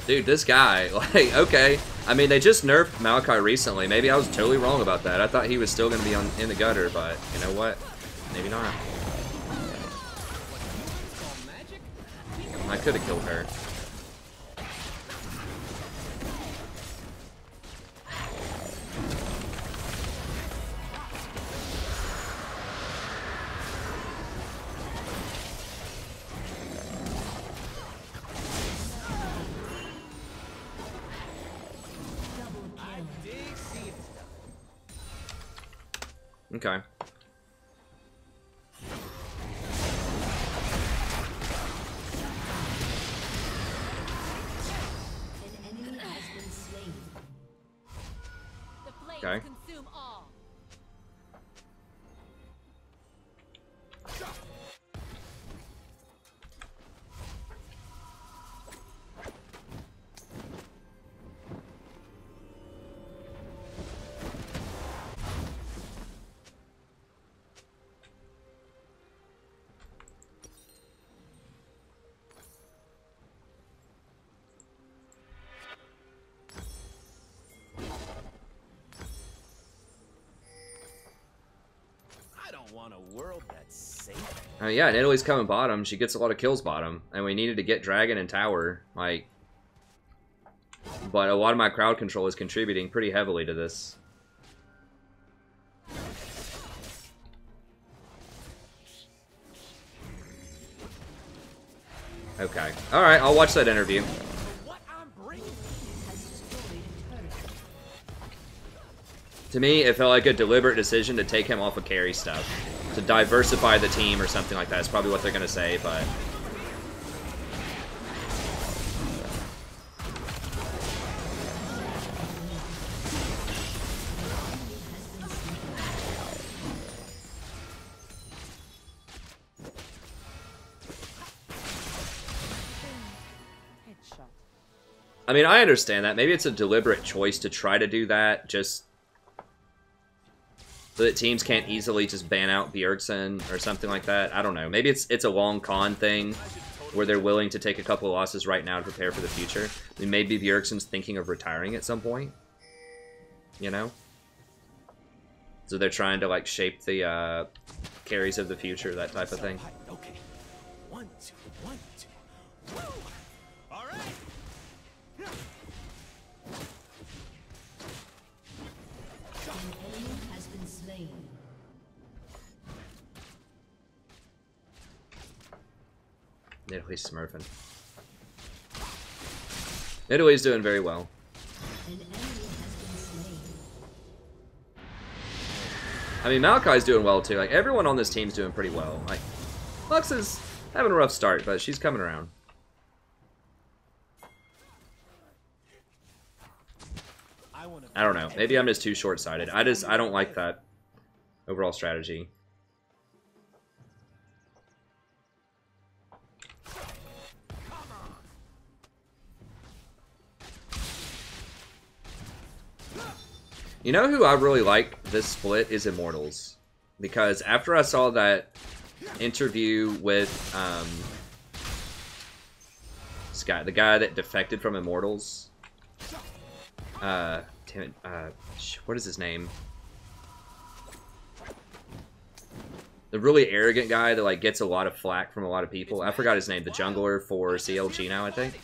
[SPEAKER 1] Dude, this guy, like, okay. I mean, they just nerfed Maokai recently. Maybe I was totally wrong about that. I thought he was still going to be in the gutter, but you know what? Maybe not. I could have killed her. Okay. Okay.
[SPEAKER 7] Consume all.
[SPEAKER 3] I don't want a world that's safe.
[SPEAKER 1] Yeah, Nidalee's coming bottom. She gets a lot of kills bottom. And we needed to get Dragon and Tower. Like, but a lot of my crowd control is contributing pretty heavily to this. Okay. Alright, I'll watch that interview.
[SPEAKER 3] What I'm bringing.
[SPEAKER 1] To me, it felt like a deliberate decision to take him off of carry stuff. To diversify the team or something like that. That's probably what they're going to say, but... I mean, I understand that. Maybe it's a deliberate choice to try to do that, just so that teams can't easily just ban out Bjergsen or something like that. I don't know. Maybe it's a long con thing where they're willing to take a couple of losses right now to prepare for the future. I mean, maybe Bjergsen's thinking of retiring at some point, you know? So they're trying to, like, shape the carries of the future, that type of thing.
[SPEAKER 3] Okay. 1, 2, 1, 2. Woo! All right.
[SPEAKER 2] An enemy has been slain.
[SPEAKER 1] Nidalee's smurfing. Nidalee's doing very well.
[SPEAKER 2] An enemy has been slain.
[SPEAKER 1] I mean, Maokai's doing well, too. Like, everyone on this team's doing pretty well. Like, Lux is having a rough start, but she's coming around. I don't know. Maybe I'm just too short-sighted. I don't like that Overall strategy. You know who I really like this split is Immortals. Because after I saw that interview with this guy, the guy that defected from Immortals. Damn it, what is his name? The really arrogant guy that like gets a lot of flack from a lot of people. I forgot his name. The jungler for CLG now, I think.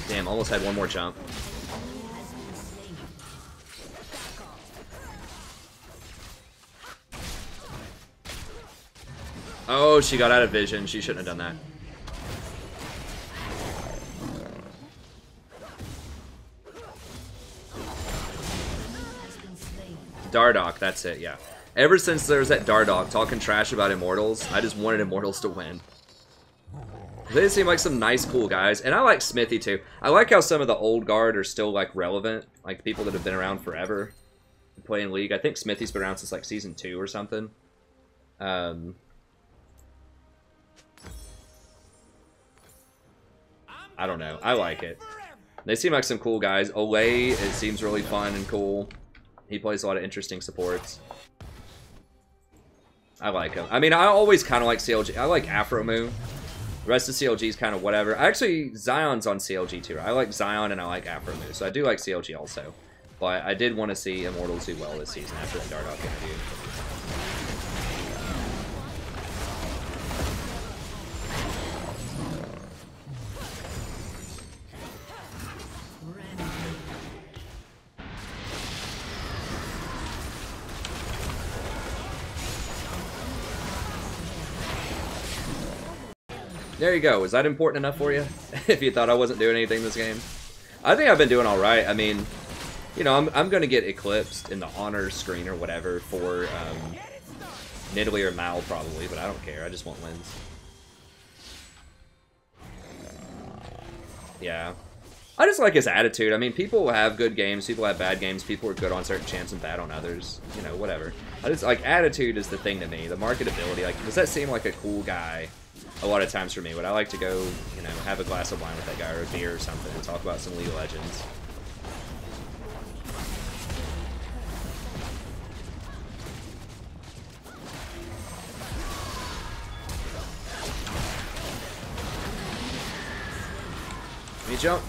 [SPEAKER 1] Damn, almost had one more jump. Oh, she got out of vision. She shouldn't have done that. Dardoch, that's it, yeah. Ever since there was that Dardoch talking trash about Immortals, I just wanted Immortals to win. They seem like some nice, cool guys. And I like Smithy, too. I like how some of the old guard are still, like, relevant. Like, people that have been around forever playing League. I think Smithy's been around since, like, Season 2 or something. I don't know. I like it. They seem like some cool guys. Olay, it seems really fun and cool. He plays a lot of interesting supports. I like him. I mean, I always kind of like CLG. I like Afro Moon. The rest of CLG is kind of whatever. Actually, Zion's on CLG too. I like Zion and I like Afro Moon, so I do like CLG also. But I did want to see Immortals do well this season after the Dardoch interview. There you go. Was that important enough for you? If you thought I wasn't doing anything this game. I think I've been doing alright. I mean, you know, I'm going to get eclipsed in the honors screen or whatever for Nidalee or Mal probably, but I don't care. I just want wins. Yeah. I just like his attitude. I mean, people have good games, people have bad games, people are good on certain champs and bad on others. You know, whatever. I just, like, attitude is the thing to me. The marketability. Like, does that seem like a cool guy? A lot of times for me, would I like to go, you know, have a glass of wine with that guy or a beer or something and talk about some League of Legends. Let me jump.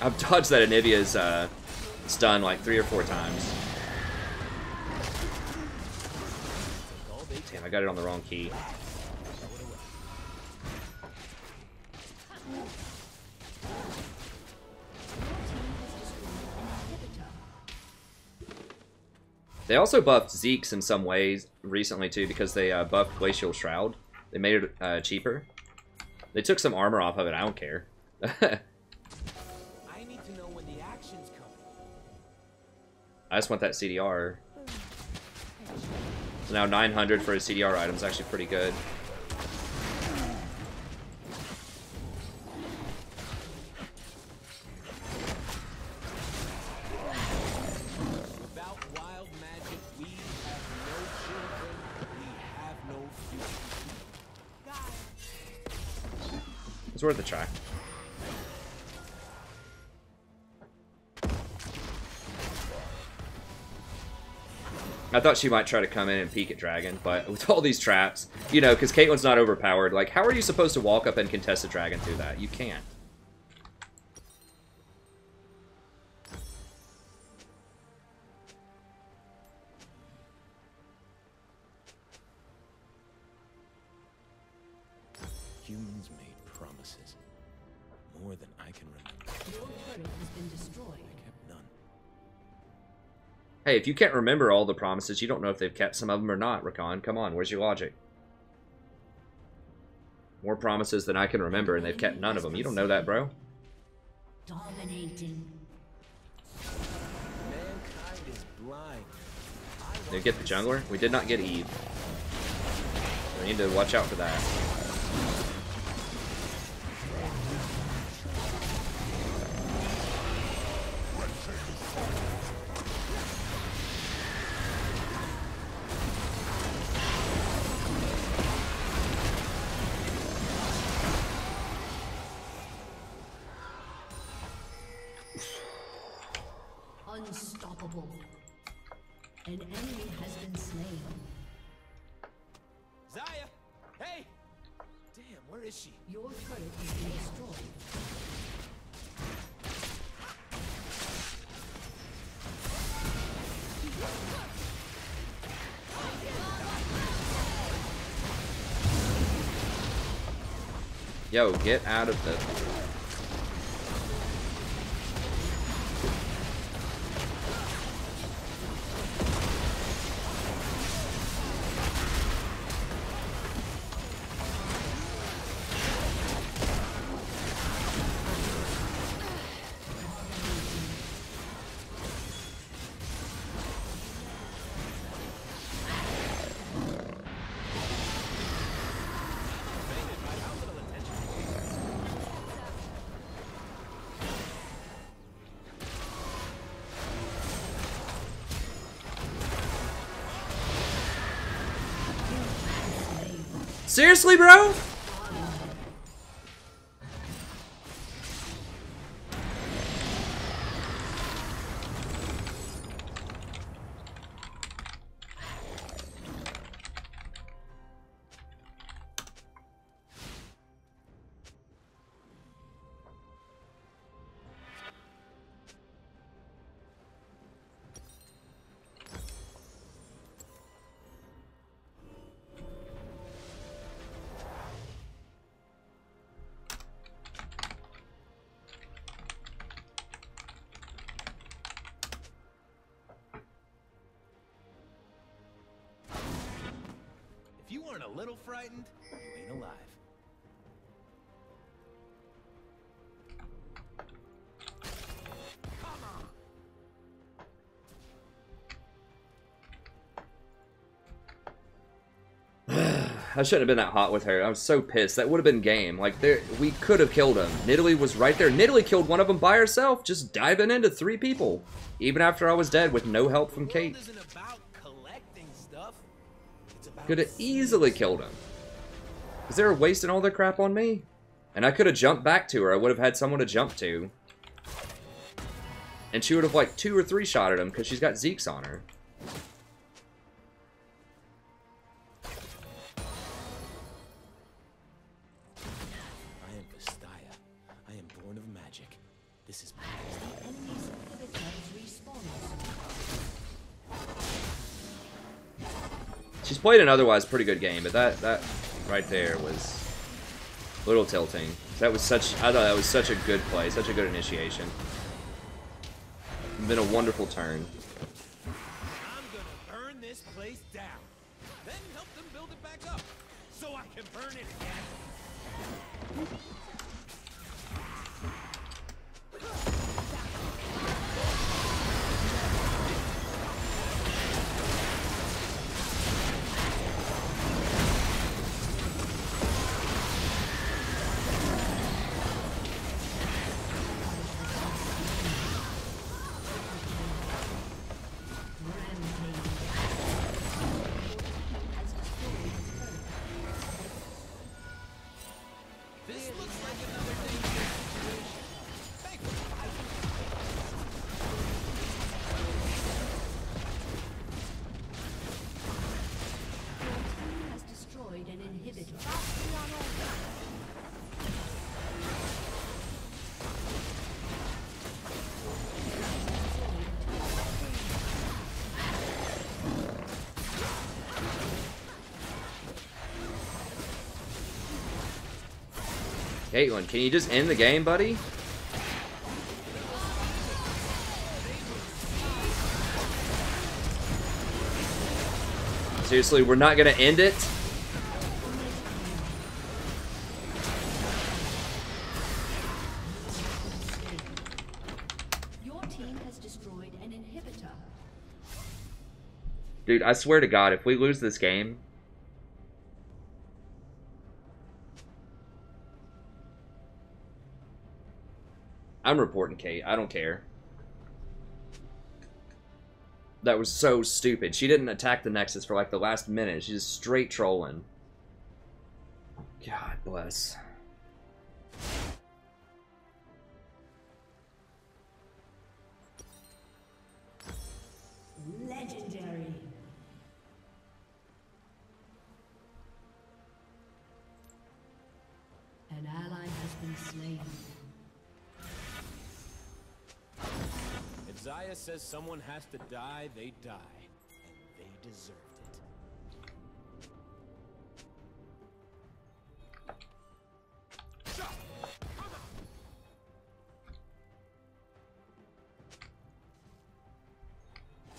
[SPEAKER 1] I've dodged that Anivia's stun like 3 or 4 times. Damn, I got it on the wrong key. They also buffed Zeke's in some ways recently too because they buffed Glacial Shroud. They made it cheaper. They took some armor off of it, I don't care. I just want that CDR. So now 900 for a CDR item is actually pretty good.
[SPEAKER 3] About wild magic, we have no children, we have no future.
[SPEAKER 1] It's worth a try. I thought she might try to come in and peek at Dragon, but with all these traps, you know, because Caitlyn's not overpowered, like, how are you supposed to walk up and contest a Dragon through that? You can't.
[SPEAKER 3] Humans made promises. More than I can remember.
[SPEAKER 2] Your turret has been destroyed.
[SPEAKER 3] I kept none.
[SPEAKER 1] Hey, if you can't remember all the promises, you don't know if they've kept some of them or not, Rakan. Come on, where's your logic? More promises than I can remember, and they've kept none of them. You don't know that, bro.
[SPEAKER 2] Dominating.
[SPEAKER 3] Mankind is blind.
[SPEAKER 1] Did we get the jungler? We did not get Eve. We need to watch out for that.
[SPEAKER 2] Unstoppable. An enemy has been slain.
[SPEAKER 3] Zaya! Hey! Damn, where is she?
[SPEAKER 2] Your turret has been destroyed.
[SPEAKER 1] Yo, get out of the... Seriously, bro?
[SPEAKER 3] If you weren't a little frightened, you ain't alive.
[SPEAKER 1] I shouldn't have been that hot with her. I was so pissed. That would have been game. Like, we could have killed him. Nidalee was right there. Nidalee killed one of them by herself, just diving into 3 people. Even after I was dead with no help from Kate.
[SPEAKER 3] Isn't about collecting stuff. It's about
[SPEAKER 1] Could have easily killed him. Because they were wasting all their crap on me. And I could have jumped back to her. I would have had someone to jump to. And she would have, like, 2 or 3 shot at him because she's got Zeke's on her. She's played an otherwise pretty good game, but that right there was a little tilting. That was such, I thought that was such a good play, such a good initiation. It's been a wonderful turn.
[SPEAKER 3] I'm gonna burn this place down, then help them build it back up, so I can burn it again.
[SPEAKER 1] Caitlyn, can you just end the game, buddy? Seriously, we're not gonna end it? Dude, I swear to God, if we lose this game... I'm reporting Kate. I don't care. That was so stupid. She didn't attack the Nexus for like the last minute. She's just straight trolling. God bless.
[SPEAKER 2] Legendary. An ally has been slain.
[SPEAKER 3] If Zaya says someone has to die, they die. And they deserved it.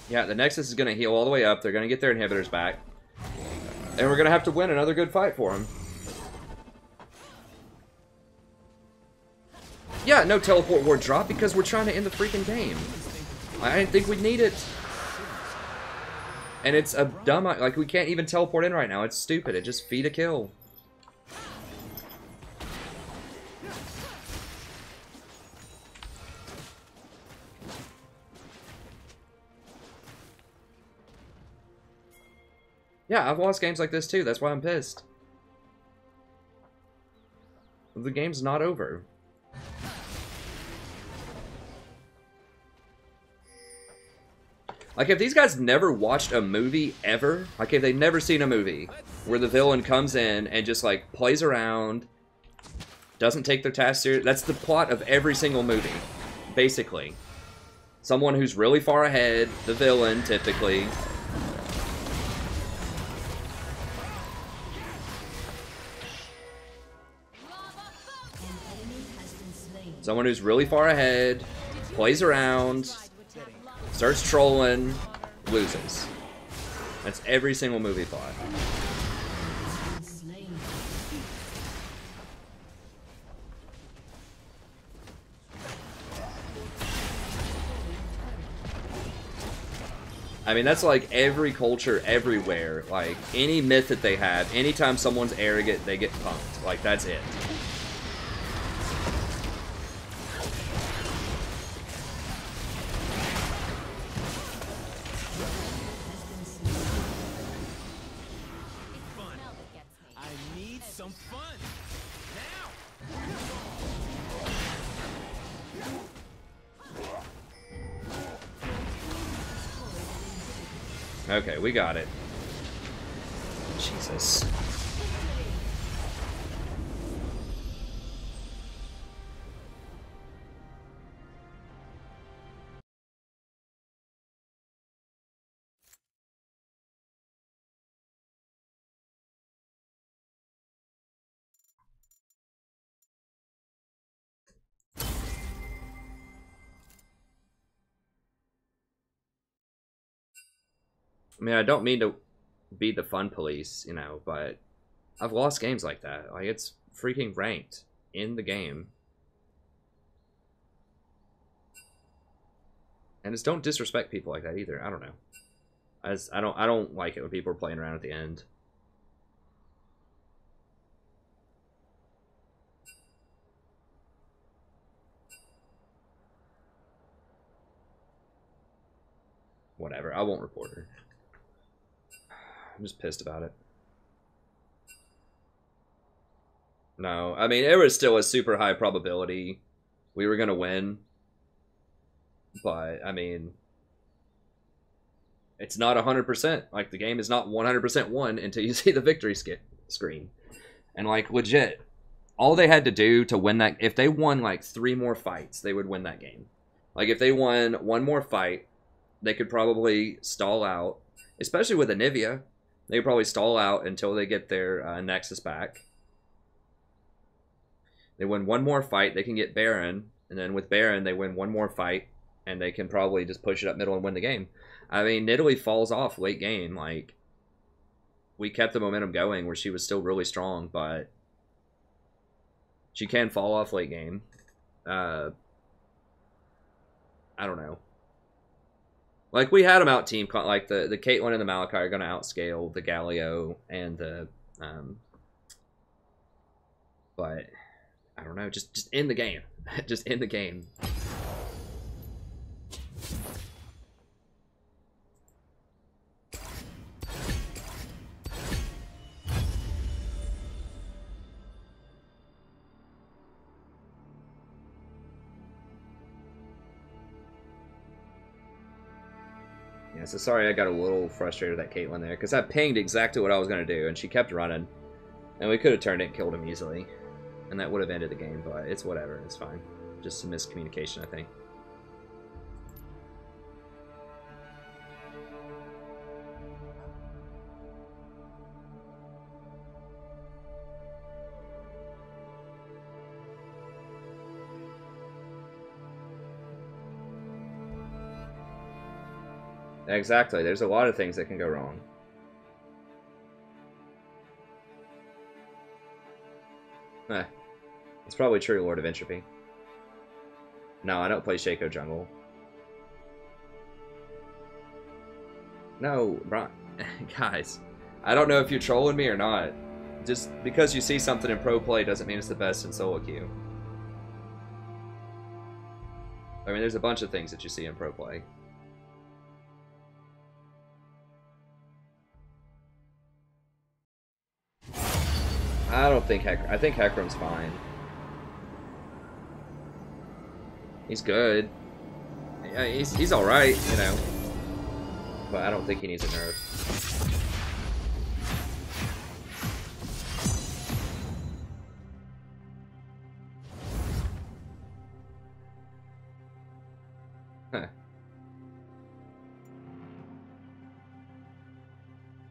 [SPEAKER 1] Yeah, the Nexus is going to heal all the way up. They're going to get their inhibitors back. And we're going to have to win another good fight for them. Yeah, no teleport ward drop because we're trying to end the freaking game. I didn't think we'd need it. And it's a dumb... Like, we can't even teleport in right now. It's stupid. It just feed a kill. Yeah, I've lost games like this too. That's why I'm pissed. The game's not over. Like, if these guys never watched a movie ever, like if they've never seen a movie where the villain comes in and just like plays around, doesn't take their task seriously, that's the plot of every single movie, basically. Someone who's really far ahead, the villain typically. Someone who's really far ahead, plays around, starts trolling, loses. That's every single movie plot. I mean, that's like every culture everywhere. Like, any myth that they have, anytime someone's arrogant, they get punked. Like, that's it. Okay, we got it. Jesus. I mean, I don't mean to be the fun police, you know, but I've lost games like that. Like, it's freaking ranked in the game. And just don't disrespect people like that either. I don't know. I don't like it when people are playing around at the end. Whatever. I won't report her. I'm just pissed about it. No, I mean, it was still a super high probability we were going to win. But, I mean, it's not 100%. Like, the game is not 100% won until you see the victory screen. And, like, legit, all they had to do to win that... If they won, like, 3 more fights, they would win that game. Like, if they won 1 more fight, they could probably stall out. Especially with Anivia. They could probably stall out until they get their Nexus back. They win 1 more fight, they can get Baron. And then with Baron, they win 1 more fight. And they can probably just push it up middle and win the game. I mean, Nidalee falls off late game. Like, we kept the momentum going where she was still really strong. But she can fall off late game. I don't know. Like, we had them out team, like, the Caitlyn and the Malachi are going to outscale the Galio and the, but, I don't know, just end the game. Just end the game. Yeah, so sorry I got a little frustrated with that Caitlyn there, because I pinged exactly what I was going to do, and she kept running. And we could have turned it and killed him easily. And that would have ended the game, but it's whatever, it's fine. Just some miscommunication, I think. Exactly, there's a lot of things that can go wrong. Eh, it's probably true, Lord of Entropy. No, I don't play Shaco jungle. No, bro. Guys, I don't know if you're trolling me or not. Just because you see something in pro play doesn't mean it's the best in solo queue. I mean, there's a bunch of things that you see in pro play. I don't think I think Hecarim's fine. He's good. Yeah, he's all right, you know. But I don't think he needs a nerf. Huh.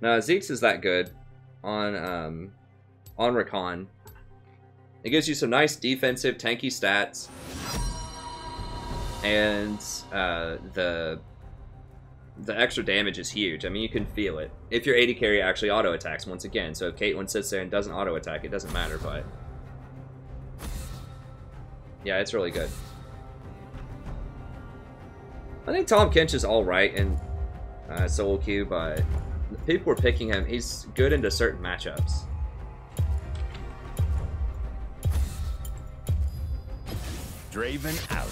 [SPEAKER 1] No, Zeke's is that good on Rakan. It gives you some nice defensive, tanky stats. And the extra damage is huge. I mean, you can feel it. If your AD carry actually auto-attacks once again. So if Caitlyn sits there and doesn't auto-attack, it doesn't matter, but... yeah, it's really good. I think Tom Kench is alright in solo queue, but people were picking him. He's good into certain matchups.
[SPEAKER 3] Draven out.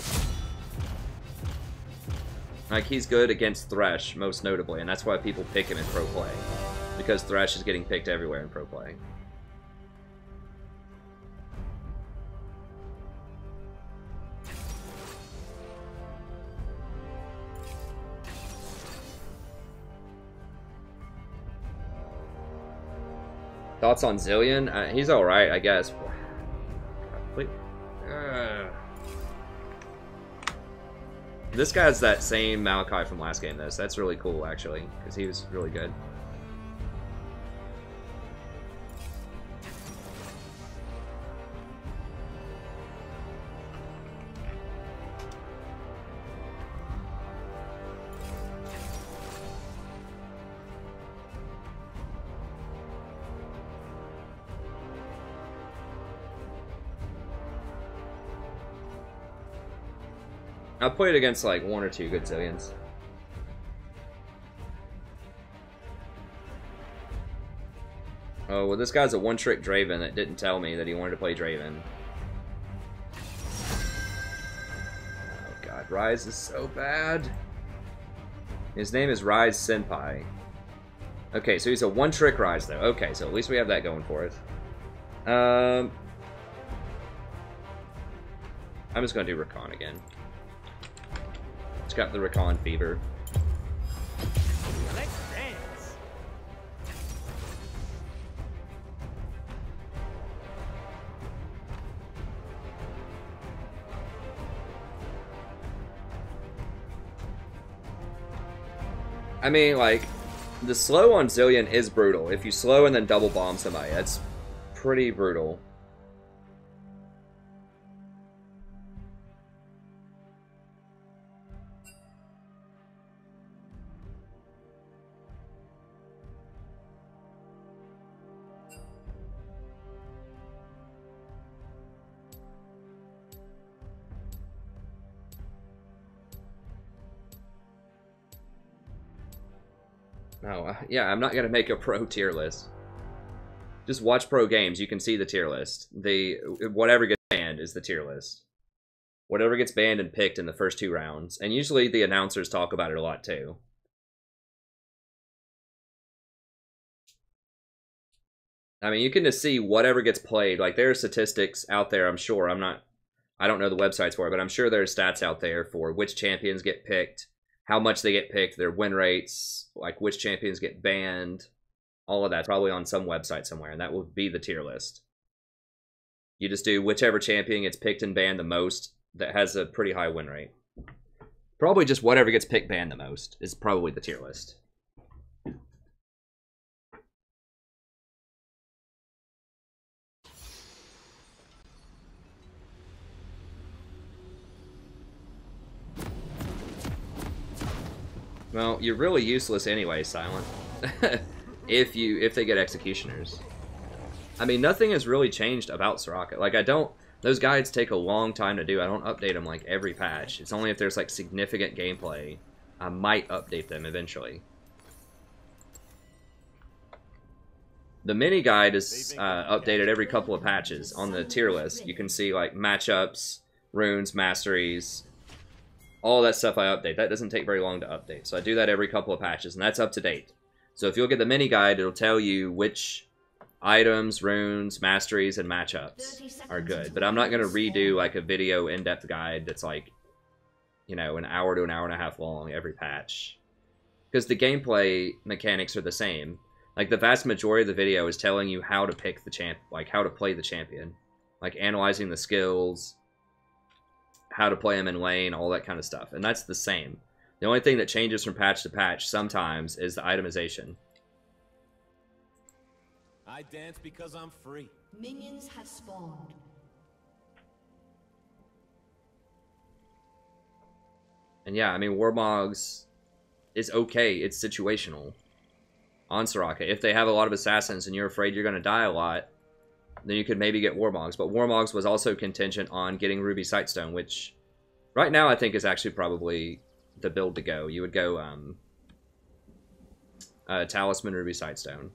[SPEAKER 1] Like, he's good against Thresh, most notably, and that's why people pick him in pro play. Because Thresh is getting picked everywhere in pro play. Thoughts on Zillion? He's alright, I guess. Wait. This guy's that same Malachi from last game, though, so that's really cool, actually, because he was really good. I played against like 1 or 2 good Zillions. Oh, well, this guy's a one-trick Draven that didn't tell me that he wanted to play Draven. Oh god, Rise is so bad. His name is Rise Senpai. Okay, so he's a one-trick Rise, though. Okay, so at least we have that going for it. I'm just going to do Rakan again. It's got the Rakan fever.
[SPEAKER 3] Let's dance.
[SPEAKER 1] I mean, like, the slow on Zillion is brutal. If you slow and then double bomb somebody, that's pretty brutal. No, yeah, I'm not gonna make a pro tier list. Just watch pro games. You can see the tier list. Whatever gets banned is the tier list. Whatever gets banned and picked in the first 2 rounds, and usually the announcers talk about it a lot too. I mean, you can just see whatever gets played. Like, there are statistics out there, I'm sure. I don't know the websites for it, but I'm sure there's stats out there for which champions get picked, how much they get picked, their win rates, like which champions get banned. All of that's probably on some website somewhere, and that will be the tier list. You just do whichever champion gets picked and banned the most that has a pretty high win rate. Probably just whatever gets picked banned the most is probably the tier list. Well, you're really useless anyway, Silent. if they get executioners. I mean, nothing has really changed about Soraka. Like, those guides take a long time to do. I don't update them like every patch. It's only if there's like significant gameplay, I might update them eventually. The mini guide is updated every couple of patches on the tier list. You can see like matchups, runes, masteries, all that stuff I update. That doesn't take very long to update. So I do that every couple of patches, and that's up to date. So if you'll get the mini guide, it'll tell you which items, runes, masteries, and matchups are good. But I'm not going to redo like a video in-depth guide that's like, you know, an hour to an hour and a half long every patch. Because the gameplay mechanics are the same. Like, the vast majority of the video is telling you how to pick the champ, like how to play the champion. Like analyzing the skills, how to play them in lane, all that kind of stuff. And that's the same. The only thing that changes from patch to patch sometimes is the itemization.
[SPEAKER 3] I dance because I'm free.
[SPEAKER 2] Minions have spawned.
[SPEAKER 1] And yeah, I mean, Warmogs is okay. It's situational on Soraka. If they have a lot of assassins and you're afraid you're going to die a lot, then you could maybe get Warmogs. But Warmogs was also contingent on getting Ruby Sightstone, which right now I think is actually probably the build to go. You would go Talisman, Ruby Sightstone.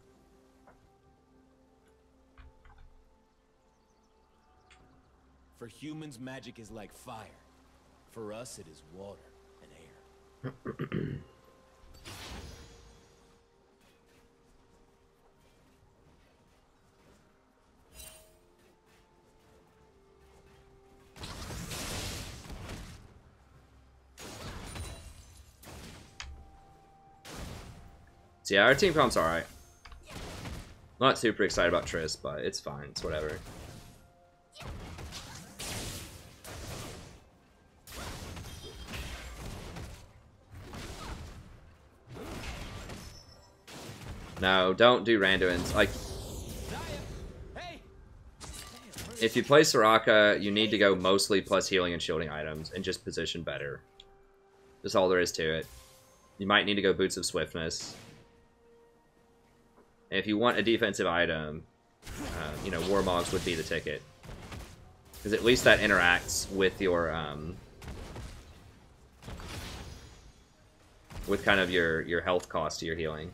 [SPEAKER 3] For humans, magic is like fire. For us, it is water and air.
[SPEAKER 1] So yeah, our team comp's alright. Not super excited about Triss, but it's fine. It's whatever. No, don't do randoms. Like, if you play Soraka, you need to go mostly plus healing and shielding items and just position better. That's all there is to it. You might need to go Boots of Swiftness. And if you want a defensive item, you know, Warmogs would be the ticket. Because at least that interacts with your, with kind of your health cost to your healing.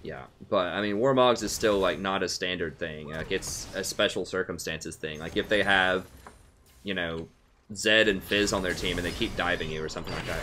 [SPEAKER 1] Yeah, but, I mean, Warmogs is still, like, not a standard thing. Like, it's a special circumstances thing. Like, if they have, you know, Zed and Fizz on their team and they keep diving you or something like that.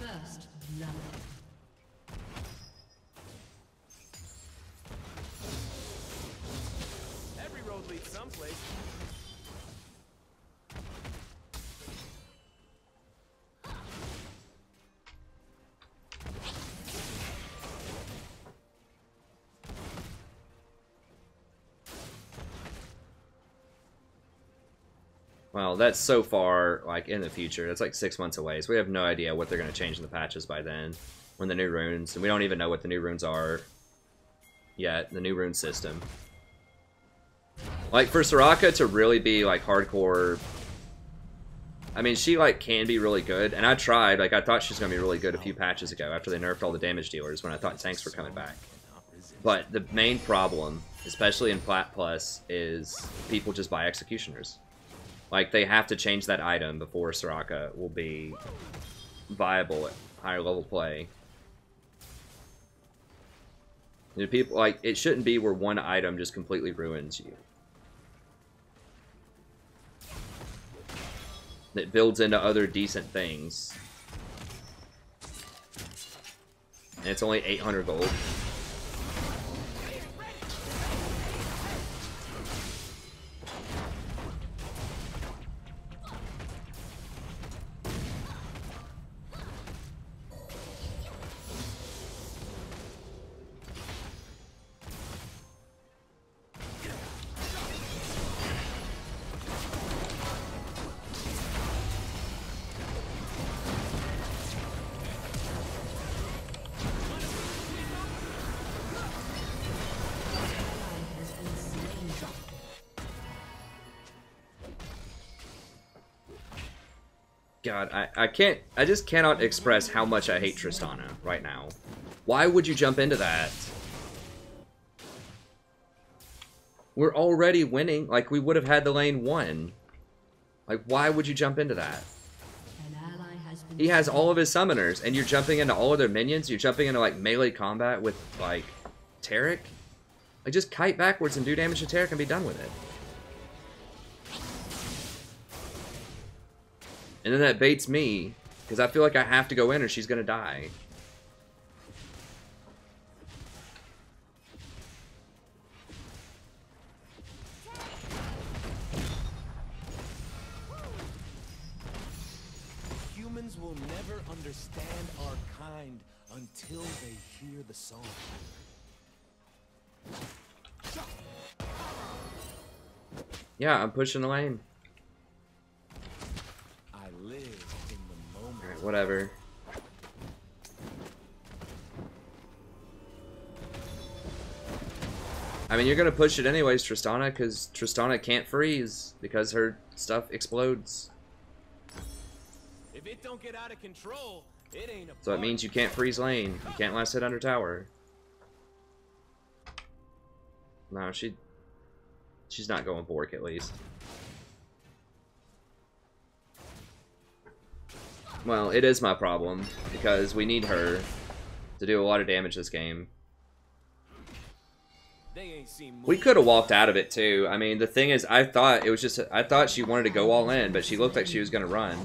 [SPEAKER 2] First love.
[SPEAKER 3] Every road leads someplace.
[SPEAKER 1] Well, that's so far, like, in the future. That's like 6 months away, so we have no idea what they're going to change in the patches by then. When the new runes, and we don't even know what the new runes are yet, the new rune system. Like, for Soraka to really be, like, hardcore... I mean, she, like, can be really good, and I tried. Like, I thought she was going to be really good a few patches ago after they nerfed all the damage dealers when I thought tanks were coming back. But the main problem, especially in Plat Plus, is people just buy Executioners. Like, they have to change that item before Soraka will be viable at higher level play. You know, people, like, it shouldn't be where one item just completely ruins you. It builds into other decent things. And it's only 800 gold. God, I just cannot express how much I hate Tristana right now. Why would you jump into that? We're already winning. Like, we would have had the lane won. Like, why would you jump into that? He has all of his summoners, and you're jumping into all of their minions? You're jumping into, like, melee combat with, like, Taric? Like, just kite backwards and do damage to Taric and be done with it. And then that baits me, because I feel like I have to go in or she's going to die.
[SPEAKER 3] Humans will never understand our kind until they hear the song.
[SPEAKER 1] Yeah, I'm pushing the lane. Alright, whatever. I mean, you're gonna push it anyways, Tristana, because Tristana can't freeze because her stuff explodes.
[SPEAKER 3] If it don't get out of control, it ain't a
[SPEAKER 1] So it means you can't freeze lane. You can't last hit under tower. No, she's not going Bork at least. Well, it is my problem, because we need her to do a lot of damage this game. We could have walked out of it too. I mean, the thing is, I thought she wanted to go all in, but she looked like she was gonna run.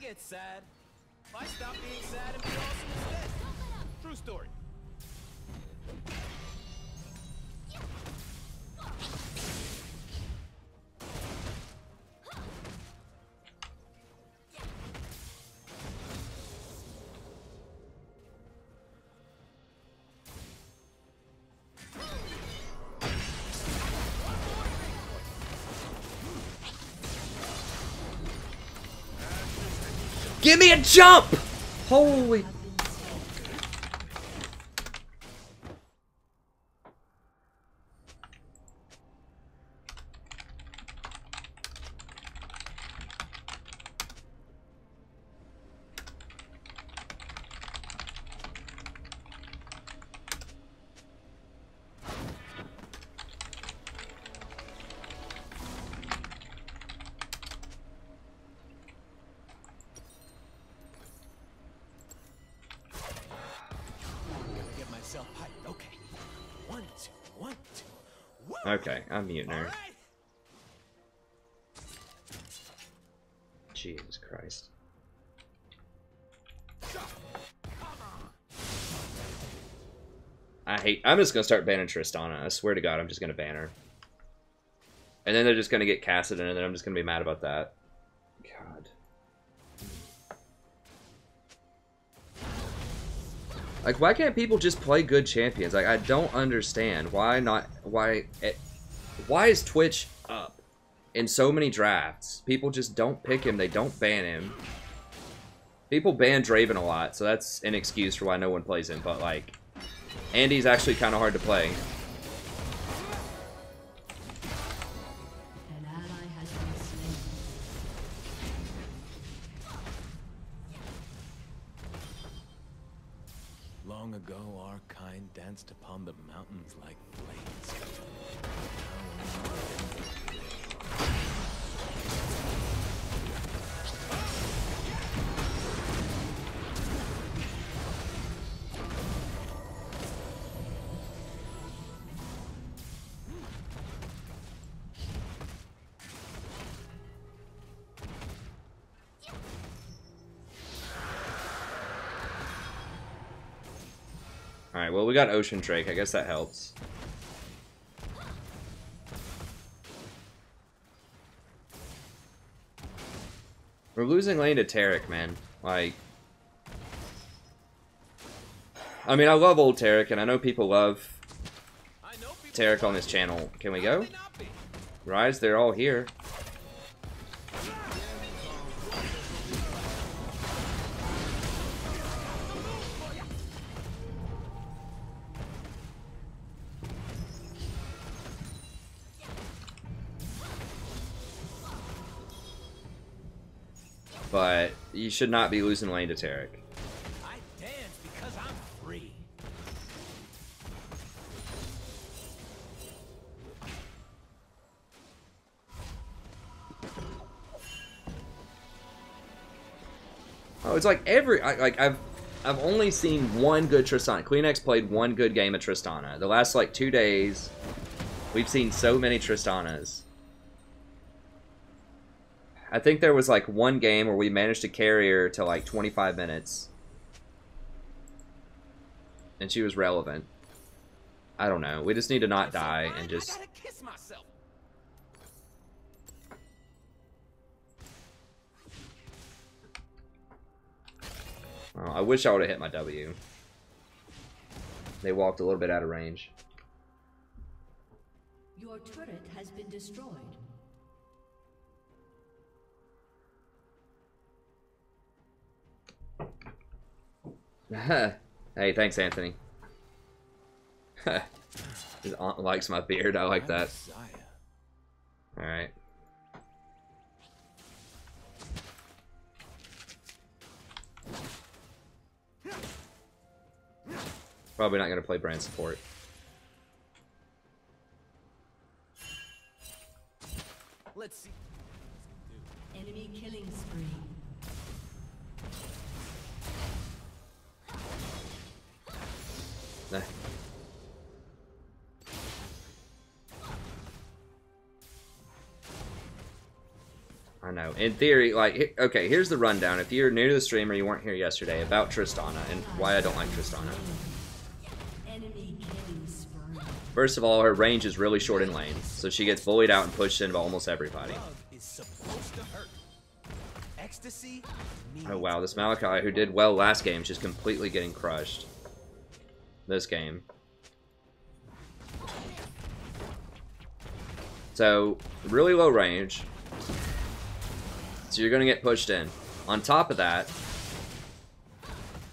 [SPEAKER 3] Get sad. If I stop being sad and be awesome instead. True story.
[SPEAKER 1] Give me a jump! Holy... Okay, I'm muting her. Jesus Christ. I'm just gonna start banning Tristana. I swear to God, I'm just gonna ban her. And then they're just gonna get casted in, and then I'm just gonna be mad about that. God. Like, why can't people just play good champions? Like, I don't understand. Why not? Why is Twitch up in so many drafts? People just don't pick him. They don't ban him. People ban Draven a lot, so that's an excuse for why no one plays him. But, like, Andy's actually kind of hard to play.
[SPEAKER 2] An ally has been slain.
[SPEAKER 3] Long ago, our kind danced upon the mountains like flames.
[SPEAKER 1] Alright, well, we got Ocean Drake. I guess that helps. We're losing lane to Taric, man. Like... I mean, I love old Taric, and I know people love Taric on this channel. Can we go? Rise, they're all here. But you should not be losing lane to Taric.
[SPEAKER 3] I dance because I'm free.
[SPEAKER 1] Oh, it's like I've only seen one good Tristana. Queen X played one good game of Tristana. The last like 2 days, we've seen so many Tristanas. I think there was like one game where we managed to carry her to like 25 minutes. And she was relevant. I don't know. We just need to not die and just...
[SPEAKER 3] I gotta kiss myself.
[SPEAKER 1] Oh, I wish I would have hit my W. They walked a little bit out of range.
[SPEAKER 2] Your turret has been destroyed.
[SPEAKER 1] Hey, thanks, Anthony. His aunt likes my beard. I like that. Alright. Probably not going to play brand support.
[SPEAKER 3] Let's see.
[SPEAKER 2] Enemy killing spree.
[SPEAKER 1] Nah. I know. In theory, like, okay, here's the rundown. If you're new to the stream or you weren't here yesterday, about Tristana and why I don't like Tristana.
[SPEAKER 2] Enemy killing spree.
[SPEAKER 1] First of all, her range is really short in lane, so she gets bullied out and pushed into almost everybody.
[SPEAKER 3] Love is supposed to hurt. Ecstasy.
[SPEAKER 1] Oh wow, this Malachi, who did well last game, is just completely getting crushed this game. So, really low range. So you're going to get pushed in. On top of that,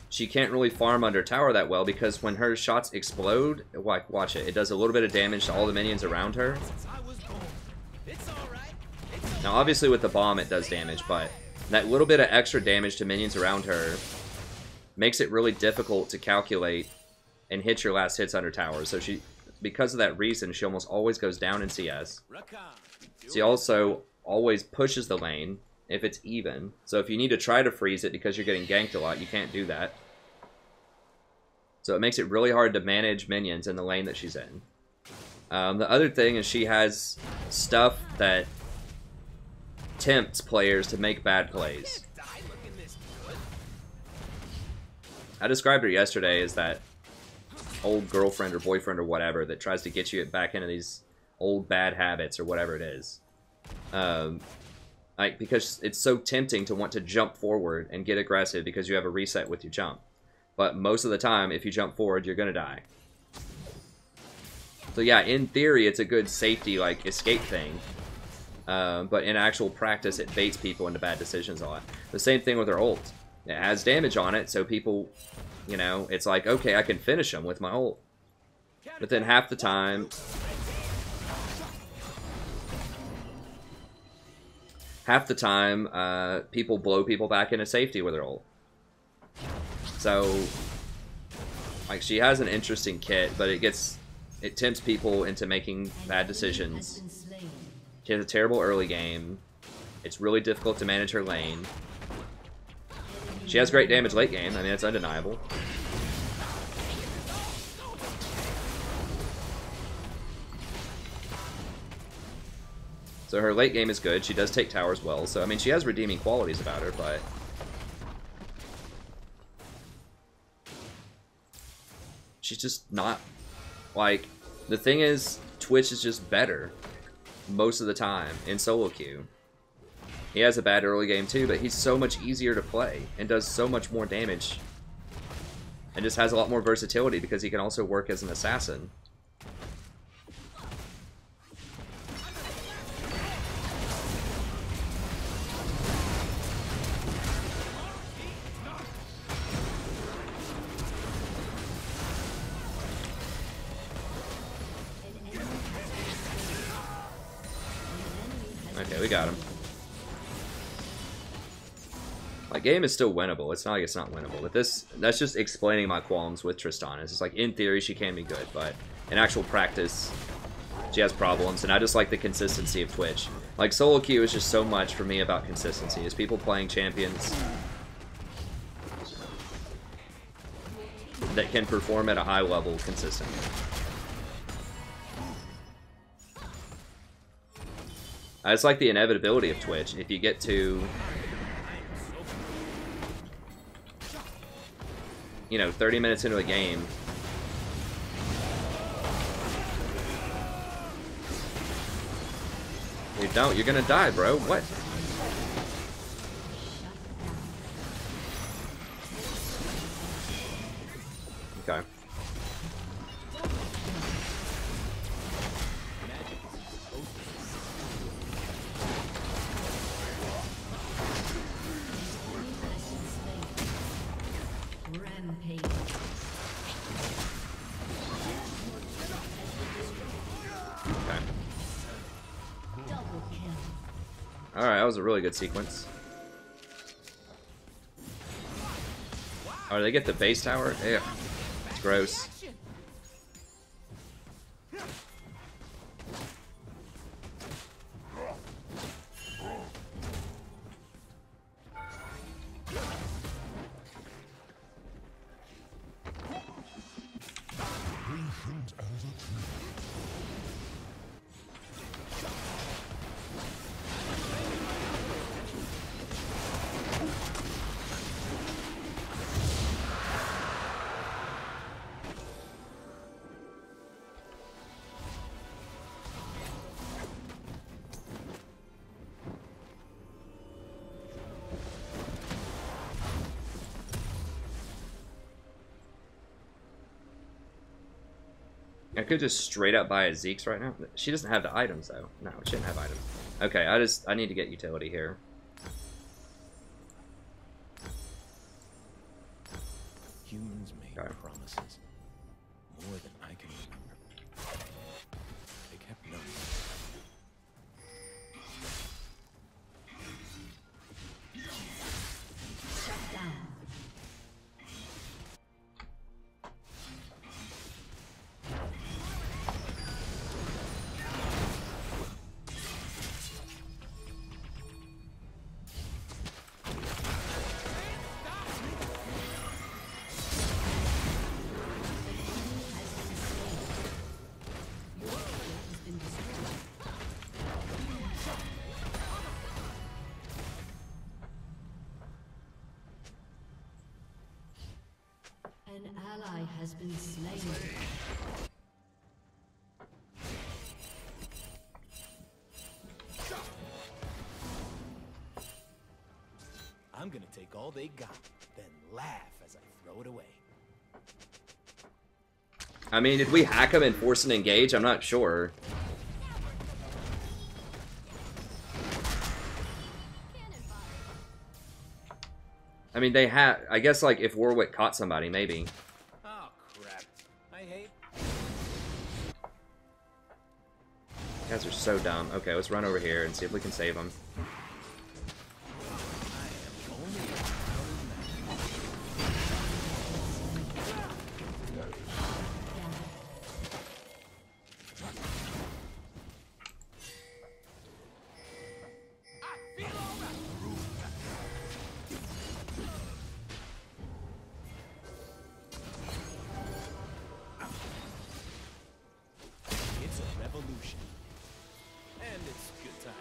[SPEAKER 1] she can't really farm under tower that well because when her shots explode, watch it, it does a little bit of damage to all the minions around her. Now obviously with the bomb it does damage, but that little bit of extra damage to minions around her makes it really difficult to calculate and hit your last hits under tower. So she, because of that reason, she almost always goes down in CS. She also always pushes the lane if it's even. So if you need to try to freeze it because you're getting ganked a lot, you can't do that. So it makes it really hard to manage minions in the lane that she's in. The other thing is she has stuff that tempts players to make bad plays. I described her yesterday as that old girlfriend or boyfriend or whatever that tries to get you back into these old bad habits or whatever it is. Like, because it's so tempting to want to jump forward and get aggressive because you have a reset with your jump. But most of the time, if you jump forward, you're gonna die. So yeah, in theory, it's a good safety, like, escape thing. But in actual practice, it baits people into bad decisions a lot. The same thing with her ult. It has damage on it, so people, you know, it's like, okay, I can finish them with my ult. But then half the time... people blow people back into safety with her ult. So, like, she has an interesting kit, but it tempts people into making bad decisions. She has a terrible early game. It's really difficult to manage her lane. She has great damage late game. I mean, it's undeniable. So her late game is good. She does take towers well. So, I mean, she has redeeming qualities about her, but... she's just not... like, the thing is, Twitch is just better most of the time in solo queue. He has a bad early game too, but he's so much easier to play and does so much more damage. And just has a lot more versatility because he can also work as an assassin. Okay, we got him. My game is still winnable. It's not like it's not winnable. But that's just explaining my qualms with Tristana. It's just like, in theory, she can be good, but in actual practice, she has problems. And I just like the consistency of Twitch. Like, solo queue is just so much for me about consistency. Is people playing champions that can perform at a high level consistently. It's like the inevitability of Twitch. If you get to, you know, 30 minutes into a game, you don't, you're gonna die, bro. What? Okay. Alright, that was a really good sequence. Oh, did they get the base tower? Yeah. It's gross. I could just straight up buy a Zeke's right now. She doesn't have the items, though. No, she shouldn't have items. Okay, I need to get utility here.
[SPEAKER 3] Humans made promises more than I can remember. They kept none.
[SPEAKER 2] Shut down. An ally has been slain.
[SPEAKER 3] throw it away.
[SPEAKER 1] I mean, did we hack him and force an engage? I'm not sure. I mean, they had. I guess, like, if Warwick caught somebody, maybe.
[SPEAKER 3] Oh, crap. I hate...
[SPEAKER 1] You guys are so dumb. Okay, let's run over here and see if we can save them.
[SPEAKER 3] It's a revolution. And it's good time.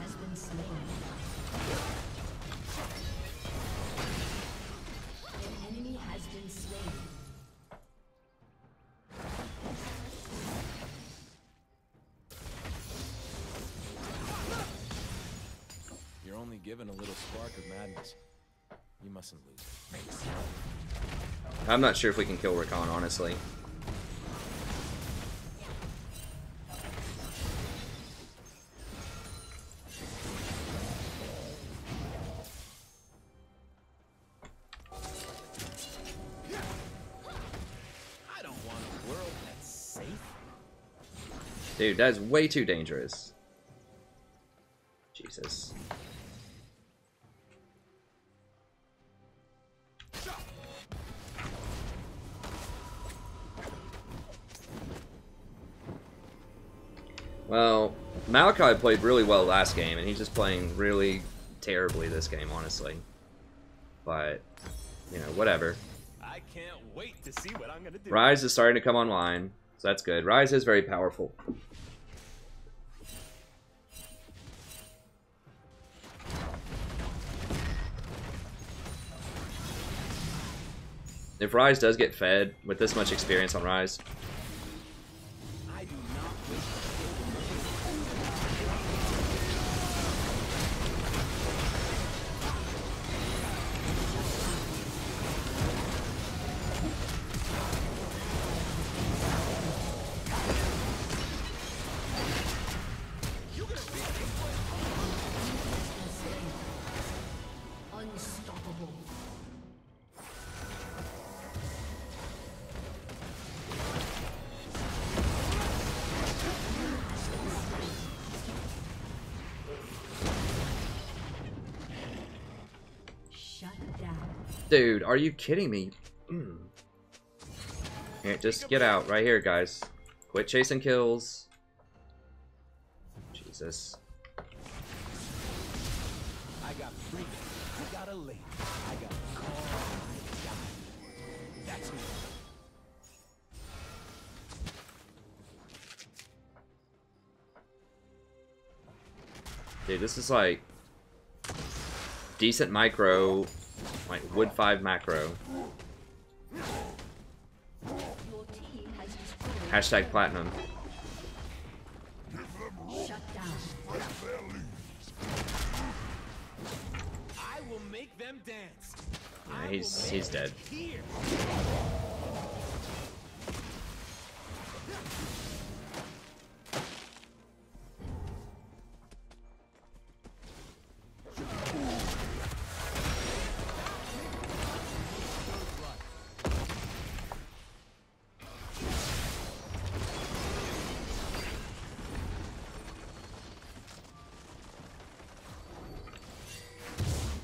[SPEAKER 2] Has been slain. An enemy has been slain.
[SPEAKER 3] You're only given a little spark of madness. You mustn't lose it.
[SPEAKER 1] I'm not sure if we can kill Rakan, honestly.
[SPEAKER 3] I don't want a world that's safe.
[SPEAKER 1] Dude, that is way too dangerous. Jesus. Well, Malachi played really well last game, and he's just playing really terribly this game, honestly. But, you know, whatever.
[SPEAKER 3] I can't wait to see what I'm gonna do.
[SPEAKER 1] Ryze is starting to come online, so that's good. Ryze is very powerful. If Ryze does get fed with this much experience on Ryze,
[SPEAKER 3] I do not wish
[SPEAKER 2] Unstoppable. Shut down.
[SPEAKER 1] dude, are you kidding me? Here, just get out right here, guys. Quit chasing kills. Jesus.
[SPEAKER 3] I got freedom. I got a lady. I got a call. I got. That's me.
[SPEAKER 1] Dude, this is like decent micro, like wood 5 macro.
[SPEAKER 2] Your team has destroyed.
[SPEAKER 1] Hashtag platinum.
[SPEAKER 2] Shut down.
[SPEAKER 3] I will make them dance.
[SPEAKER 1] Yeah,
[SPEAKER 3] I will
[SPEAKER 1] he's
[SPEAKER 3] make
[SPEAKER 1] dead.
[SPEAKER 3] them hear.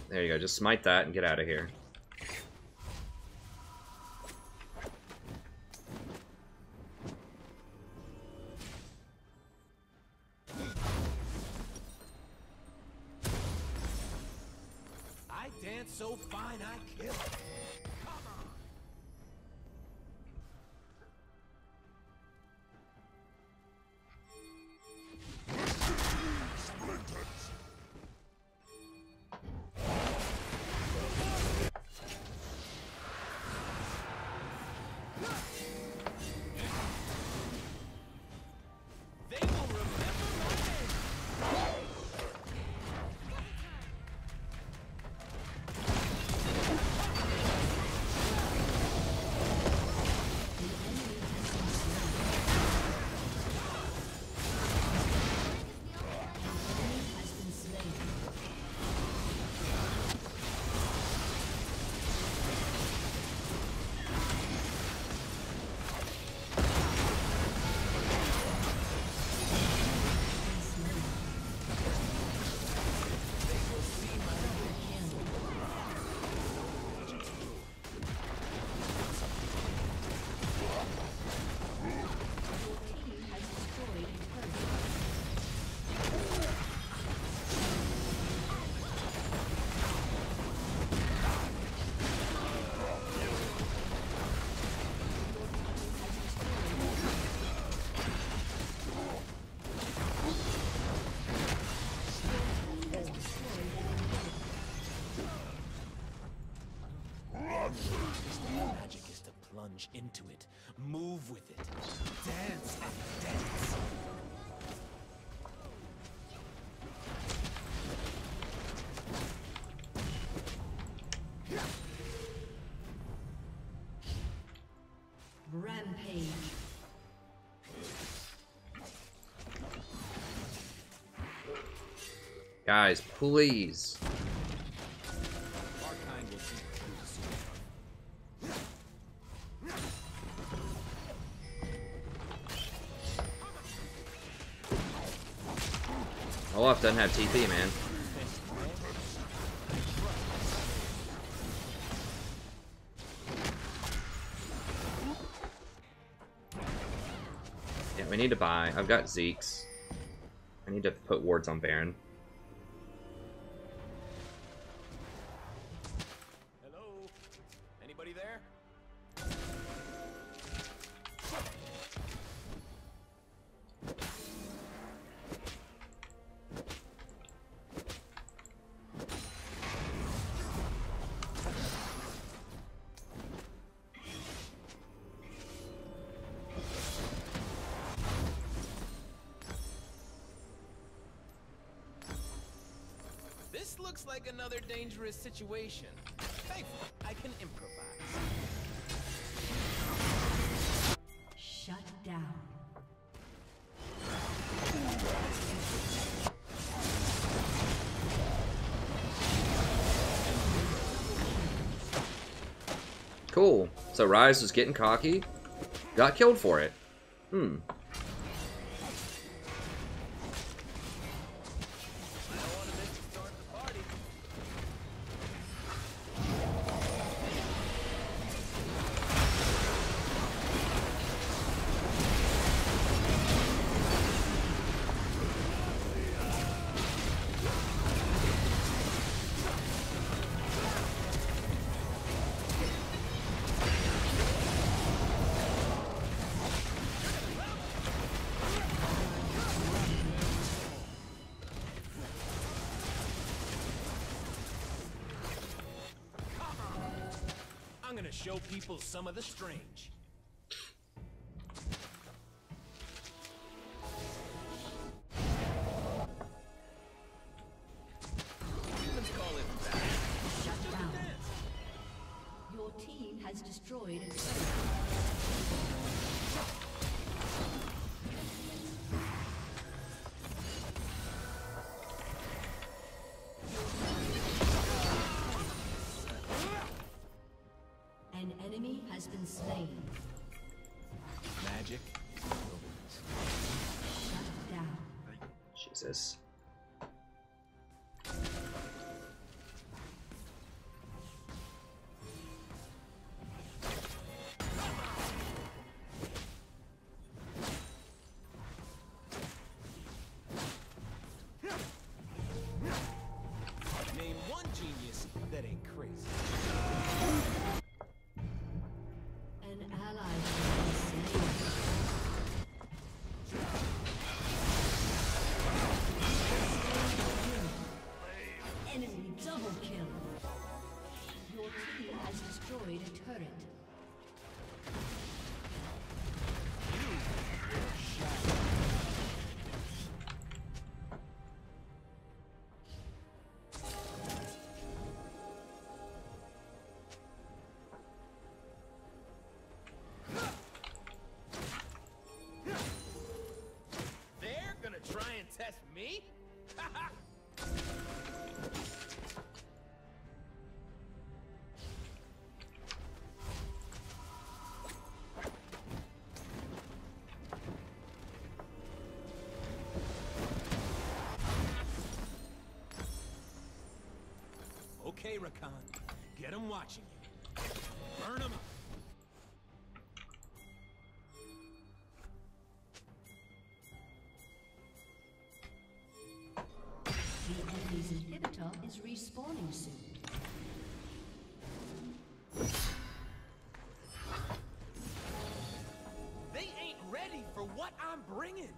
[SPEAKER 1] There you go, just smite that and get out of here.
[SPEAKER 3] I dance so fine I kill. Come on. They will remember my name. into it. Move with it. Dance and dance.
[SPEAKER 2] Rampage.
[SPEAKER 1] Guys, please.
[SPEAKER 3] Our kind will see through the sea.
[SPEAKER 1] Olaf doesn't have TP, man. Yeah, we need to buy. I've got Zeke's. I need to put wards on Baron.
[SPEAKER 3] Hello? Anybody there? This looks like another dangerous situation. Thankfully, I can improvise.
[SPEAKER 2] Shut down.
[SPEAKER 1] Cool. So Rise was getting cocky. Got killed for it. Hmm.
[SPEAKER 3] I don't want to miss the start of the party. I'm gonna show people some of the strange. Humans call it that.
[SPEAKER 2] Shut down.
[SPEAKER 3] Dance.
[SPEAKER 2] Your team has destroyed a turret. An enemy has been slain.
[SPEAKER 3] Magic.
[SPEAKER 2] Shut down.
[SPEAKER 1] Jesus.
[SPEAKER 3] Name one genius that ain't crazy.
[SPEAKER 2] An ally has been slain. Enemy double kill. Your team has destroyed a turret.
[SPEAKER 3] They're gonna try and test me? Okay, Rakan. Get 'em watching you. Burn 'em up.
[SPEAKER 2] The enemy's inhibitor is respawning soon.
[SPEAKER 3] They ain't ready for what I'm bringing.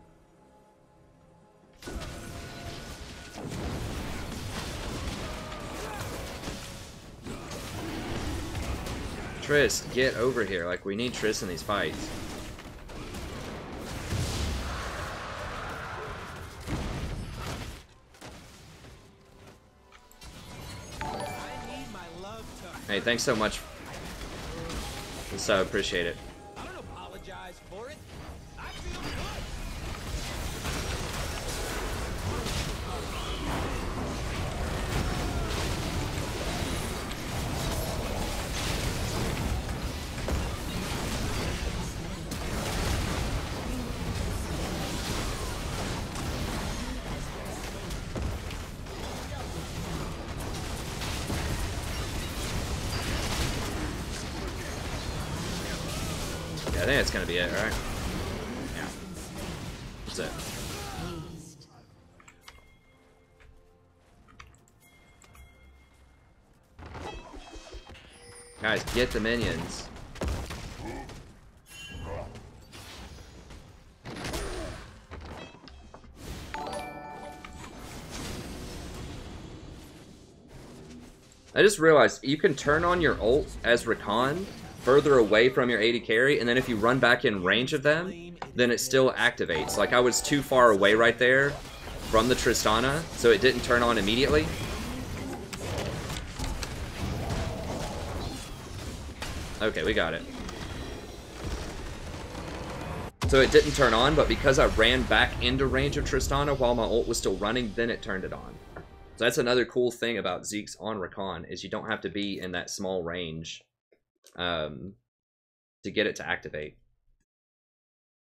[SPEAKER 1] Triss, get over here. Like, we need Triss in these fights. Hey, thanks so much. So appreciate it.
[SPEAKER 3] I don't apologize for it. I feel good.
[SPEAKER 1] I think that's gonna be it, right? Yeah. That's it. Guys, get the minions. I just realized you can turn on your ult as Rakan further away from your AD carry, and then if you run back in range of them, then it still activates. Like, I was too far away right there from the Tristana, so it didn't turn on immediately. Okay, we got it. So it didn't turn on, but because I ran back into range of Tristana while my ult was still running, then it turned it on. So that's another cool thing about Zeke's on Rakan, is you don't have to be in that small range to get it to activate.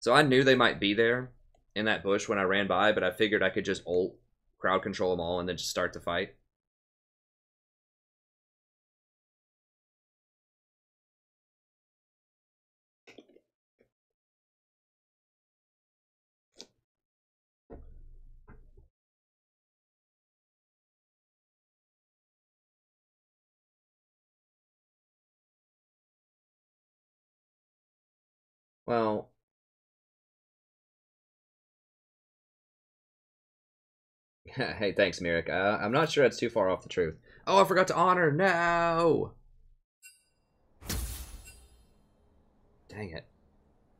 [SPEAKER 1] So I knew they might be there in that bush when I ran by, but I figured I could just ult, crowd control them all, and then just start the fight. Well, hey, thanks, Mirik. I'm not sure it's too far off the truth. Oh, I forgot to honor. No! Dang it.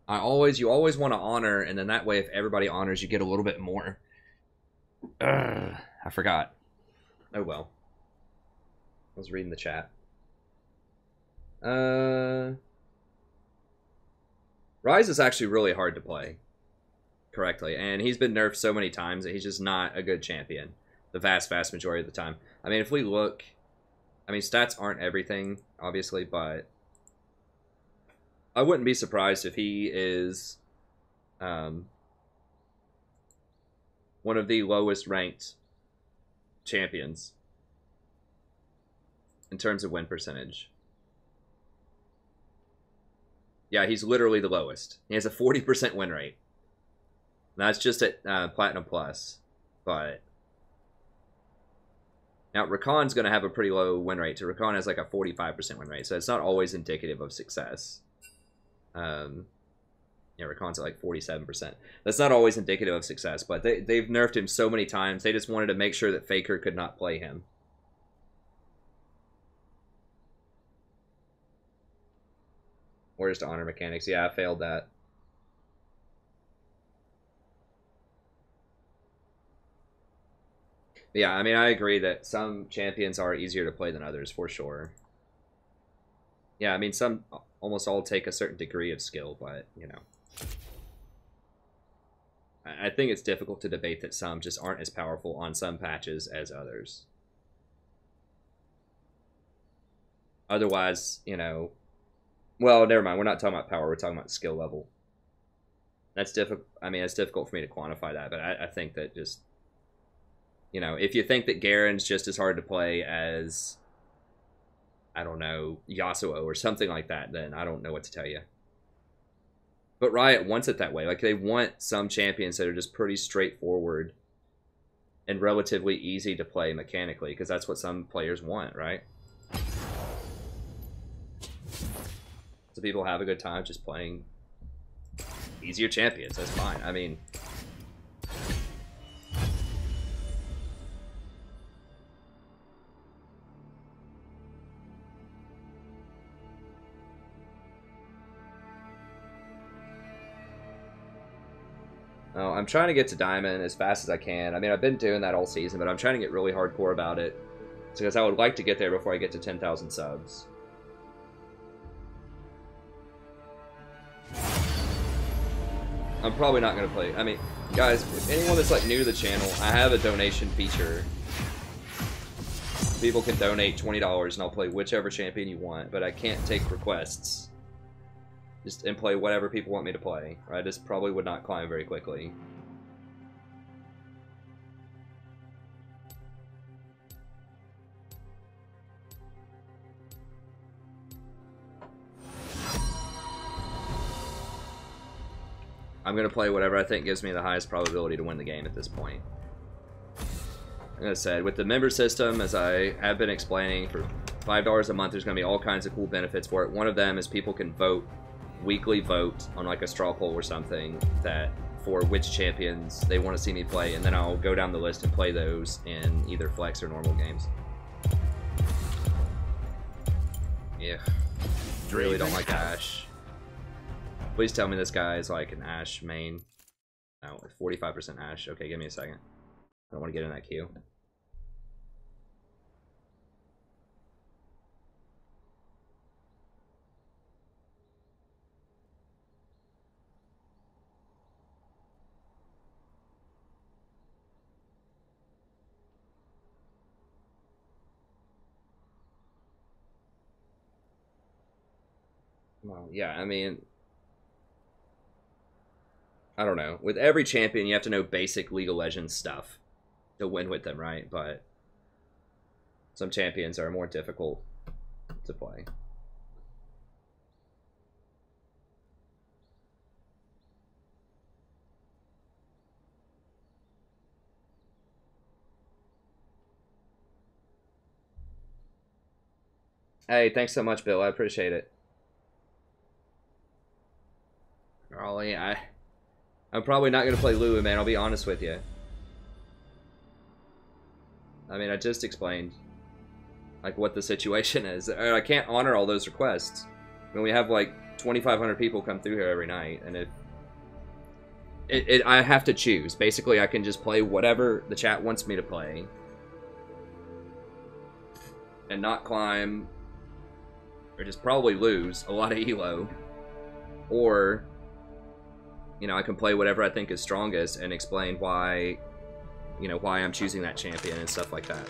[SPEAKER 1] You always want to honor, and then that way, if everybody honors, you get a little bit more. Ugh, I forgot. Oh well. I was reading the chat. Ryze is actually really hard to play correctly, and he's been nerfed so many times that he's just not a good champion the vast majority of the time. I mean, if we look, I mean, stats aren't everything, obviously, but I wouldn't be surprised if he is one of the lowest ranked champions in terms of win percentage. Yeah, he's literally the lowest. He has a 40% win rate. That's just at Platinum Plus. But now Rakan's going to have a pretty low win rate. So Rakan has like a 45% win rate. So it's not always indicative of success. Yeah, Rakan's at like 47%. That's not always indicative of success. But they've nerfed him so many times. They just wanted to make sure that Faker could not play him. Where's the honor mechanics? Yeah, I failed that. Yeah, I mean, I agree that some champions are easier to play than others, for sure. Yeah, I mean, some almost all take a certain degree of skill, but, you know. I think it's difficult to debate that some just aren't as powerful on some patches as others. Otherwise, you know... Well, never mind. We're not talking about power. We're talking about skill level. That's difficult. I mean, it's difficult for me to quantify that, but I think that just, you know, if you think that Garen's just as hard to play as, I don't know, Yasuo or something like that, then I don't know what to tell you. But Riot wants it that way. Like, they want some champions that are just pretty straightforward and relatively easy to play mechanically, because that's what some players want, right? So people have a good time just playing easier champions. That's fine. I mean, Oh, I'm trying to get to Diamond as fast as I can. I mean, I've been doing that all season, but I'm trying to get really hardcore about it. Because I would like to get there before I get to 10,000 subs. I'm probably not going to play. I mean, guys, if anyone that's like new to the channel, I have a donation feature. People can donate $20 and I'll play whichever champion you want, but I can't take requests. And play whatever people want me to play. I just probably would not climb very quickly. I'm going to play whatever I think gives me the highest probability to win the game at this point. Like I said, with the member system, as I have been explaining, for $5 a month, there's going to be all kinds of cool benefits for it. One of them is people can vote, weekly vote on like a straw poll or something, that for which champions they want to see me play, and then I'll go down the list and play those in either flex or normal games. Yeah, really don't like Ashe. Please tell me this guy is like an Ashe main. No, 45% Ashe. Okay, give me a second. I don't want to get in that queue. Well, yeah, I mean, I don't know. With every champion, you have to know basic League of Legends stuff to win with them, right? But some champions are more difficult to play. Hey, thanks so much, Bill. I appreciate it. Raleigh, I'm probably not going to play Lulu, man. I'll be honest with you. I mean, I just explained like what the situation is. I can't honor all those requests. I mean, we have like 2,500 people come through here every night, and I have to choose. Basically, I can just play whatever the chat wants me to play and not climb, or just probably lose a lot of elo, or, you know, I can play whatever I think is strongest and explain why, you know, why I'm choosing that champion and stuff like that.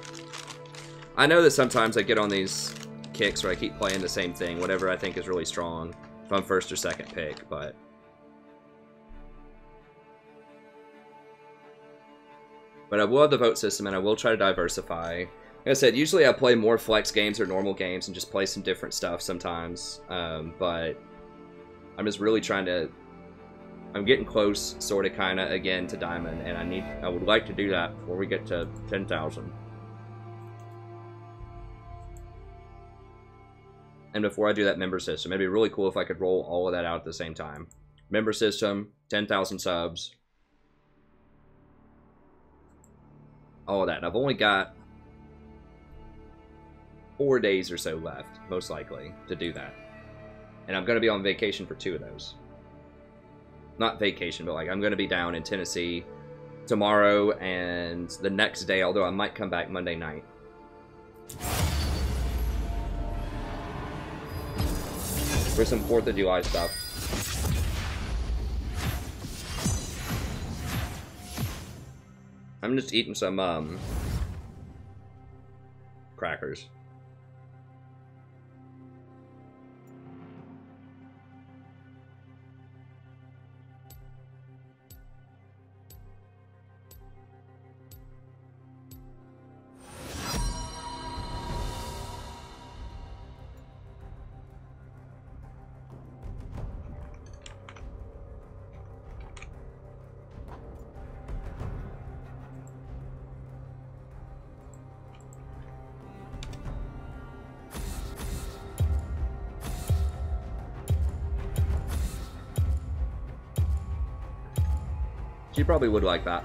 [SPEAKER 1] I know that sometimes I get on these kicks where I keep playing the same thing, whatever I think is really strong, if I'm first or second pick, but I will have the vote system, and I will try to diversify. Like I said, usually I play more flex games or normal games and just play some different stuff sometimes, but I'm just really trying to, I'm getting close, sort of, kind of, again, to Diamond, and I would like to do that before we get to 10,000. And before I do that member system, it'd be really cool if I could roll all of that out at the same time. Member system, 10,000 subs, all of that. And I've only got 4 days or so left, most likely, to do that. And I'm going to be on vacation for 2 of those. Not vacation, but like I'm going to be down in Tennessee tomorrow and the next day, although I might come back Monday night. For some 4th of July stuff. I'm just eating some crackers. She probably would like that.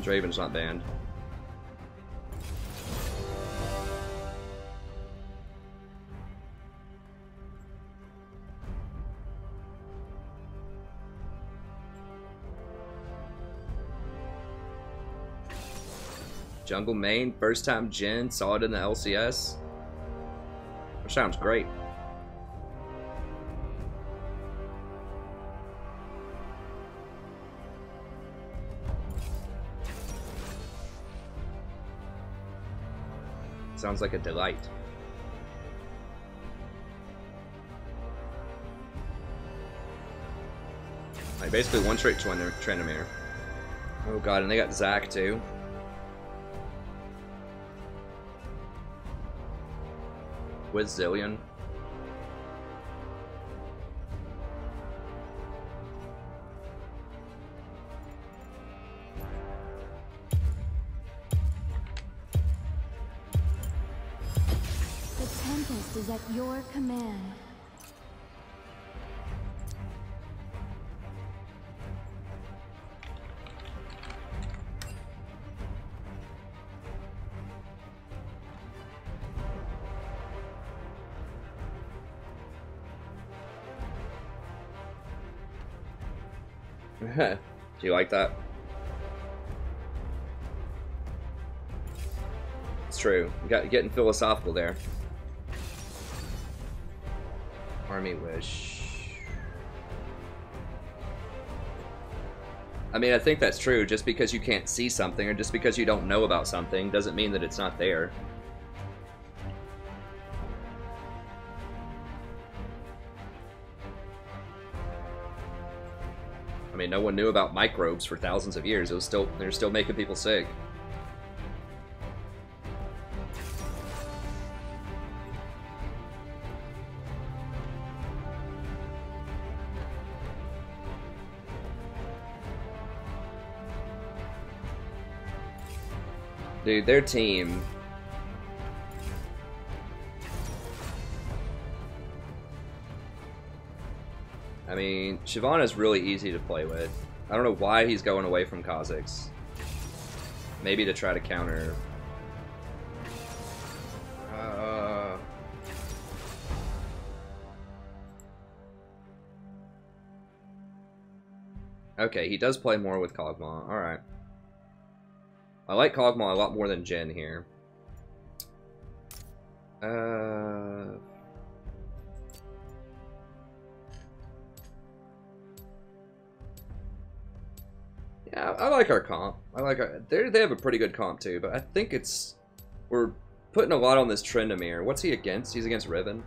[SPEAKER 1] Draven's not banned. Jungle main, first time Jin, saw it in the LCS. That sounds great. Sounds like a delight. Like basically one trick Trendamere. Oh god, and they got Zac too. With Zillion.
[SPEAKER 2] The Tempest is at your command.
[SPEAKER 1] Do you like that? It's true. You got getting philosophical there. Army wish. I mean, I think that's true. Just because you can't see something or just because you don't know about something doesn't mean that it's not there. I mean, no one knew about microbes for thousands of years. They're still making people sick. Dude, their team. I mean, Shyvana's really easy to play with. I don't know why he's going away from Kha'Zix. Maybe to try to counter. Okay, he does play more with Kog'Maw. Alright. I like Kog'Maw a lot more than Jhin here. Yeah, I like our comp. I like our, they have a pretty good comp too, but I think we're putting a lot on this Trendamere. What's he against? He's against Riven.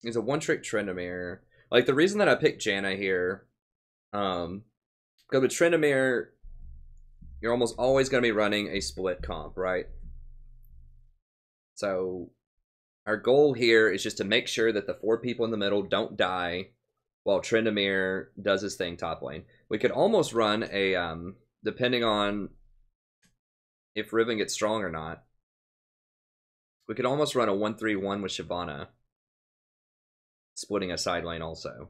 [SPEAKER 1] He's a one-trick Trendamere. Like, the reason that I picked Janna here, because with Trendamere, you're almost always going to be running a split comp, right? So, our goal here is just to make sure that the 4 people in the middle don't die while Trendamere does his thing top lane. We could almost run a, depending on if Riven gets strong or not, we could almost run a 1-3-1 with Shyvana, splitting a side lane also.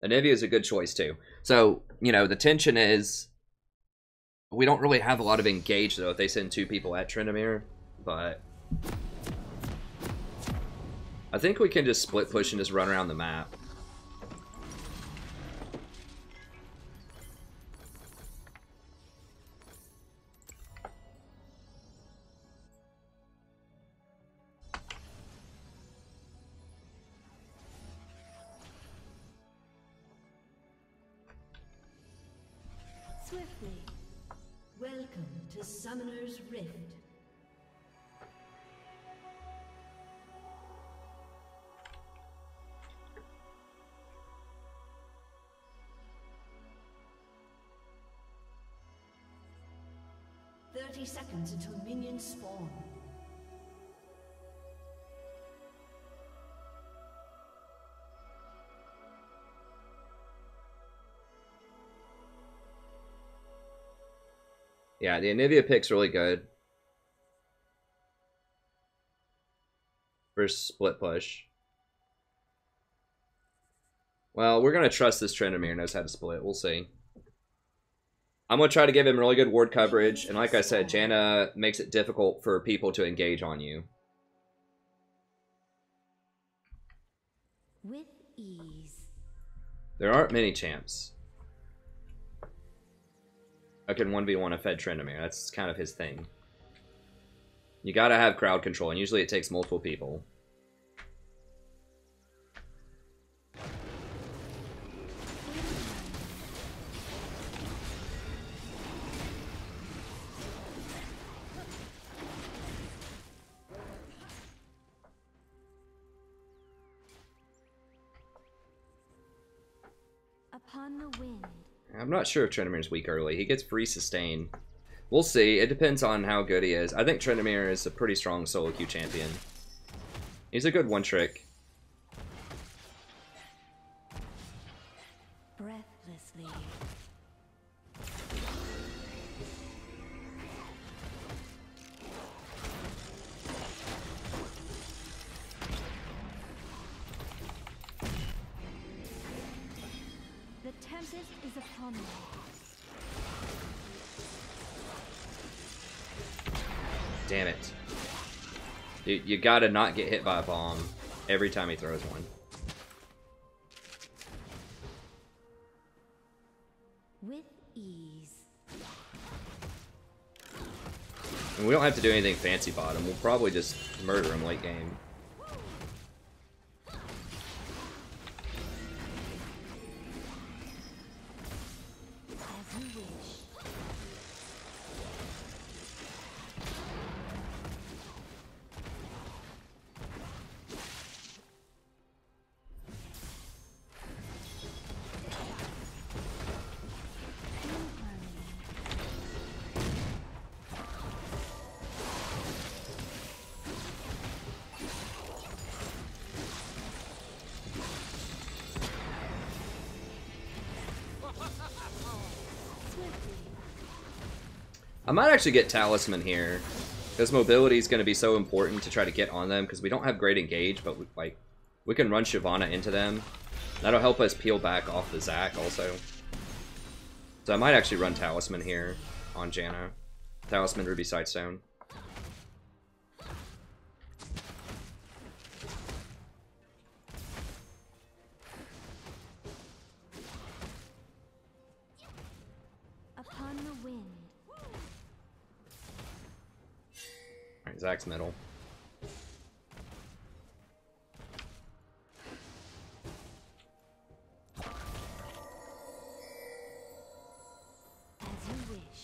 [SPEAKER 1] Anivia is a good choice too. So, you know, the tension is we don't really have a lot of engage though if they send 2 people at Trendamere, but I think we can just split push and just run around the map.
[SPEAKER 2] Swiftly. Welcome to Summoner's Rift. Seconds until minions spawn.
[SPEAKER 1] Yeah, the Anivia pick's really good for split push. Well, we're gonna trust this Trendamere knows how to split. We'll see. I'm going to try to give him really good ward coverage, and like I said, Janna makes it difficult for people to engage on you.
[SPEAKER 2] With ease.
[SPEAKER 1] There aren't many champs. I can 1v1 a fed Tryndamere. That's kind of his thing. You gotta have crowd control, and usually it takes multiple people.
[SPEAKER 2] Upon the wind.
[SPEAKER 1] I'm not sure if Tryndamere's weak early. He gets free sustain. We'll see. It depends on how good he is. I think Tryndamere is a pretty strong solo queue champion. He's a good one-trick.
[SPEAKER 2] Breathlessly. The tempest is upon me.
[SPEAKER 1] Damn it. You gotta not get hit by a bomb every time he throws one.
[SPEAKER 2] With ease.
[SPEAKER 1] And we don't have to do anything fancy bottom. We'll probably just murder him late game.
[SPEAKER 2] As you wish.
[SPEAKER 1] I might actually get Talisman here, because mobility is going to be so important to try to get on them, because we don't have great engage, but we can run Shyvana into them. That'll help us peel back off the Zac also. So I might actually run Talisman here on Janna. Talisman, Ruby Sightstone.
[SPEAKER 2] Upon the wind.
[SPEAKER 1] Alright, Zac's middle.
[SPEAKER 2] As you wish.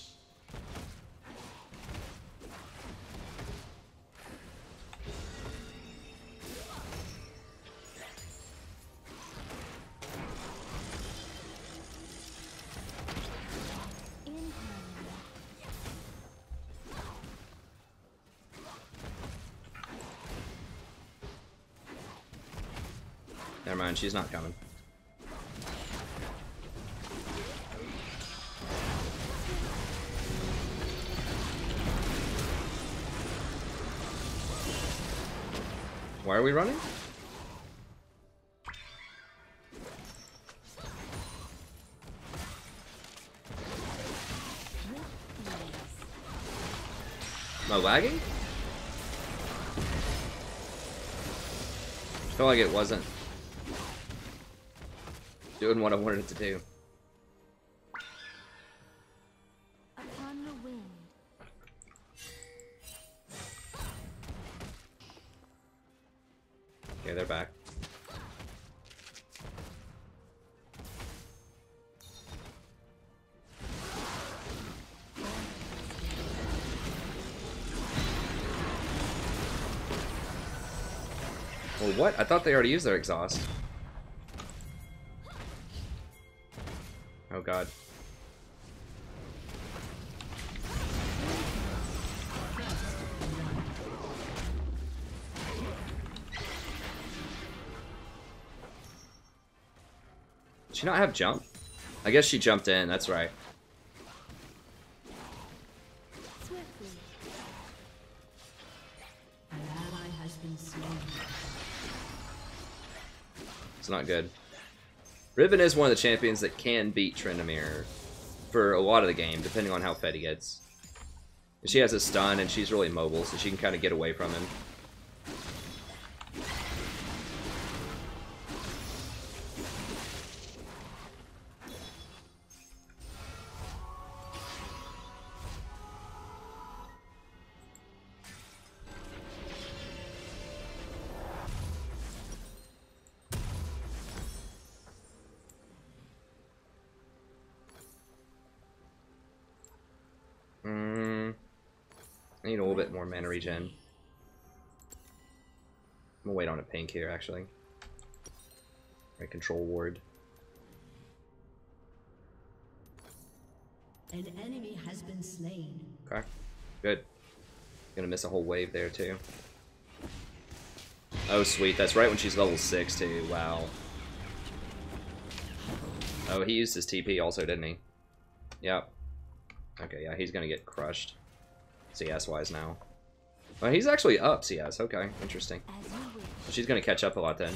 [SPEAKER 2] In harmony.
[SPEAKER 1] Never mind, she's not coming. Why are we running? Am I lagging? I feel like it wasn't doing what I wanted it to do.
[SPEAKER 2] Upon the wind.
[SPEAKER 1] Okay, they're back. Well, what? I thought they already used their exhaust. Oh god. Did she not have jump? I guess she jumped in, that's right.
[SPEAKER 2] Swiftly.
[SPEAKER 7] An ally has been slain.
[SPEAKER 1] It's not good. Riven is one of the champions that can beat Tryndamere for a lot of the game, depending on how fed he gets. She has a stun, and she's really mobile, so she can kind of get away from him. need a little bit more mana regen. I'm gonna wait on a pink here, actually. Right, control ward.
[SPEAKER 7] An enemy has been slain.
[SPEAKER 1] Okay, good. Gonna miss a whole wave there, too. Oh, sweet. That's right when she's level 6, too. Wow. Oh, he used his TP also, didn't he? Yep. Okay, yeah, he's gonna get crushed. CS-wise now. Oh, he's actually up CS. Okay, interesting. She's gonna catch up a lot then.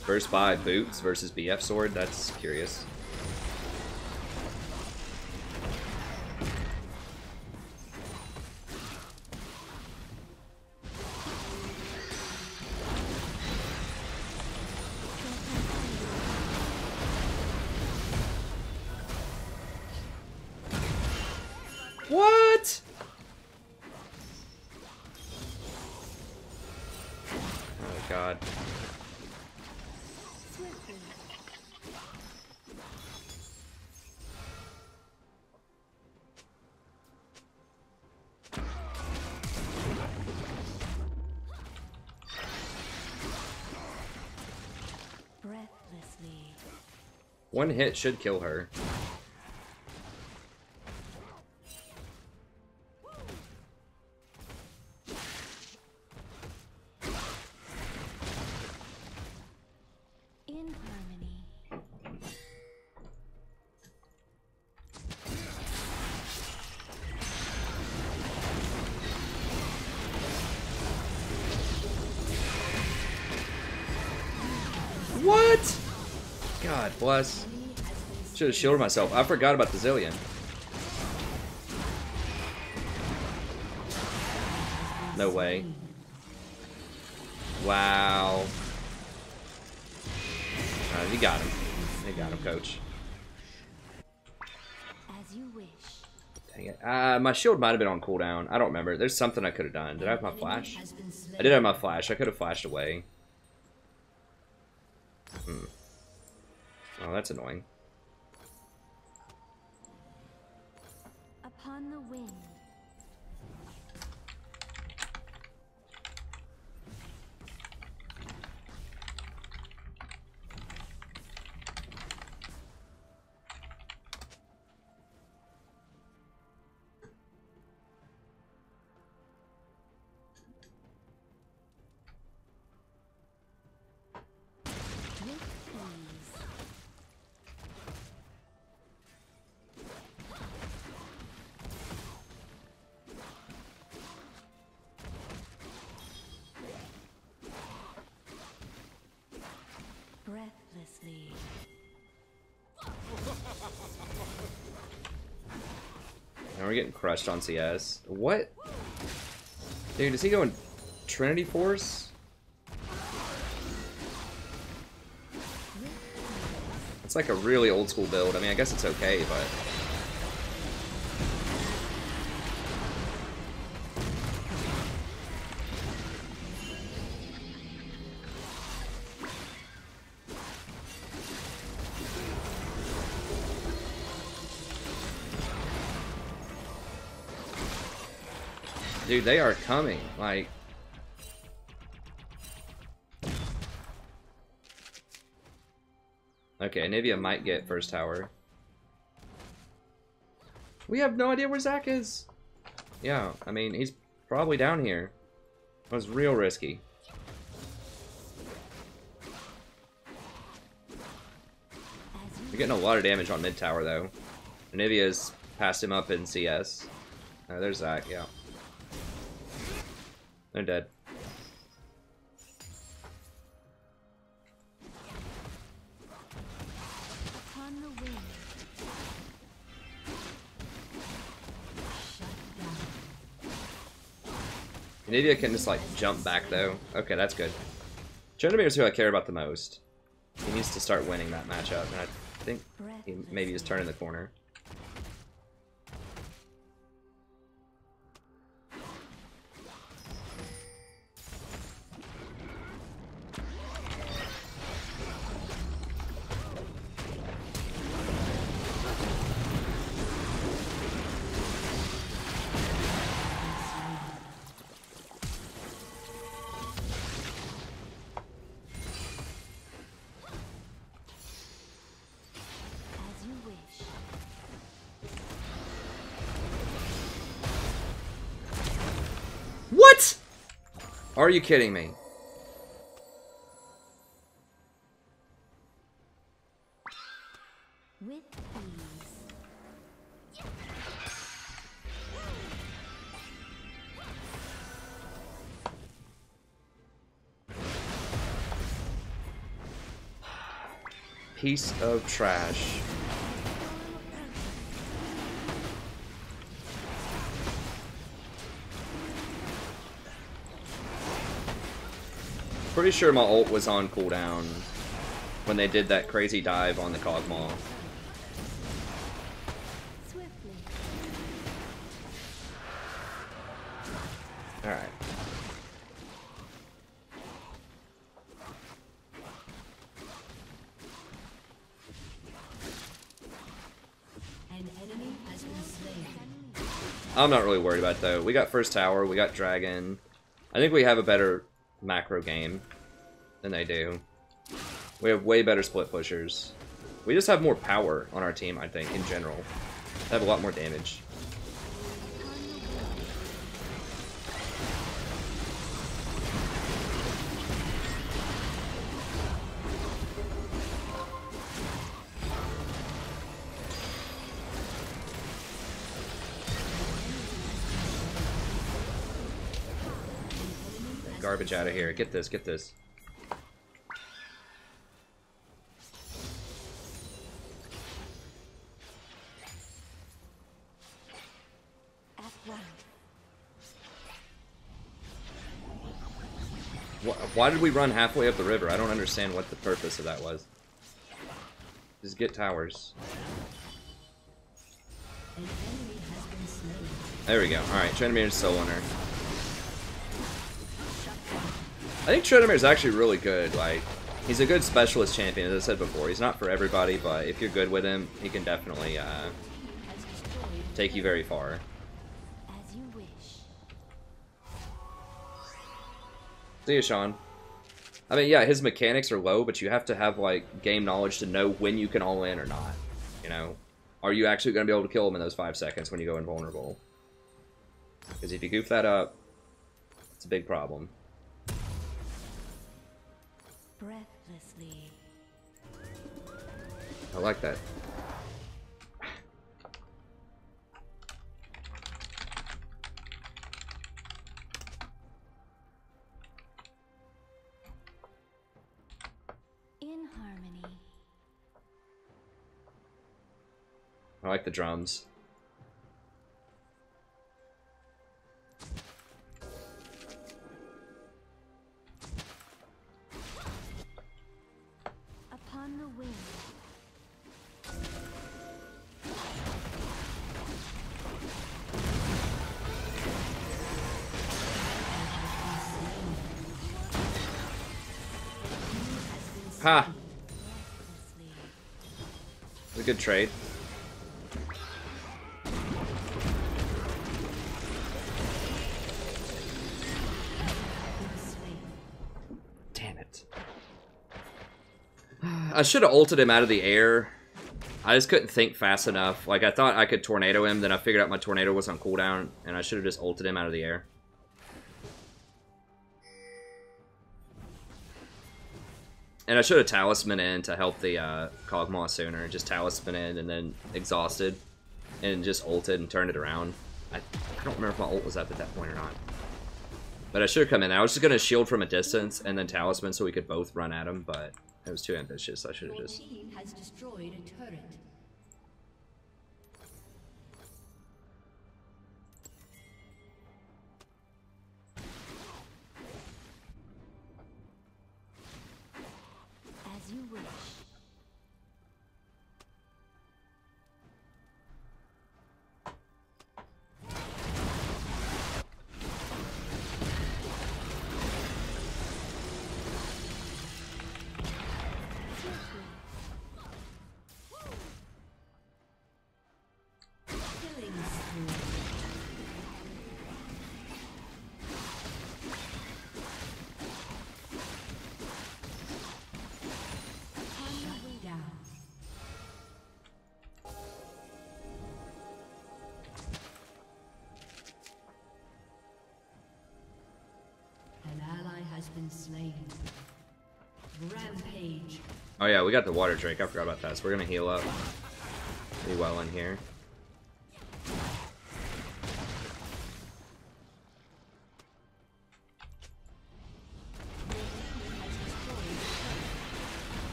[SPEAKER 1] First buy boots versus BF sword. That's curious. What? Oh god.
[SPEAKER 2] Breathlessly.
[SPEAKER 1] One hit should kill her.
[SPEAKER 2] In harmony.
[SPEAKER 1] What? God bless. Should have shielded myself. I forgot about the Zillion. No way. Wow. You got him. You got him, coach.
[SPEAKER 2] As you wish.
[SPEAKER 1] Dang it. My shield might have been on cooldown. I don't remember. There's something I could have done. Did I have my flash? I did have my flash. I could have flashed away. Oh, that's annoying.
[SPEAKER 2] Upon the wind. Breathlessly.
[SPEAKER 1] Now we're getting crushed on CS. What? Dude, is he going Trinity Force? It's like a really old school build. I mean, I guess it's okay, but... Dude, they are coming, like... Okay, Nivea might get first tower. We have no idea where Zach is! Yeah, I mean, he's probably down here. That was real risky. You're getting a lot of damage on mid tower, though. Nivea's passed him up in CS. There's Zach, yeah. They're dead.
[SPEAKER 2] Upon the wind. Shut down.
[SPEAKER 1] Nivea can just like jump back though. Okay, that's good. Chandramir's who I care about the most. He needs to start winning that matchup, and I think he maybe is turning the corner. Are you kidding me?
[SPEAKER 2] With ease.
[SPEAKER 1] Piece of trash. Pretty sure my ult was on cooldown when they did that crazy dive on the Cogmaw.
[SPEAKER 2] Swiftly.
[SPEAKER 1] Alright.
[SPEAKER 2] An enemy has been slain.
[SPEAKER 1] I'm not really worried about it, though. We got first tower, we got dragon. I think we have a better macro game than they do. We have way better split pushers. We just have more power on our team, I think, in general. They have a lot more damage. Garbage out of here. Get this, get this. Why did we run halfway up the river? I don't understand what the purpose of that was. Just get towers.
[SPEAKER 2] An enemy has been slain.
[SPEAKER 1] There we go. Alright, Trenomir's soloing her. I think Trenomir's actually really good. Like, he's a good specialist champion, as I said before. He's not for everybody, but if you're good with him, he can definitely take you very far.
[SPEAKER 2] As you wish.
[SPEAKER 1] See ya, Sean. I mean, yeah, his mechanics are low, but you have to have, like, game knowledge to know when you can all in or not. You know? Are you actually going to be able to kill him in those 5 seconds when you go invulnerable? Because if you goof that up, it's a big problem.
[SPEAKER 2] Breathlessly.
[SPEAKER 1] I like that.
[SPEAKER 2] In harmony.
[SPEAKER 1] I like the drums.
[SPEAKER 2] Upon the wind.
[SPEAKER 1] Ha! It's a good trade. Damn it. I should have ulted him out of the air. I just couldn't think fast enough. Like, I thought I could tornado him, then I figured out my tornado was on cooldown, and I should have just ulted him out of the air. And I should have talisman in to help the Cogmaw sooner. Just talisman in and then exhausted. And just ulted and turned it around. I don't remember if my ult was up at that point or not. But I should have come in. I was just going to shield from a distance and then talisman so we could both run at him, but it was too ambitious. I should have just...
[SPEAKER 2] Your team has destroyed a turret. As you wish. Rampage.
[SPEAKER 1] Oh yeah, we got the water drink. I forgot about that. So we're gonna heal up pretty well in here.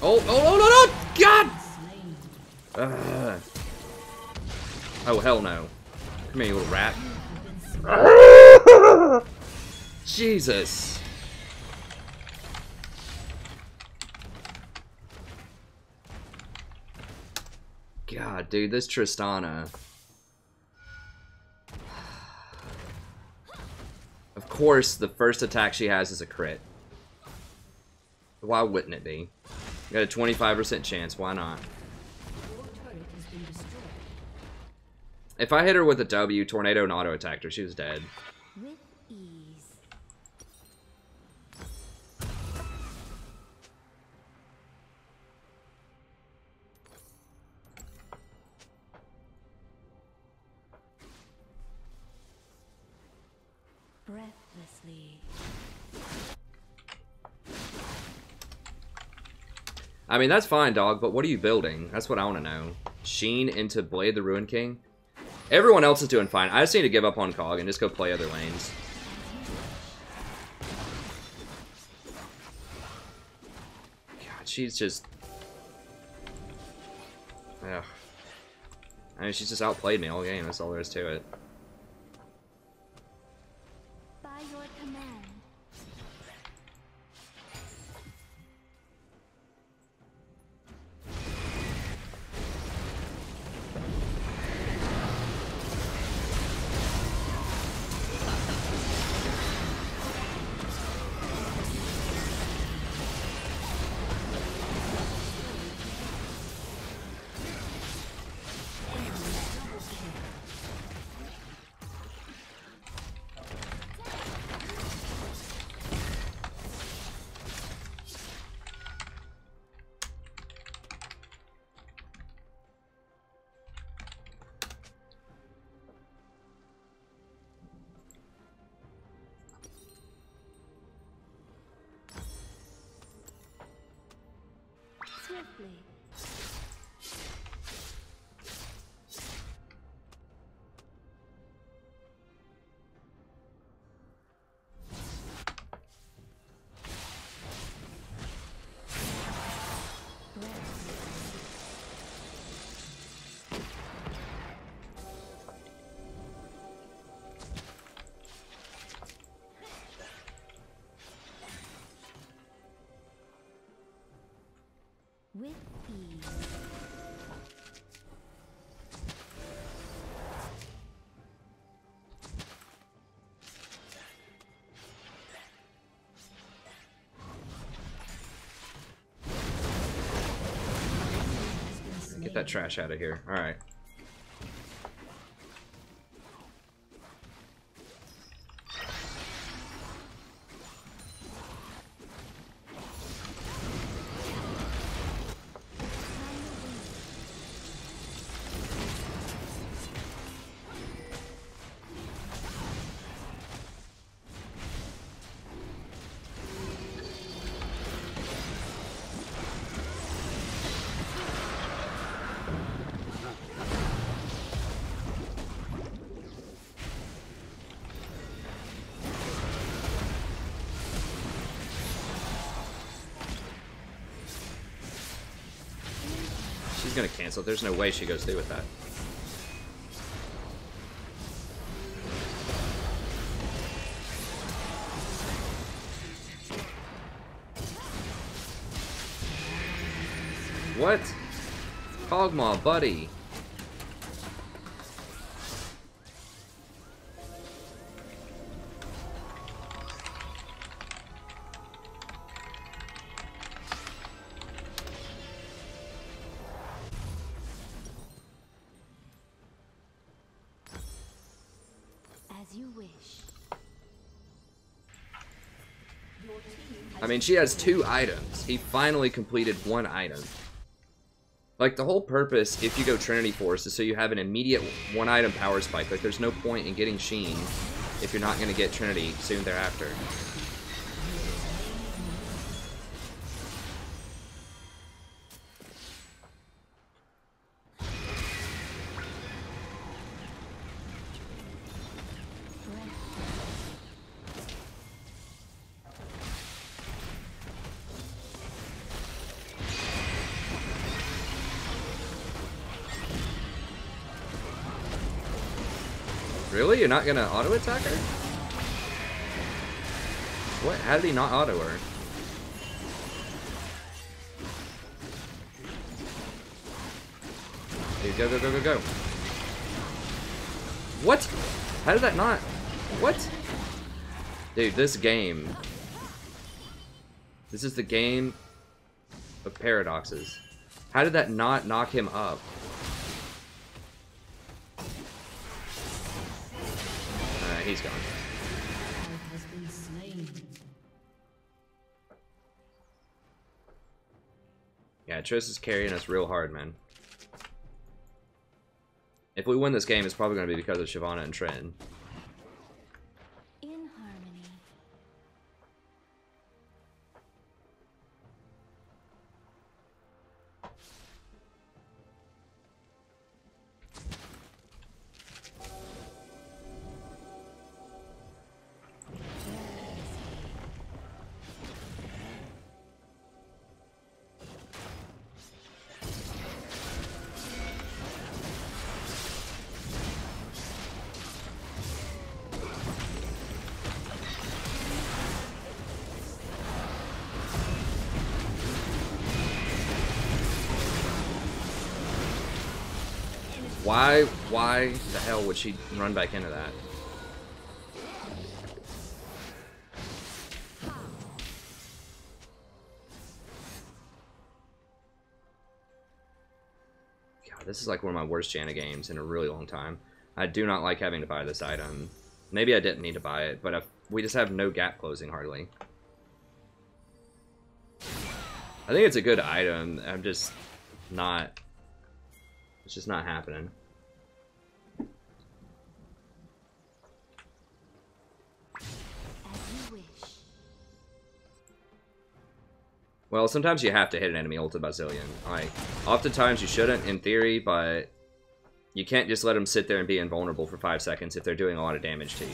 [SPEAKER 1] Oh, no, God! Oh, hell no. Come here, you little rat. Jesus. God, dude, this Tristana. Of course, the first attack she has is a crit. Why wouldn't it be? Got a 25% chance, why not? If I hit her with a W, Tornado and auto attacked her, she was dead.
[SPEAKER 2] With ease. Breathlessly.
[SPEAKER 1] I mean, that's fine, dog, but what are you building? That's what I want to know. Sheen into Blade the Ruin King? Everyone else is doing fine. I just need to give up on Cog and just go play other lanes. God, she's just... Ugh. I mean, she's just outplayed me all game. That's all there is to it.
[SPEAKER 2] By your command. Swiftly. With ease.
[SPEAKER 1] Get that trash out of here. Alright. She's gonna cancel. There's no way she goes through with that. What? Kog'Maw, buddy.
[SPEAKER 2] As you wish. Your team
[SPEAKER 1] I mean, she has 2 items. He finally completed 1 item. Like, the whole purpose, if you go Trinity Force, is so you have an immediate 1 item power spike. Like, there's no point in getting Sheen if you're not going to get Trinity soon thereafter. Really? You're not gonna auto attack her? What? How did he not auto her? Dude, go, go, go, go, go. What? How did that not? What? Dude, this game. This is the game of paradoxes. How did that not knock him up? He's gone.
[SPEAKER 7] Has been slain.
[SPEAKER 1] Yeah, Triss is carrying us real hard, man. If we win this game, it's probably going to be because of Shyvana and Trin.
[SPEAKER 2] In harmony.
[SPEAKER 1] Why the hell would she run back into that? God, this is like one of my worst Janna games in a really long time. I do not like having to buy this item. Maybe I didn't need to buy it, but we just have no gap closing hardly. I think it's a good item. I'm just not... It's just not happening. Well, sometimes you have to hit an enemy ult a bazillion. Like, oftentimes you shouldn't, in theory, but you can't just let them sit there and be invulnerable for 5 seconds if they're doing a lot of damage to you.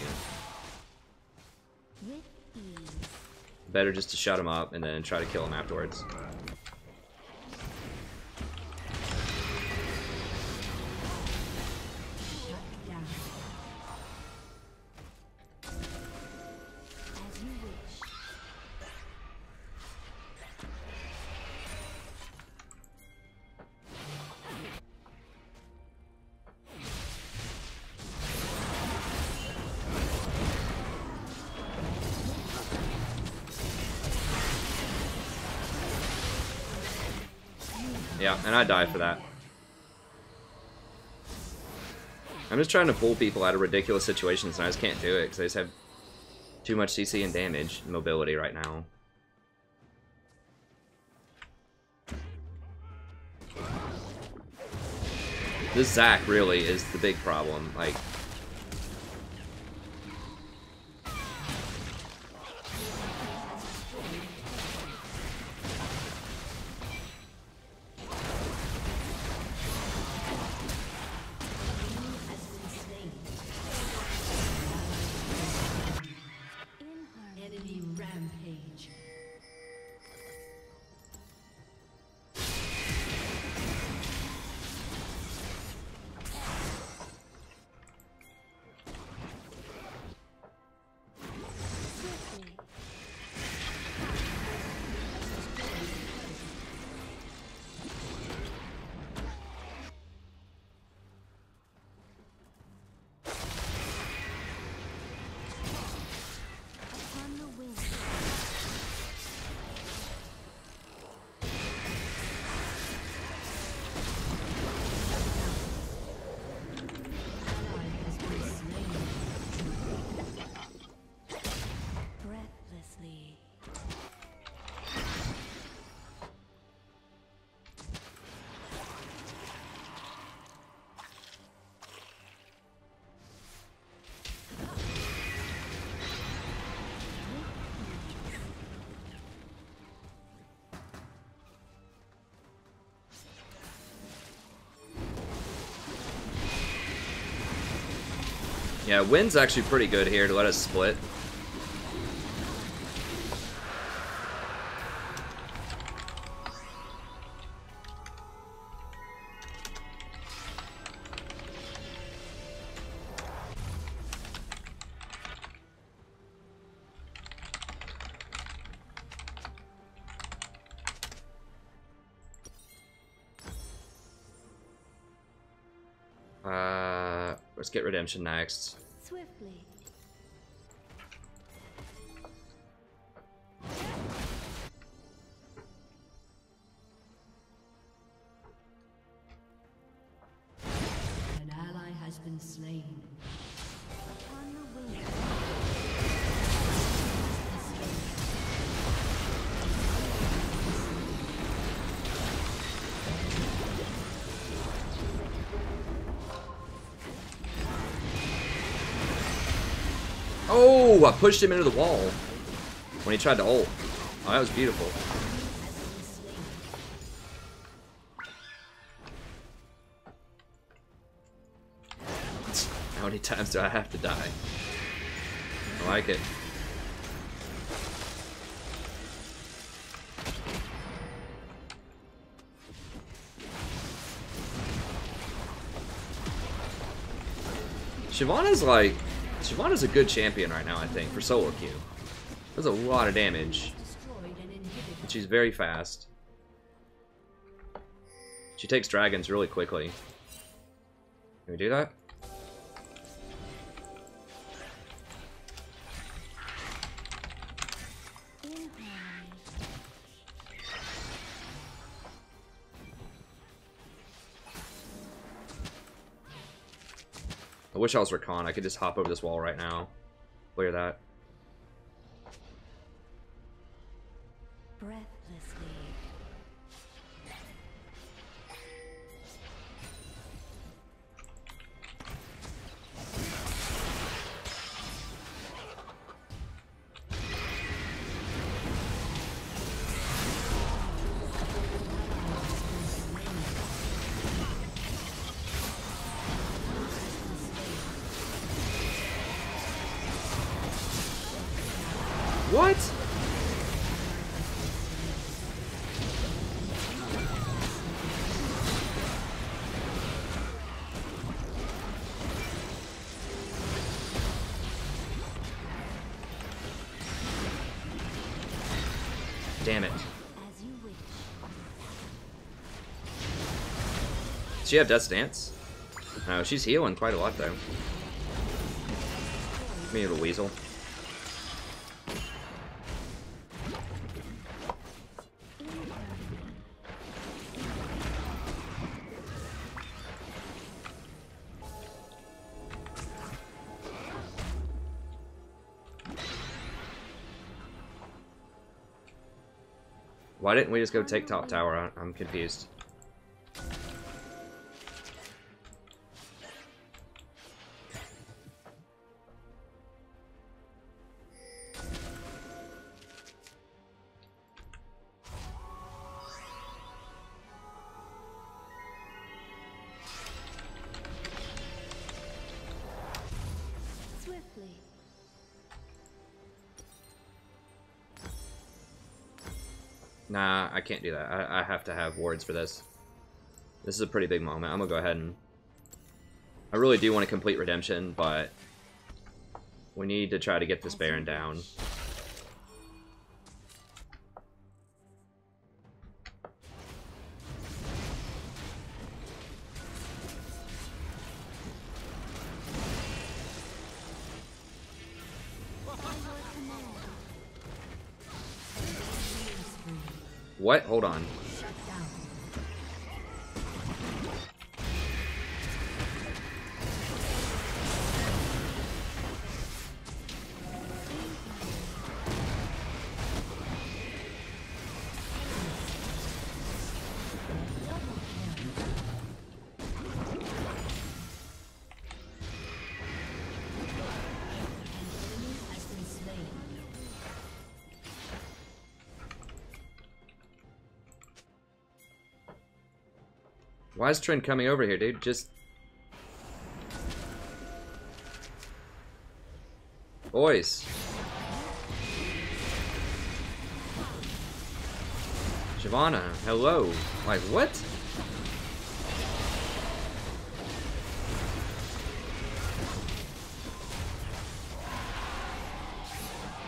[SPEAKER 1] Better just to shut them up and then try to kill them afterwards. Yeah, and I die for that. I'm just trying to pull people out of ridiculous situations, and I just can't do it, because I just have too much CC and damage and mobility right now. This Zac really is the big problem. Like,
[SPEAKER 7] Enemy rampage.
[SPEAKER 1] Yeah, wind's actually pretty good here to let us split. Let's get redemption next.
[SPEAKER 7] Swiftly.
[SPEAKER 2] An ally has been slain.
[SPEAKER 7] Upon the wing.
[SPEAKER 1] Oh, I pushed him into the wall when he tried to ult. Oh, that was beautiful. How many times do I have to die? I like it. Shyvana's a good champion right now, I think, for solo queue. Does a lot of damage. And she's very fast. She takes dragons really quickly. Can we do that? I wish I was Rakan. I could just hop over this wall right now. Clear that.
[SPEAKER 7] Breathlessly.
[SPEAKER 1] What? Damn it.
[SPEAKER 7] As you wish.
[SPEAKER 1] Does she have Death Stance? No, she's healing quite a lot though. Me, little weasel. Why didn't we just go take top tower? I'm confused.
[SPEAKER 7] Swiftly.
[SPEAKER 1] Nah, I can't do that. I have to have wards for this. This is a pretty big moment. I'm gonna go ahead and... I really do want to complete redemption, but... we need to try to get this Baron down. What? Hold on. Why is Trent coming over here, dude? Just... Boys. Shyvana, hello. Like, what?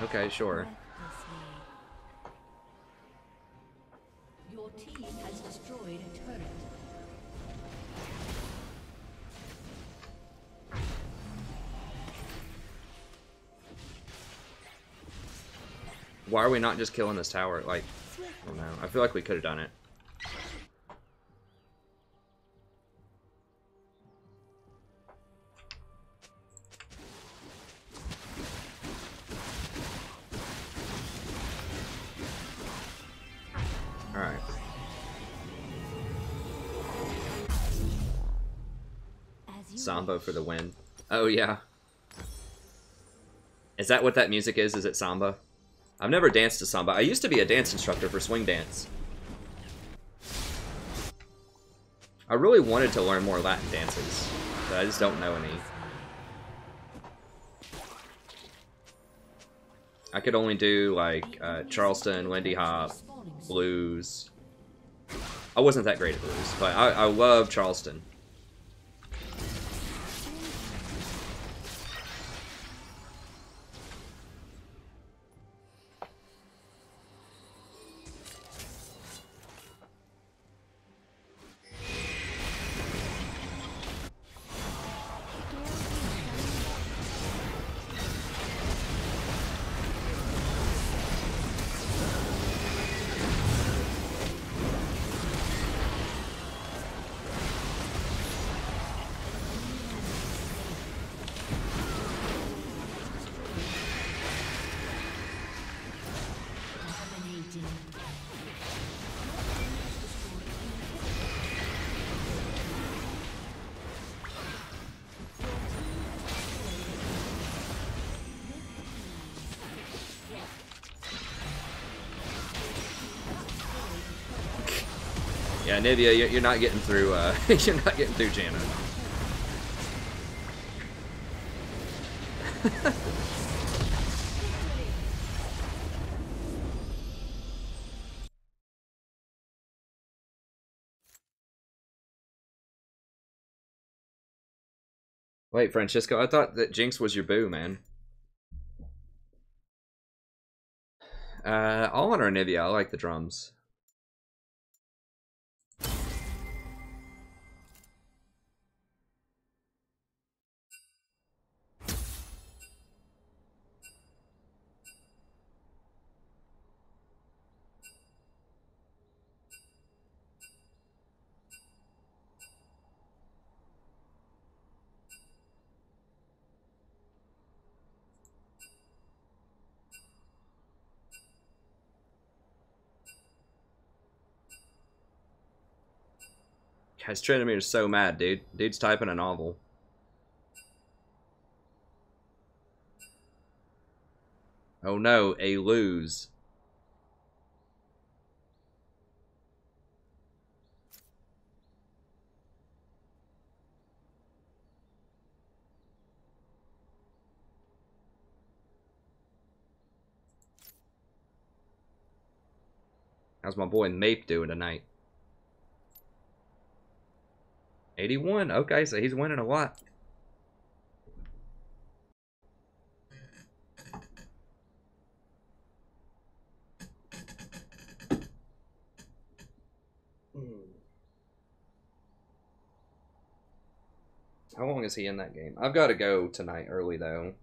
[SPEAKER 1] Okay, sure.
[SPEAKER 2] Your team has destroyed a turret.
[SPEAKER 1] Why are we not just killing this tower? Like, I don't know. I feel like we could have done it. Alright. Sambo for the win. Oh, yeah. Is that what that music is? Is it samba? I've never danced to samba. I used to be a dance instructor for swing dance. I really wanted to learn more Latin dances, but I just don't know any. I could only do, like, Charleston, Lindy Hop, blues. I wasn't that great at blues, but I love Charleston. Yeah, Nivea, you're not getting through. You're not getting through Janna. Wait, Francisco, I thought that Jinx was your boo, man. I'll honor Nivea. I like the drums. Guys, Trinimir's so mad, dude. Dude's typing a novel. Oh no, a lose. How's my boy Mape doing tonight? 81. Okay, so he's winning a lot. How long is he in that game? I've got to go tonight early, though.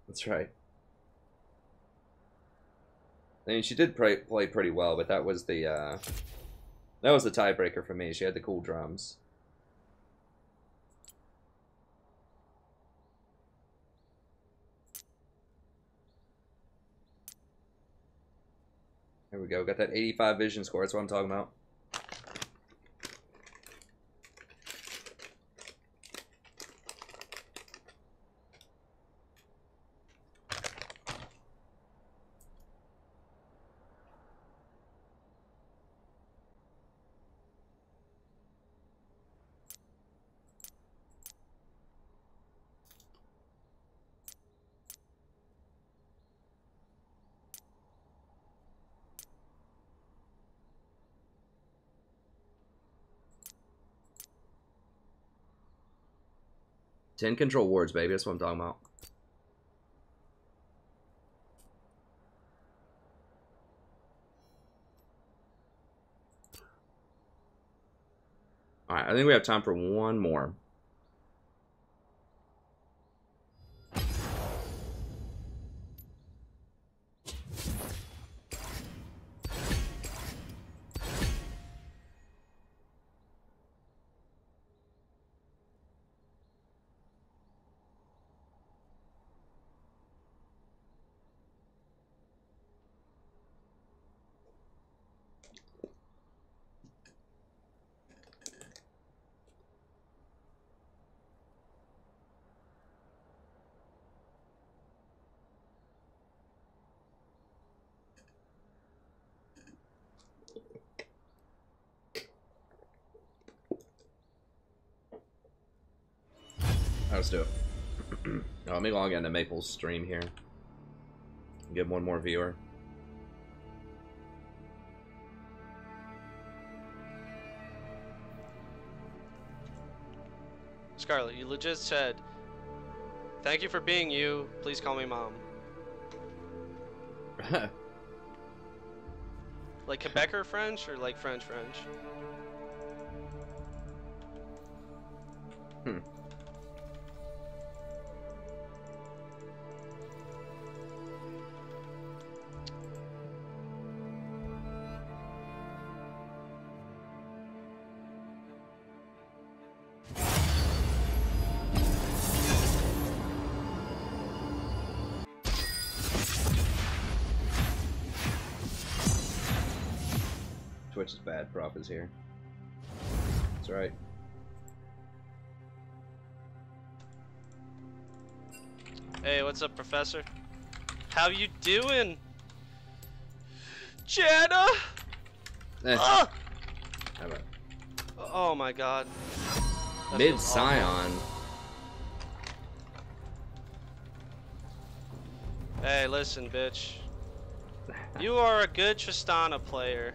[SPEAKER 1] That's right. I mean, she did play pretty well, but that was the tiebreaker for me. She had the cool drums. There we go. Got that 85 vision score. That's what I'm talking about. 10 control wards, baby. That's what I'm talking about. Alright, I think we have time for one more. Let's do it. Oh, let me log into Maple's stream here. Give one more viewer.
[SPEAKER 8] Scarlett, you legit said, "Thank you for being you. Please call me mom." Like Quebecer French or like French French?
[SPEAKER 1] Hmm. Twitch is bad. Prop is here. That's right.
[SPEAKER 8] Hey, what's up, Professor? How you doing? Jana!
[SPEAKER 1] How about
[SPEAKER 8] Oh my god. That
[SPEAKER 1] Mid
[SPEAKER 8] feels
[SPEAKER 1] Scion?
[SPEAKER 8] awful. Hey, listen, bitch. You are a good Tristana player.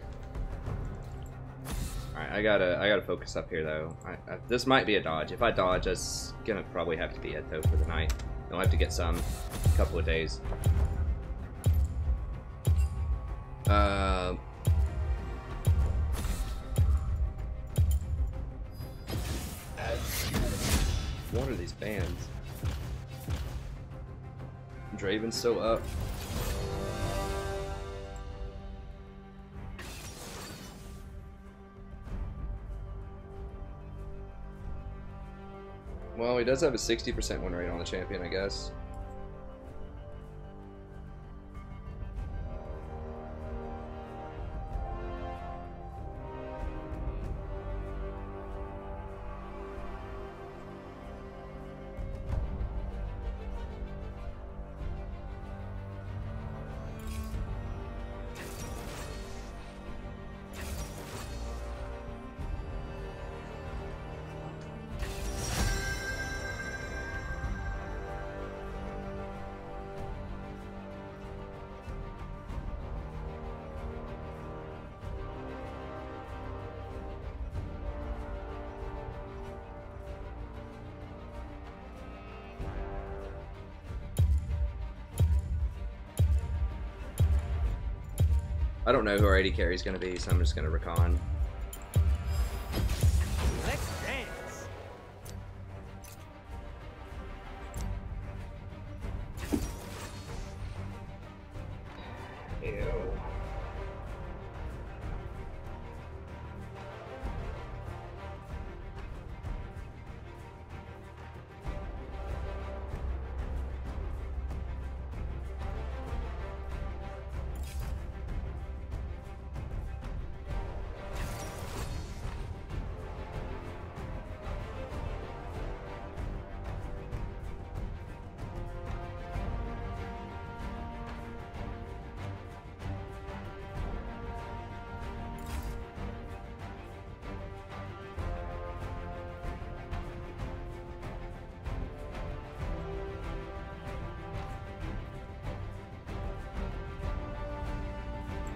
[SPEAKER 1] Alright, I gotta focus up here though. This might be a dodge. If I dodge, that's gonna probably have to be it though for the night. I'll have to get some couple of days. What are these bands? Draven's still up. Well, he does have a 60% win rate on the champion, I guess. I don't know who our AD carry is going to be, so I'm just going to recon.
[SPEAKER 3] Let's dance.
[SPEAKER 1] Ew.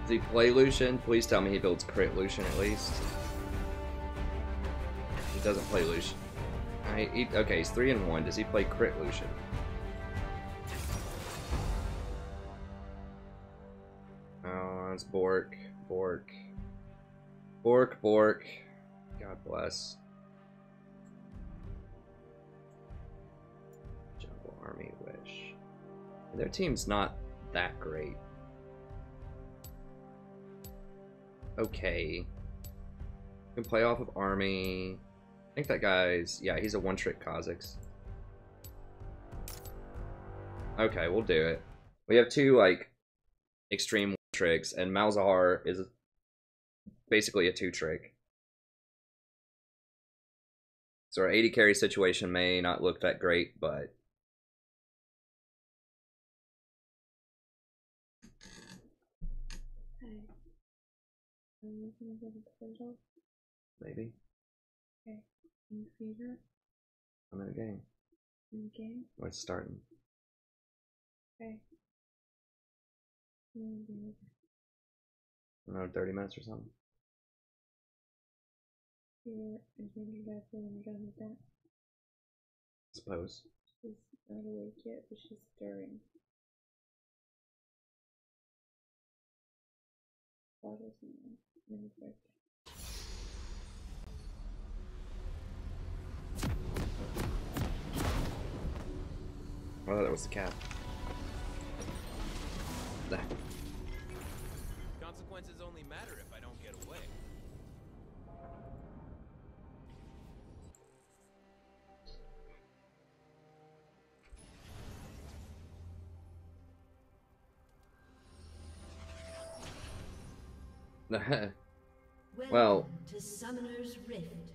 [SPEAKER 1] Does he play Lucian? Please tell me he builds crit Lucian at least. He doesn't play Lucian. Okay, he's 3-1. Does he play Crit Lucian? Oh, it's Bork. Bork. Bork, Bork. God bless. Jungle Army Wish. Their team's not that great. Okay. Can play off of Army. I think that guy's... Yeah, he's a one-trick Kha'Zix. Okay, we'll do it. We have two, like, extreme tricks, and Malzahar is basically a two-trick. So our 80 carry situation may not look that great, but...
[SPEAKER 4] Hey. Are you gonna go to the portal?
[SPEAKER 1] Maybe.
[SPEAKER 4] Okay. Can you feed her?
[SPEAKER 1] I'm in a game.
[SPEAKER 4] In the game?
[SPEAKER 1] Oh, it's starting.
[SPEAKER 4] Okay.
[SPEAKER 1] Another 30 minutes or something.
[SPEAKER 4] Here, and then you guys when you're done with that.
[SPEAKER 1] I suppose.
[SPEAKER 4] She's not awake yet, but she's stirring. Bottles in the fridge.
[SPEAKER 1] I thought that was the cat. Nah.
[SPEAKER 3] Consequences only matter if I don't get away.
[SPEAKER 1] Well,
[SPEAKER 2] Welcome to Summoner's Rift.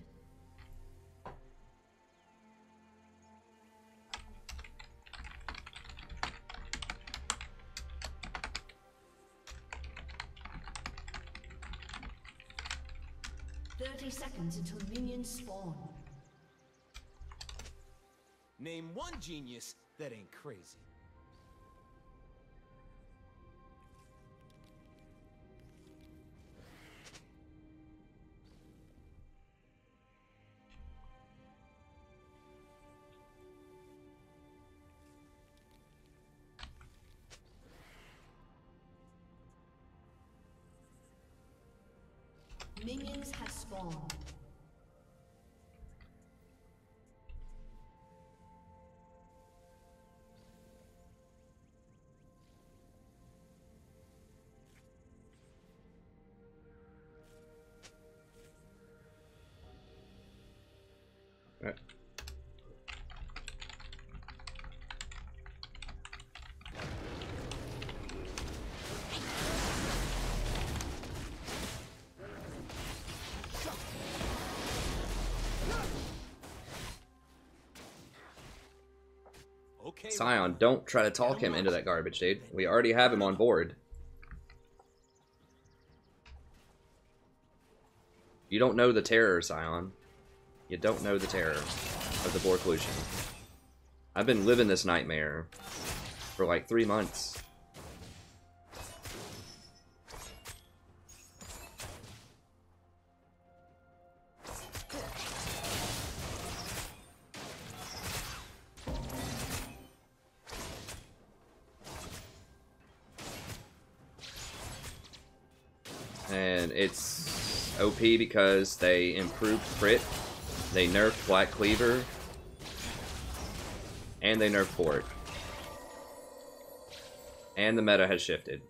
[SPEAKER 2] Seconds until minions spawn.
[SPEAKER 3] Name one genius that ain't crazy.
[SPEAKER 2] Minions have spawned.
[SPEAKER 1] right.
[SPEAKER 3] Okay.
[SPEAKER 1] Scion, don't try to talk him into that garbage, dude. We already have him on board. You don't know the terror, Scion. You don't know the terror of the Bork Lucian. I've been living this nightmare for like 3 months. And it's OP because they improved crit, they nerfed Black Cleaver, and they nerfed Bork. And the meta has shifted.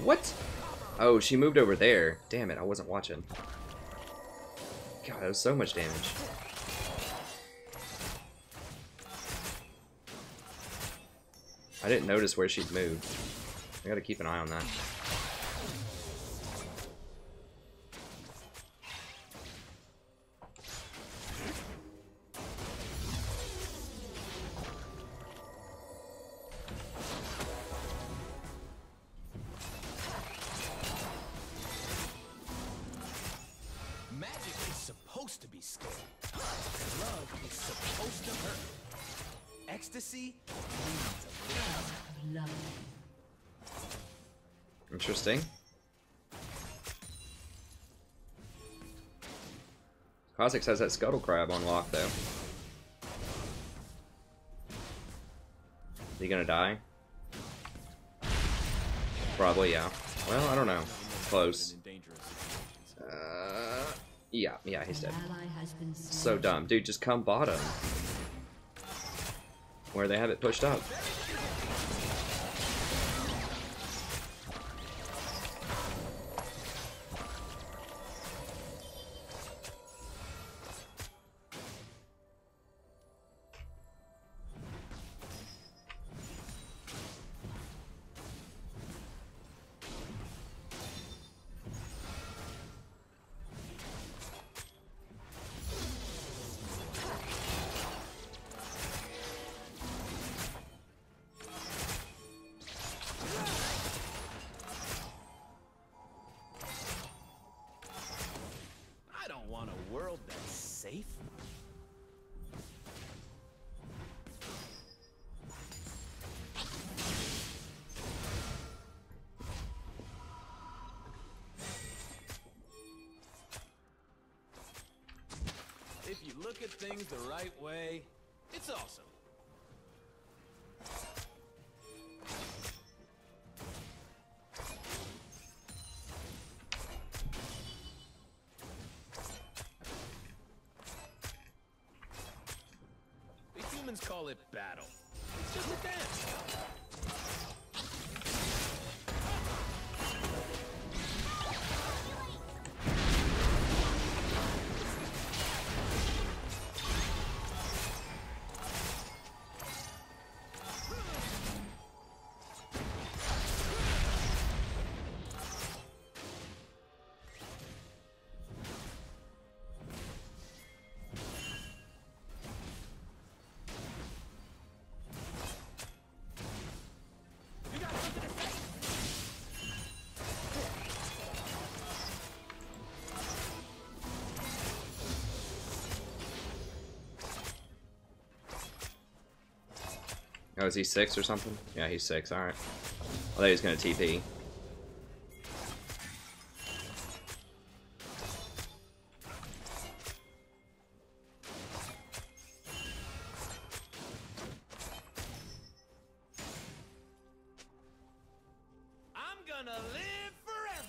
[SPEAKER 1] What? Oh, she moved over there. Damn it, I wasn't watching. God, that was so much damage. I didn't notice where she'd moved. I gotta keep an eye on that.
[SPEAKER 3] ecstasy?
[SPEAKER 2] Love.
[SPEAKER 1] Interesting. Kha'Zix has that scuttle crab on lock though. Is he gonna die? Probably, yeah. Well, I don't know. Close. Yeah, he's dead.
[SPEAKER 2] Ally has been
[SPEAKER 1] So dumb. Dude, just come bottom. Where they have it pushed up.
[SPEAKER 3] I don't want a world that's safe. If you look at things the right way, it's awesome. The humans call it battle. It's just a dance.
[SPEAKER 1] Oh, is he 6 or something? Yeah, he's 6. Alright. I thought he was gonna TP.
[SPEAKER 3] I'm gonna live forever.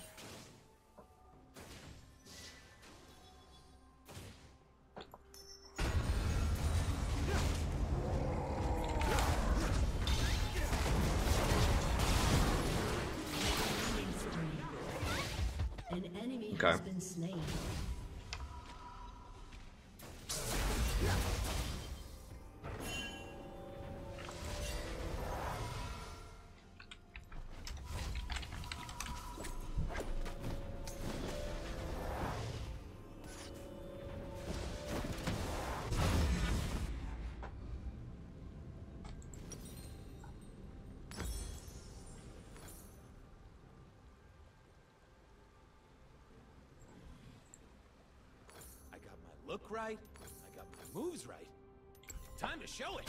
[SPEAKER 2] An enemy
[SPEAKER 1] Okay.
[SPEAKER 2] has been slain.
[SPEAKER 3] I got my look right. I got my moves right. Time to show it.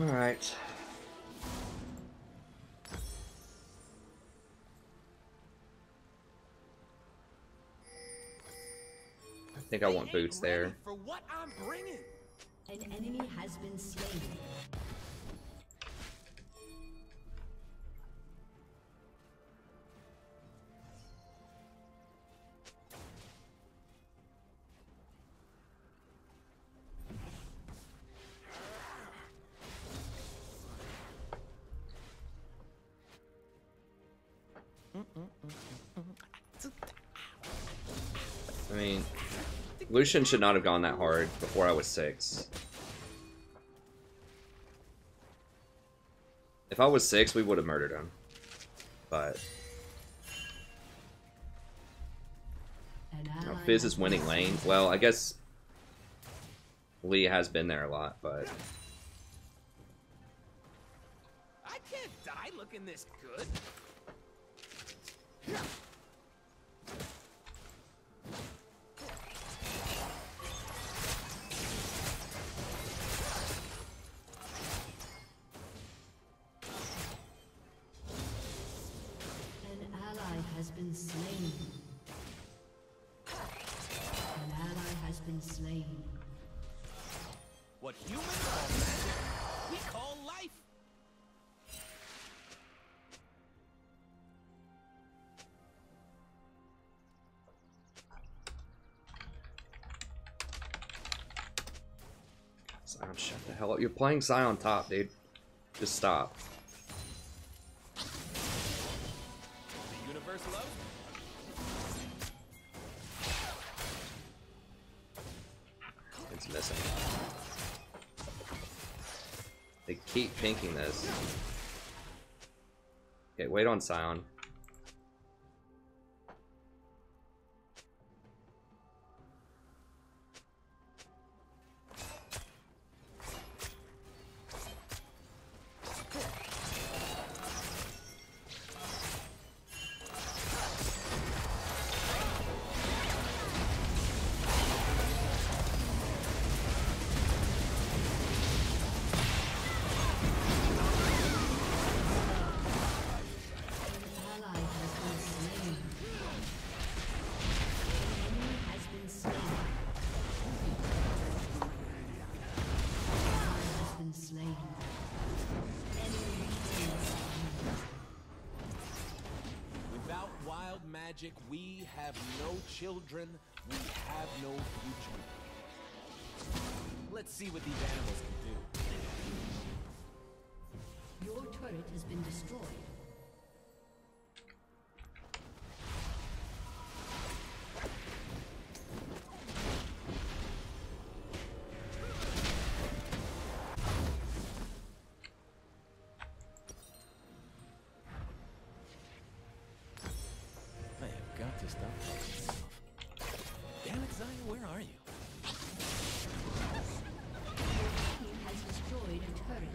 [SPEAKER 1] Alright. I think I want boots there.
[SPEAKER 3] For what I'm bringing.
[SPEAKER 2] An enemy has been slain.
[SPEAKER 1] I mean, Lucian should not have gone that hard before I was 6. If I was 6, we would have murdered him. But now Fizz is winning lane. Well, I guess Lee has been there a lot, but
[SPEAKER 3] I can't die looking this good.
[SPEAKER 2] Has been slain. An ally has been slain.
[SPEAKER 3] What humans call magic, we call life.
[SPEAKER 1] Zion, shut the hell up. You're playing Zion top, dude. Just stop. It's missing. They keep pinking this. Okay, wait on Sion.
[SPEAKER 3] Magic, we have no children, we have no future. Let's see what these animals can do.
[SPEAKER 2] Your turret has been destroyed.
[SPEAKER 3] Damn it, Zion, where are you?
[SPEAKER 2] Your team has destroyed a turret.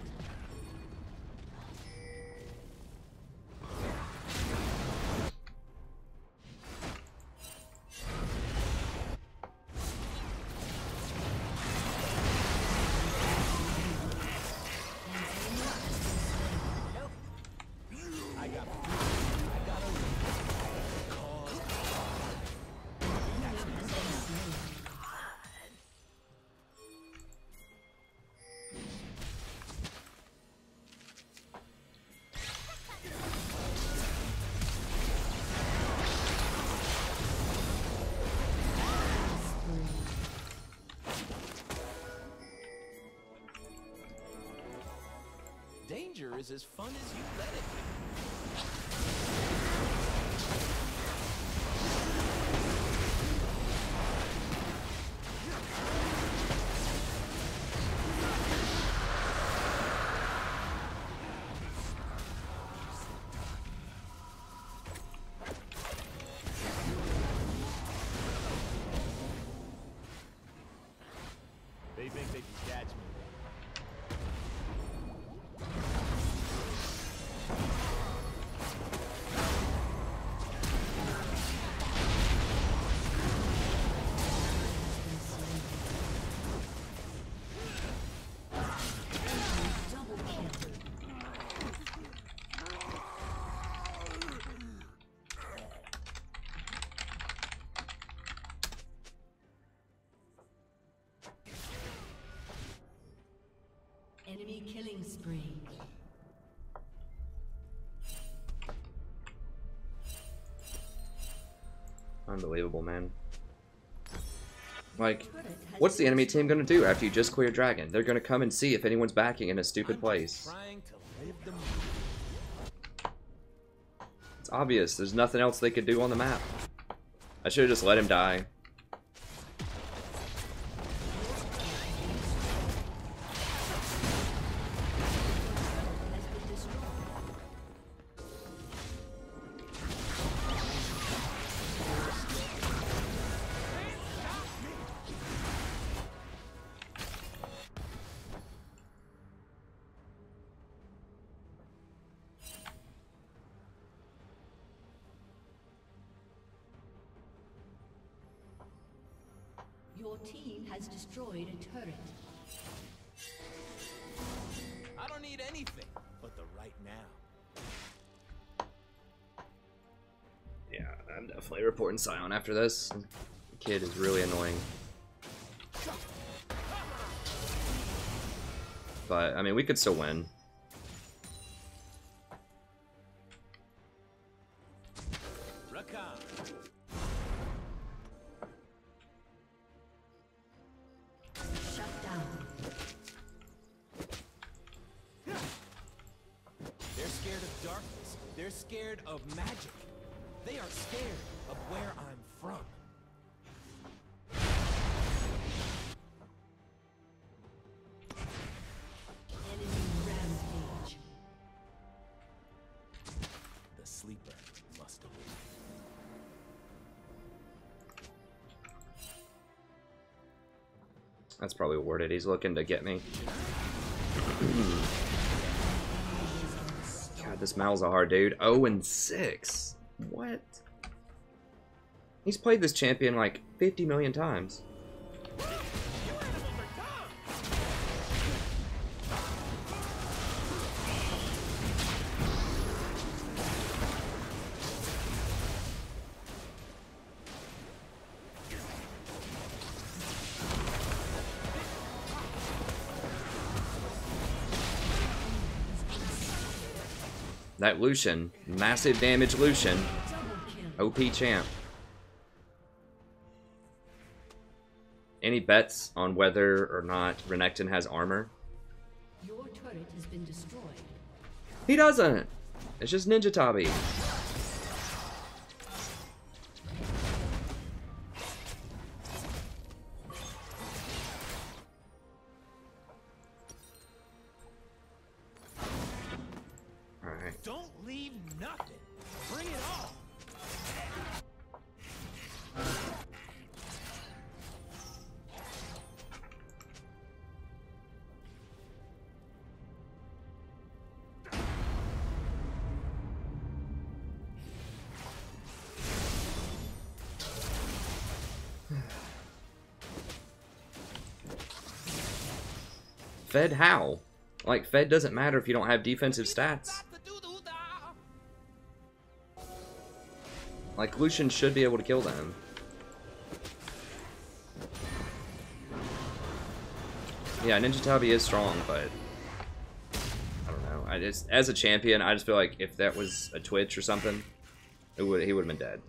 [SPEAKER 3] Danger is as fun as you let it. They think they can catch me.
[SPEAKER 2] spree.
[SPEAKER 1] Unbelievable, man. Like, what's the enemy team gonna do after you just clear dragon? They're gonna come and see if anyone's backing in a stupid place.
[SPEAKER 3] Trying to live the
[SPEAKER 1] It's obvious. There's nothing else they could do on the map. I should have just let him die.
[SPEAKER 2] Your team has destroyed a turret.
[SPEAKER 3] I don't need anything but the right now.
[SPEAKER 1] Yeah, I'm definitely reporting Scion after this. The kid is really annoying. But, I mean, we could still win.
[SPEAKER 3] Rakan.
[SPEAKER 2] Shut down.
[SPEAKER 3] They're scared of darkness. They're scared of magic. They are scared of where I'm from.
[SPEAKER 2] Enemy rampage.
[SPEAKER 3] The sleeper must awake.
[SPEAKER 1] That's probably worded. He's looking to get me. God, this Malzahar, dude. 0-6. What? He's played this champion like 50 million times. That Lucian, massive damage Lucian, OP champ. Any bets on whether or not Renekton has armor?
[SPEAKER 2] Your turret has been destroyed.
[SPEAKER 1] He doesn't! It's just Ninja Tabi. Alright.
[SPEAKER 3] Don't leave nothing. Bring it on.
[SPEAKER 1] Fed how? Like, Fed doesn't matter if you don't have defensive stats. Like, Lucian should be able to kill them. Yeah, Ninja Tabi is strong, but I don't know. I just, as a champion, I just feel like if that was a Twitch or something, he would have been dead.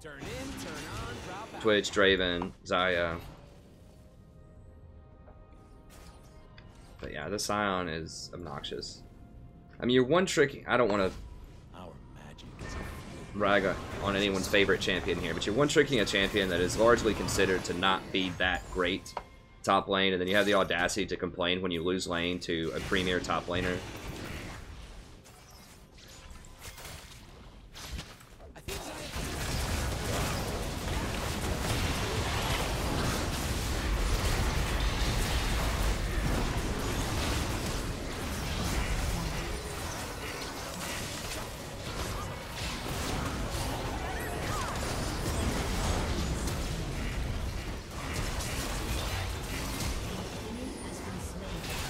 [SPEAKER 3] Turn in, turn on, drop out.
[SPEAKER 1] Twitch, Draven, Xayah. But yeah, the Scion is obnoxious. I mean, you're one-tricking. I don't want to
[SPEAKER 3] Our magic is
[SPEAKER 1] brag on anyone's favorite champion here, but you're one-tricking a champion that is largely considered to not be that great top lane, and then you have the audacity to complain when you lose lane to a premier top laner.
[SPEAKER 3] I think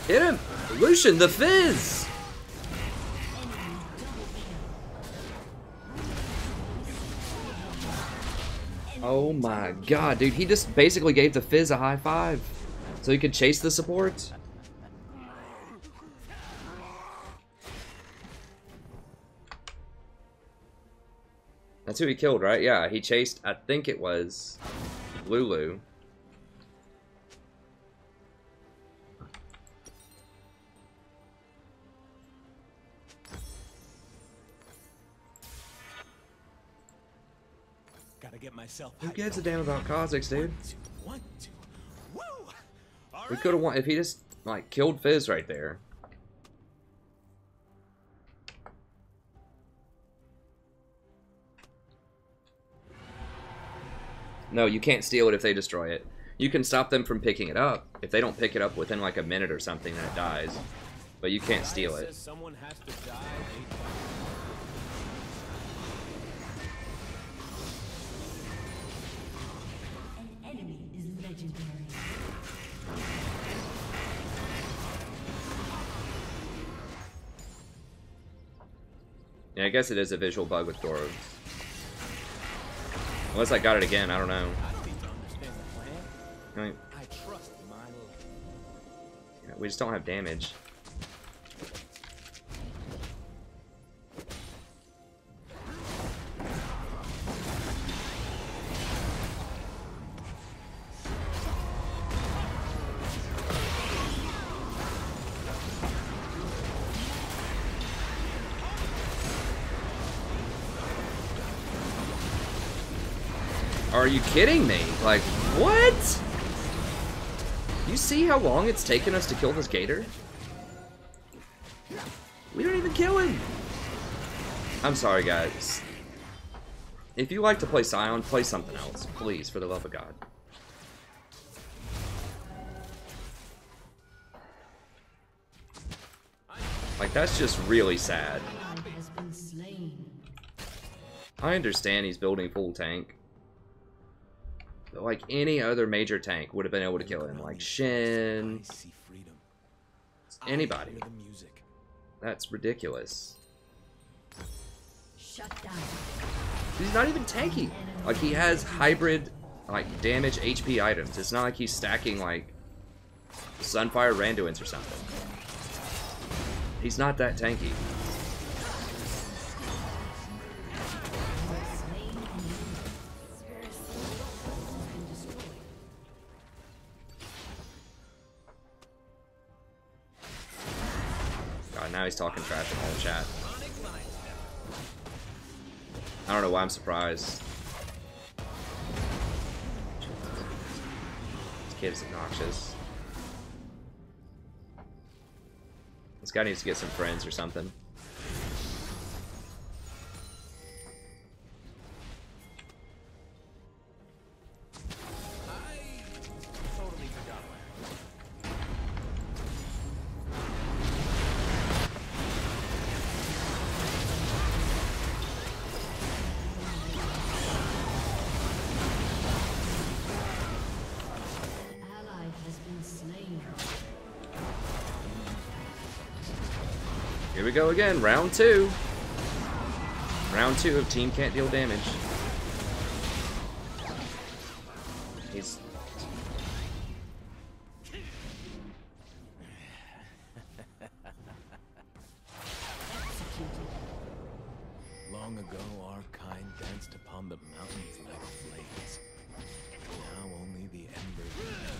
[SPEAKER 1] Hit him! Lucian, the Fizz! Oh my god, dude, he just basically gave the Fizz a high five so he could chase the support. That's who he killed, right? Yeah, he chased, I think it was Lulu.
[SPEAKER 3] Gotta get myself.
[SPEAKER 1] Who gives a damn about Kha'Zix, dude?
[SPEAKER 3] 1, 2. Woo! All
[SPEAKER 1] We
[SPEAKER 3] right.
[SPEAKER 1] could have won if he just like killed Fizz right there. No, you can't steal it if they destroy it. You can stop them from picking it up. If they don't pick it up within like a minute or something, then it dies. But you can't steal it.
[SPEAKER 3] Says someone has to die.
[SPEAKER 2] An enemy is legendary.
[SPEAKER 1] Yeah, I guess it is a visual bug with Doros. Unless I got it again, I don't know.
[SPEAKER 3] I don't need to understand the plan.
[SPEAKER 1] I mean,
[SPEAKER 3] I trust my luck.
[SPEAKER 1] yeah, we just don't have damage. Are you kidding me? Like, what? You see how long it's taken us to kill this gator? We don't even kill him. I'm sorry, guys. If you like to play Scion, play something else. Please, for the love of God. Like, that's just really sad.
[SPEAKER 2] Ally has been slain.
[SPEAKER 1] I understand he's building full tank. But like any other major tank would have been able to kill him. Like Shin,
[SPEAKER 3] I see freedom.
[SPEAKER 1] anybody.
[SPEAKER 3] I hear the music.
[SPEAKER 1] That's ridiculous.
[SPEAKER 2] Shut down.
[SPEAKER 1] He's not even tanky. Like he has hybrid, like damage HP items. It's not like he's stacking like Sunfire Randuins or something. He's not that tanky.
[SPEAKER 2] Slain enemy. Has been destroyed.
[SPEAKER 1] God, now he's talking trash in all the chat. I don't know why I'm surprised. This kid is obnoxious. This guy needs to get some friends or something.
[SPEAKER 3] Totally forgot where.
[SPEAKER 2] An ally has been slain.
[SPEAKER 1] Here we go again, round 2. Round 2 of team can't deal damage. He's...
[SPEAKER 3] Long ago, our kind danced upon the mountains like flames. Now only the embers remain.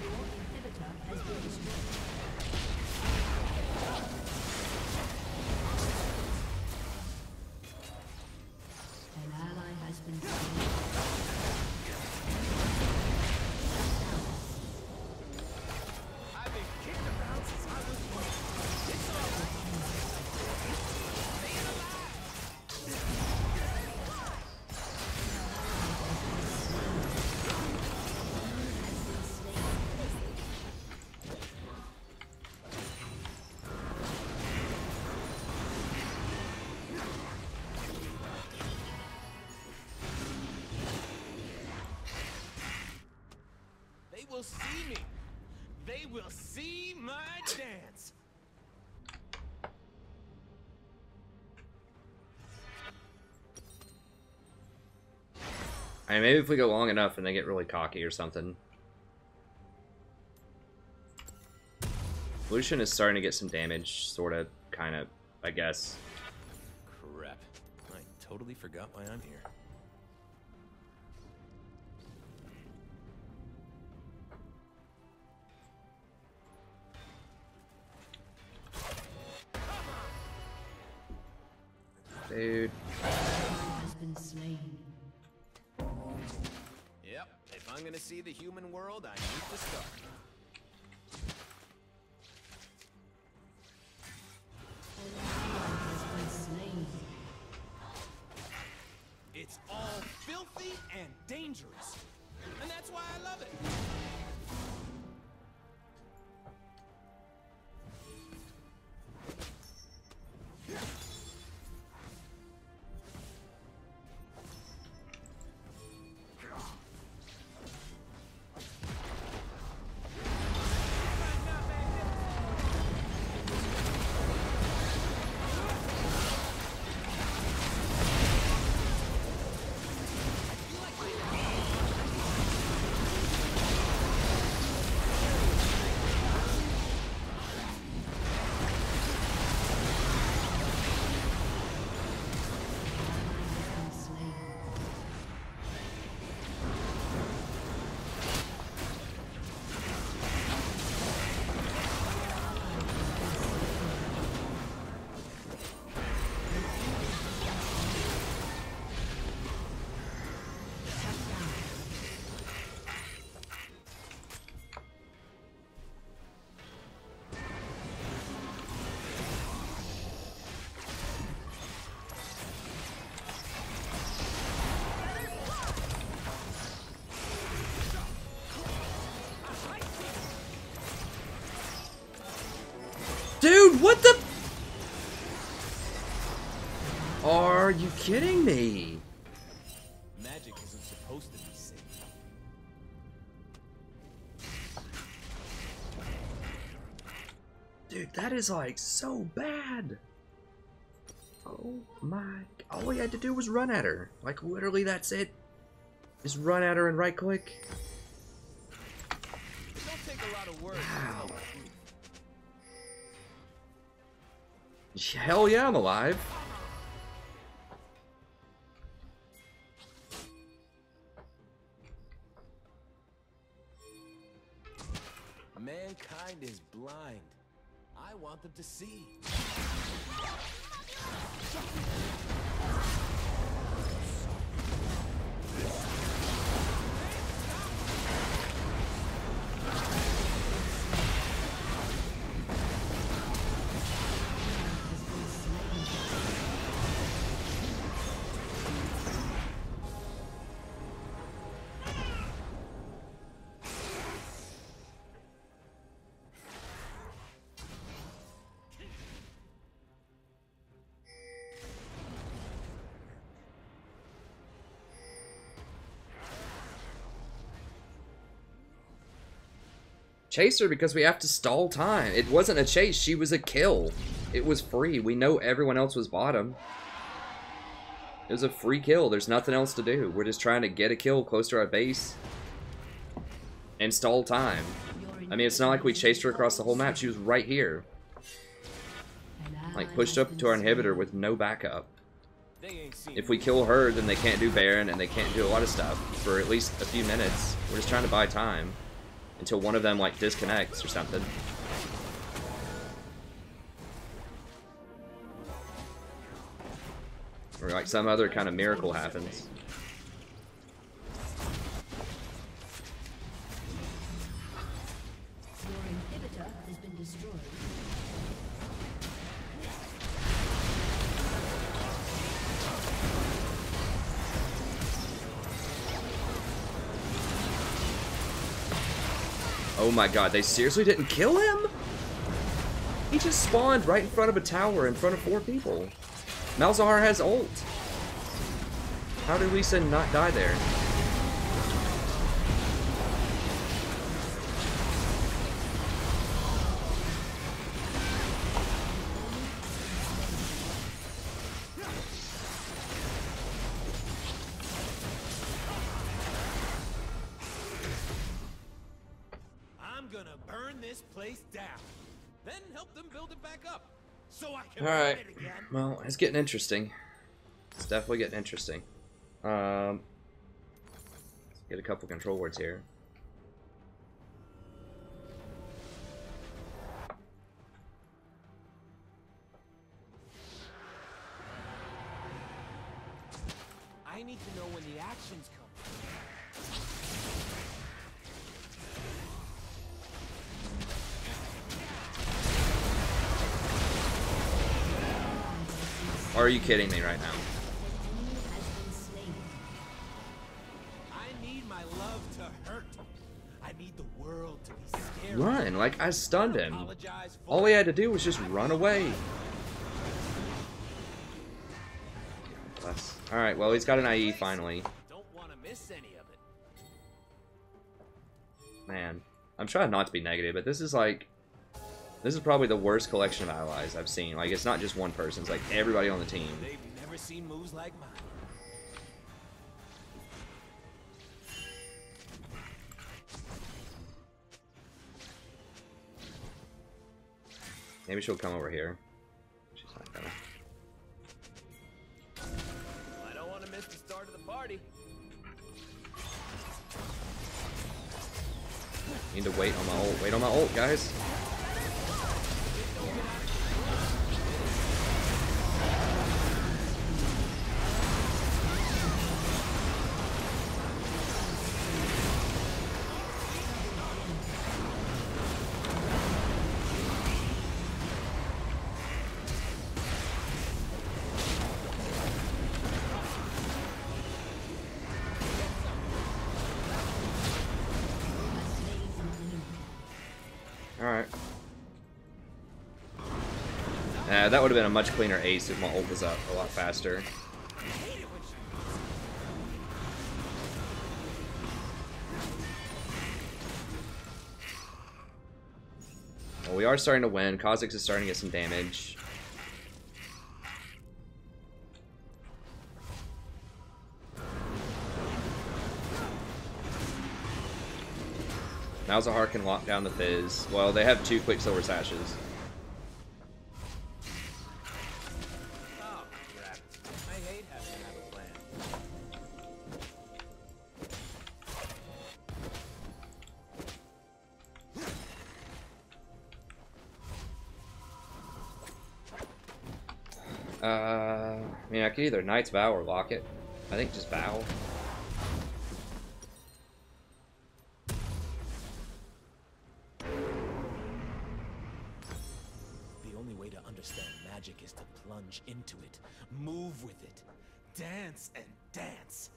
[SPEAKER 2] Inhibitor has been destroyed. An ally has been slain.
[SPEAKER 3] I've been kicked around since I was born. They will see me. They will see my dance.
[SPEAKER 1] I mean, maybe if we go long enough and they get really cocky or something. Lucian is starting to get some damage, sort of, kind of, I guess.
[SPEAKER 3] Crap. I totally forgot why I'm here.
[SPEAKER 1] Dude.
[SPEAKER 2] Has been slain.
[SPEAKER 3] Yep, if I'm gonna see the human world, I need to start.
[SPEAKER 2] Has been slain.
[SPEAKER 3] It's all filthy and dangerous. And that's why I love it.
[SPEAKER 1] Dude, what the? Are you kidding me?
[SPEAKER 3] Magic isn't supposed to be safe.
[SPEAKER 1] Dude, that is like so bad. Oh my. All he had to do was run at her. Like, literally, that's it. Just run at her and right click.
[SPEAKER 3] It don't take a lot of words.
[SPEAKER 1] Wow. Hell yeah, I'm alive.
[SPEAKER 3] Mankind is blind. I want them to see.
[SPEAKER 1] Chase her because we have to stall time. It wasn't a chase, she was a kill. It was free. We know everyone else was bottom. It was a free kill. There's nothing else to do. We're just trying to get a kill close to our base and stall time. I mean, it's not like we chased her across the whole map. She was right here. Like, pushed up to our inhibitor with no backup. If we kill her, then they can't do Baron, and they can't do a lot of stuff for at least a few minutes. We're just trying to buy time until one of them, like, disconnects or something. Or, like, some other kind of miracle happens.
[SPEAKER 2] Your inhibitor has been destroyed.
[SPEAKER 1] Oh my god, they seriously didn't kill him? He just spawned right in front of a tower in front of 4 people. Malzahar has ult. How did Lisa not die there?
[SPEAKER 3] I'm gonna burn this place down. Then help them build it back up. so I can
[SPEAKER 1] Alright.
[SPEAKER 3] run it again.
[SPEAKER 1] Well, it's getting interesting. It's definitely getting interesting. Let's get a couple control words here.
[SPEAKER 3] I need to know when the action's coming.
[SPEAKER 1] Are you kidding me right now?
[SPEAKER 3] I need my love to hurt. I need the world to be scared.
[SPEAKER 1] Run! Like, I stunned him.
[SPEAKER 3] Apologize for
[SPEAKER 1] All he had to do was just run away. Alright, well, he's got an IE finally.
[SPEAKER 3] Don't want to miss any of it.
[SPEAKER 1] Man, I'm trying not to be negative, but this is like... This is probably the worst collection of allies I've seen. Like, it's not just one person, it's like everybody on the team.
[SPEAKER 3] They've never seen moves like mine.
[SPEAKER 1] Maybe she'll come over here. She's not gonna.
[SPEAKER 3] I don't want to miss the start of the party.
[SPEAKER 1] Need to wait on my ult. Wait on my ult, guys. Alright. That would have been a much cleaner ace if my ult was up a lot faster. Well, we are starting to win. Kha'Zix is starting to get some damage. Malzahar can lock down the Fizz. Well, they have 2 Quicksilver Sashes.
[SPEAKER 3] Oh, crap. I hate having to have a plan.
[SPEAKER 1] I mean, I could either Knight's Vow or lock it. I think just Vow.
[SPEAKER 3] The only way to understand magic is to plunge into it, move with it, dance and dance.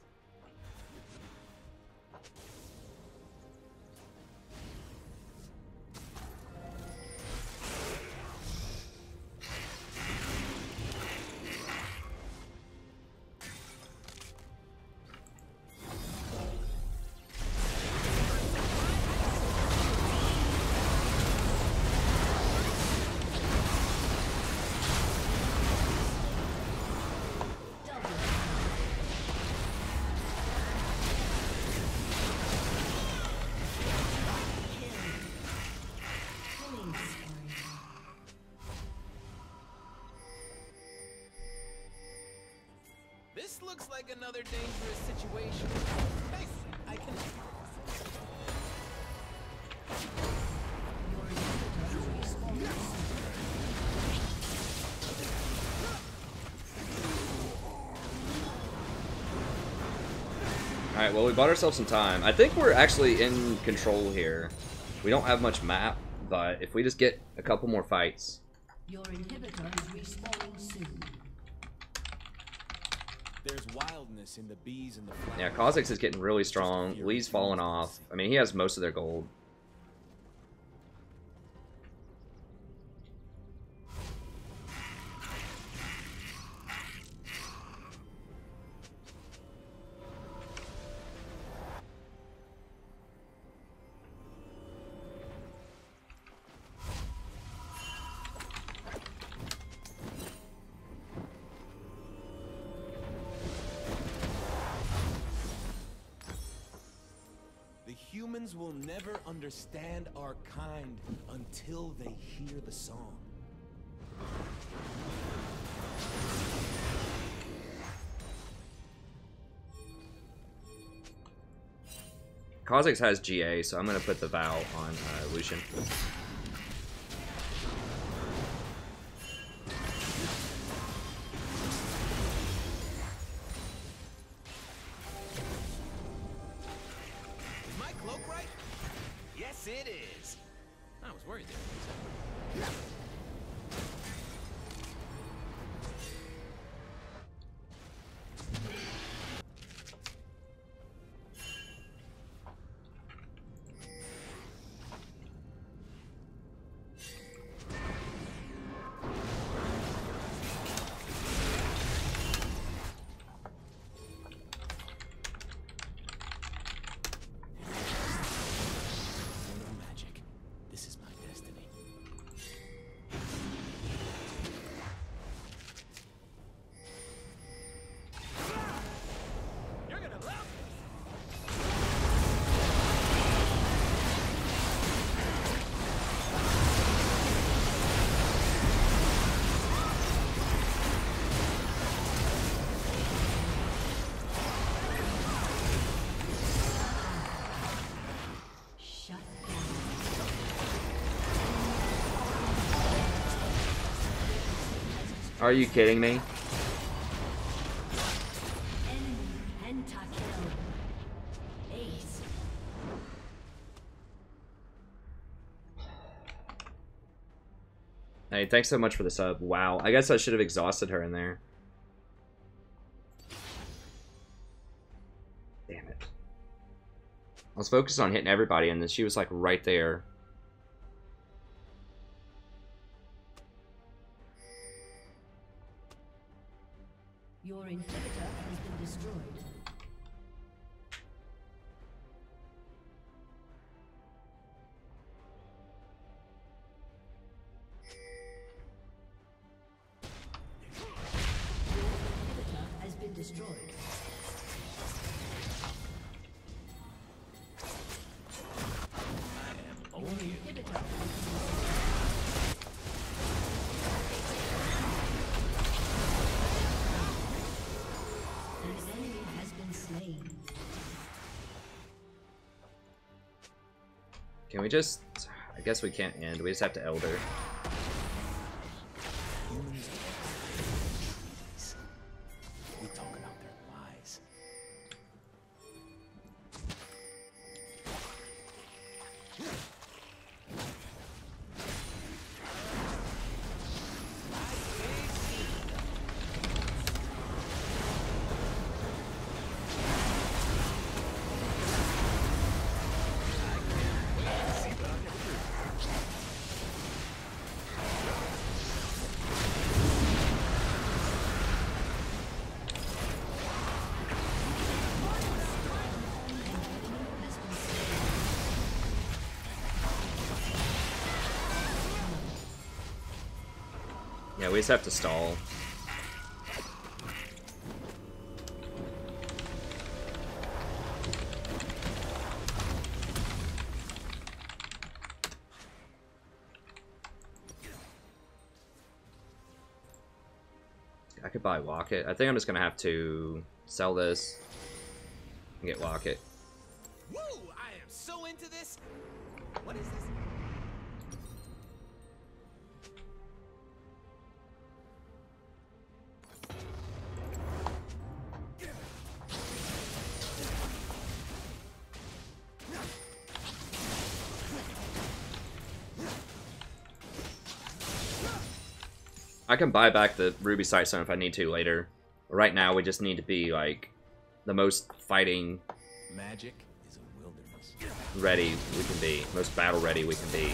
[SPEAKER 3] This looks like another dangerous situation. Hey, I can...
[SPEAKER 1] Alright, well, we bought ourselves some time. I think we're actually in control here. We don't have much map, but if we just get a couple more fights.
[SPEAKER 2] Your inhibitor is respawning soon.
[SPEAKER 3] There's wildness in the bees and the flowers.
[SPEAKER 1] Yeah, Kha'Zix is getting really strong. Lee's falling off. I mean, he has most of their gold.
[SPEAKER 3] Humans will never understand our kind until they hear the song.
[SPEAKER 1] Kha'Zix has GA, so I'm gonna put the Vow on Lucian.
[SPEAKER 3] Is my cloak right? Yes, it is. I was worried there. Magic. This is my destiny. You're gonna love this.
[SPEAKER 2] Shut down.
[SPEAKER 1] Are you kidding me?
[SPEAKER 2] Enemy pentakill. Ace.
[SPEAKER 1] Hey, thanks so much for the sub. Wow, I guess I should have exhausted her in there. Damn it. I was focused on hitting everybody, and then she was like right there.
[SPEAKER 2] Your inhibitor has been destroyed. Your inhibitor has been destroyed. Your inhibitor has been destroyed. An enemy has been slain.
[SPEAKER 1] Can we just... I guess we can't end. We just have to Elder.
[SPEAKER 3] Humans trees. We talk about their lies.
[SPEAKER 1] Yeah, we just have to stall. I could buy Walk-It. I think I'm just gonna have to sell this and get Walk-It.
[SPEAKER 3] Woo! I am so into this. What is this?
[SPEAKER 1] I can buy back the Ruby Sightstone if I need to later. But right now, we just need to be, like, the most fighting
[SPEAKER 3] Magic is a wilderness.
[SPEAKER 1] ready we can be. Most battle ready we can be.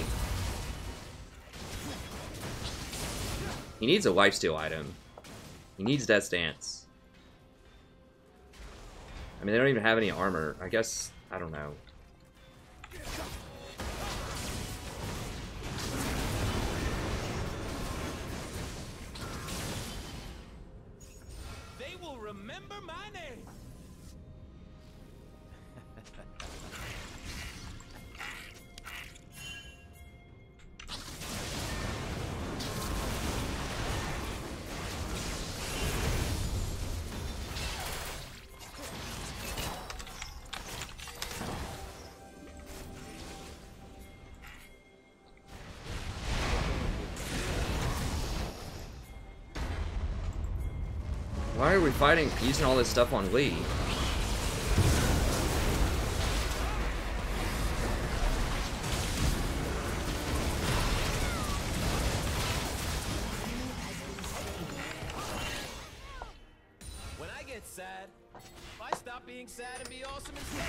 [SPEAKER 1] He needs a lifesteal item. He needs Death's Dance. I mean, they don't even have any armor. I guess, I don't know.
[SPEAKER 3] They will remember my name.
[SPEAKER 1] Why are we fighting, using all this stuff on Lee?
[SPEAKER 3] When I get sad, I stop being sad and be awesome instead.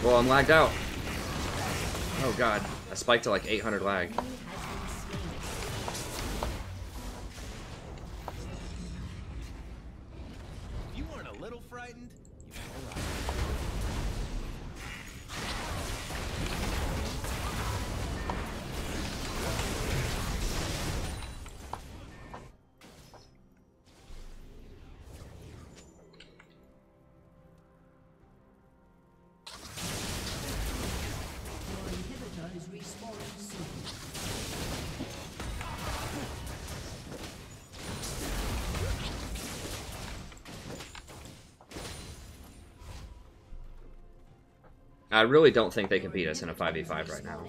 [SPEAKER 1] Well, I'm lagged out. Oh god, I spiked to like 800 lag.
[SPEAKER 3] If you weren't a little frightened, you'd be alright.
[SPEAKER 2] Your inhibitor is respawning soon.
[SPEAKER 1] I really don't think they can beat us in a 5v5 right now.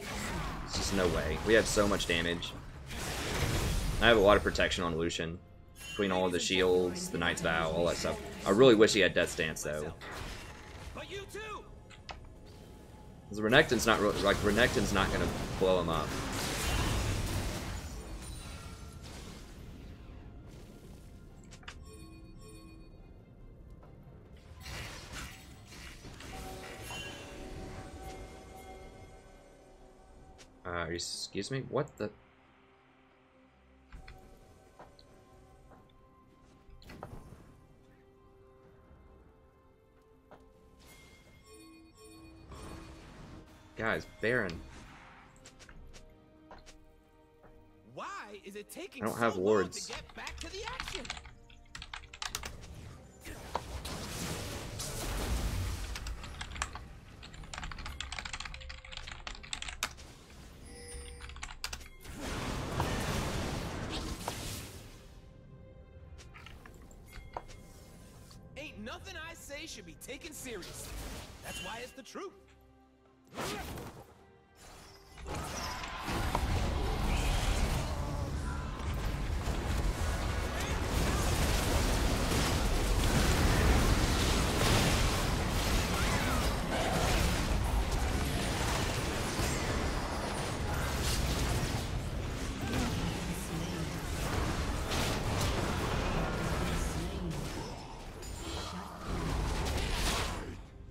[SPEAKER 1] There's just no way. We have so much damage. I have a lot of protection on Lucian. Between all of the shields, the Knight's Vow, all that stuff. I really wish he had Death Stance, though.
[SPEAKER 3] But you too!
[SPEAKER 1] Because Renekton's not really, like, Renekton's not gonna blow him up. Excuse me? What the? Guys, Baron.
[SPEAKER 3] Why is it taking
[SPEAKER 1] I don't have
[SPEAKER 3] so
[SPEAKER 1] wards.
[SPEAKER 3] long to get back to the action? Ain't nothing I say should be taken seriously. That's why it's the truth.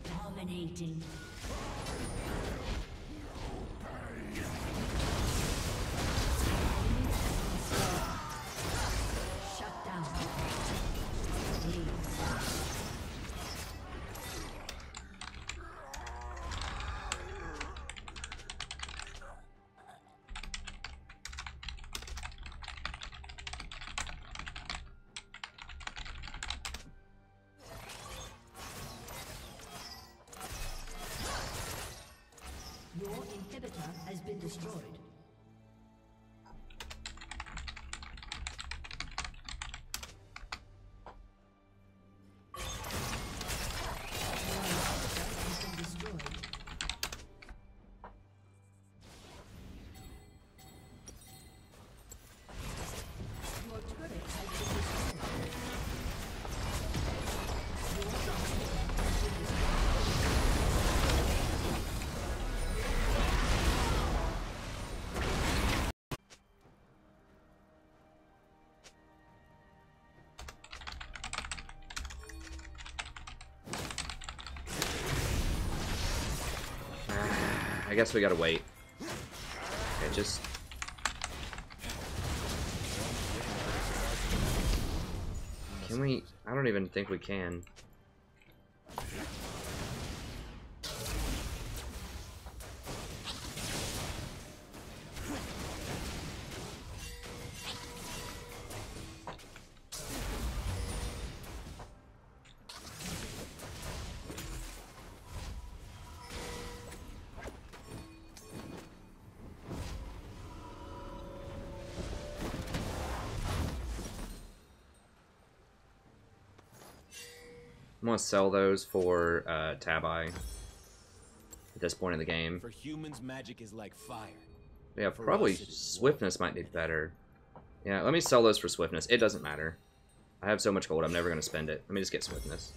[SPEAKER 2] Dominating. Shut down. Your inhibitor has been destroyed.
[SPEAKER 1] I guess we gotta wait. Okay, just... Can we... I don't even think we can. I'm gonna sell those for Tabi at this point in the game.
[SPEAKER 3] For humans, magic is like fire.
[SPEAKER 1] Yeah,
[SPEAKER 3] For
[SPEAKER 1] probably
[SPEAKER 3] us, it is
[SPEAKER 1] swiftness might be better. Yeah, let me sell those for swiftness. It doesn't matter. I have so much gold, I'm never gonna spend it. Let me just get swiftness.